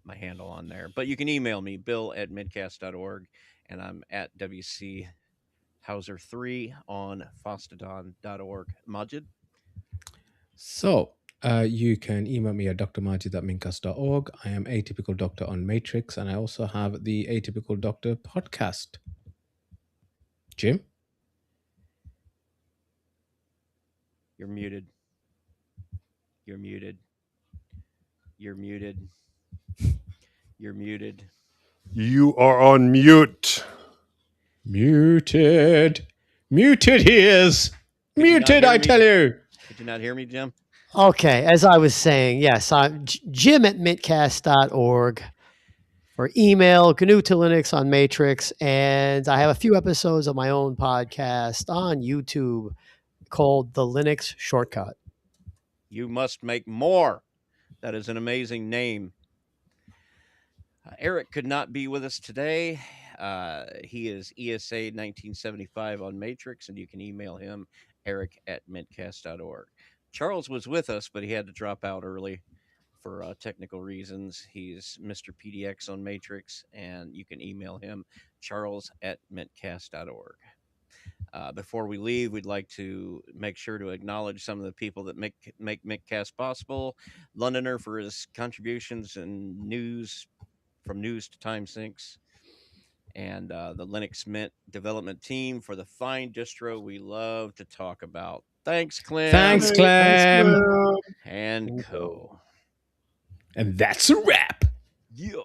My handle on there. But you can email me, bill@mintcast.org, and I'm at WC Hauser3 on fostodon.org. Majid? So, you can email me at drmajid@mincast.org. I am Atypical Doctor on Matrix, and I also have the Atypical Doctor podcast. Jim? You're muted. You're muted. You're muted. You're muted. You are on mute. Muted. Muted he is. Could you not Muted, hear I me? tell you. Did you not hear me, Jim? Okay, as I was saying, yes, I'm Jim at mintcast.org for email, GNU to Linux on Matrix, and I have a few episodes of my own podcast on YouTube called The Linux Shortcut. You must make more. That is an amazing name. Eric could not be with us today. He is ESA 1975 on Matrix, and you can email him, eric@mintcast.org. Charles was with us, but he had to drop out early for technical reasons. He's Mr. PDX on Matrix, and you can email him, charles@mintcast.org. Before we leave, we'd like to make sure to acknowledge some of the people that make mintCast possible. Londoner for his contributions and news, from news to time sinks, and the Linux Mint development team for the fine distro we love to talk about. Thanks, Clem. Thanks, Clem. And Co. And that's a wrap. Yeah.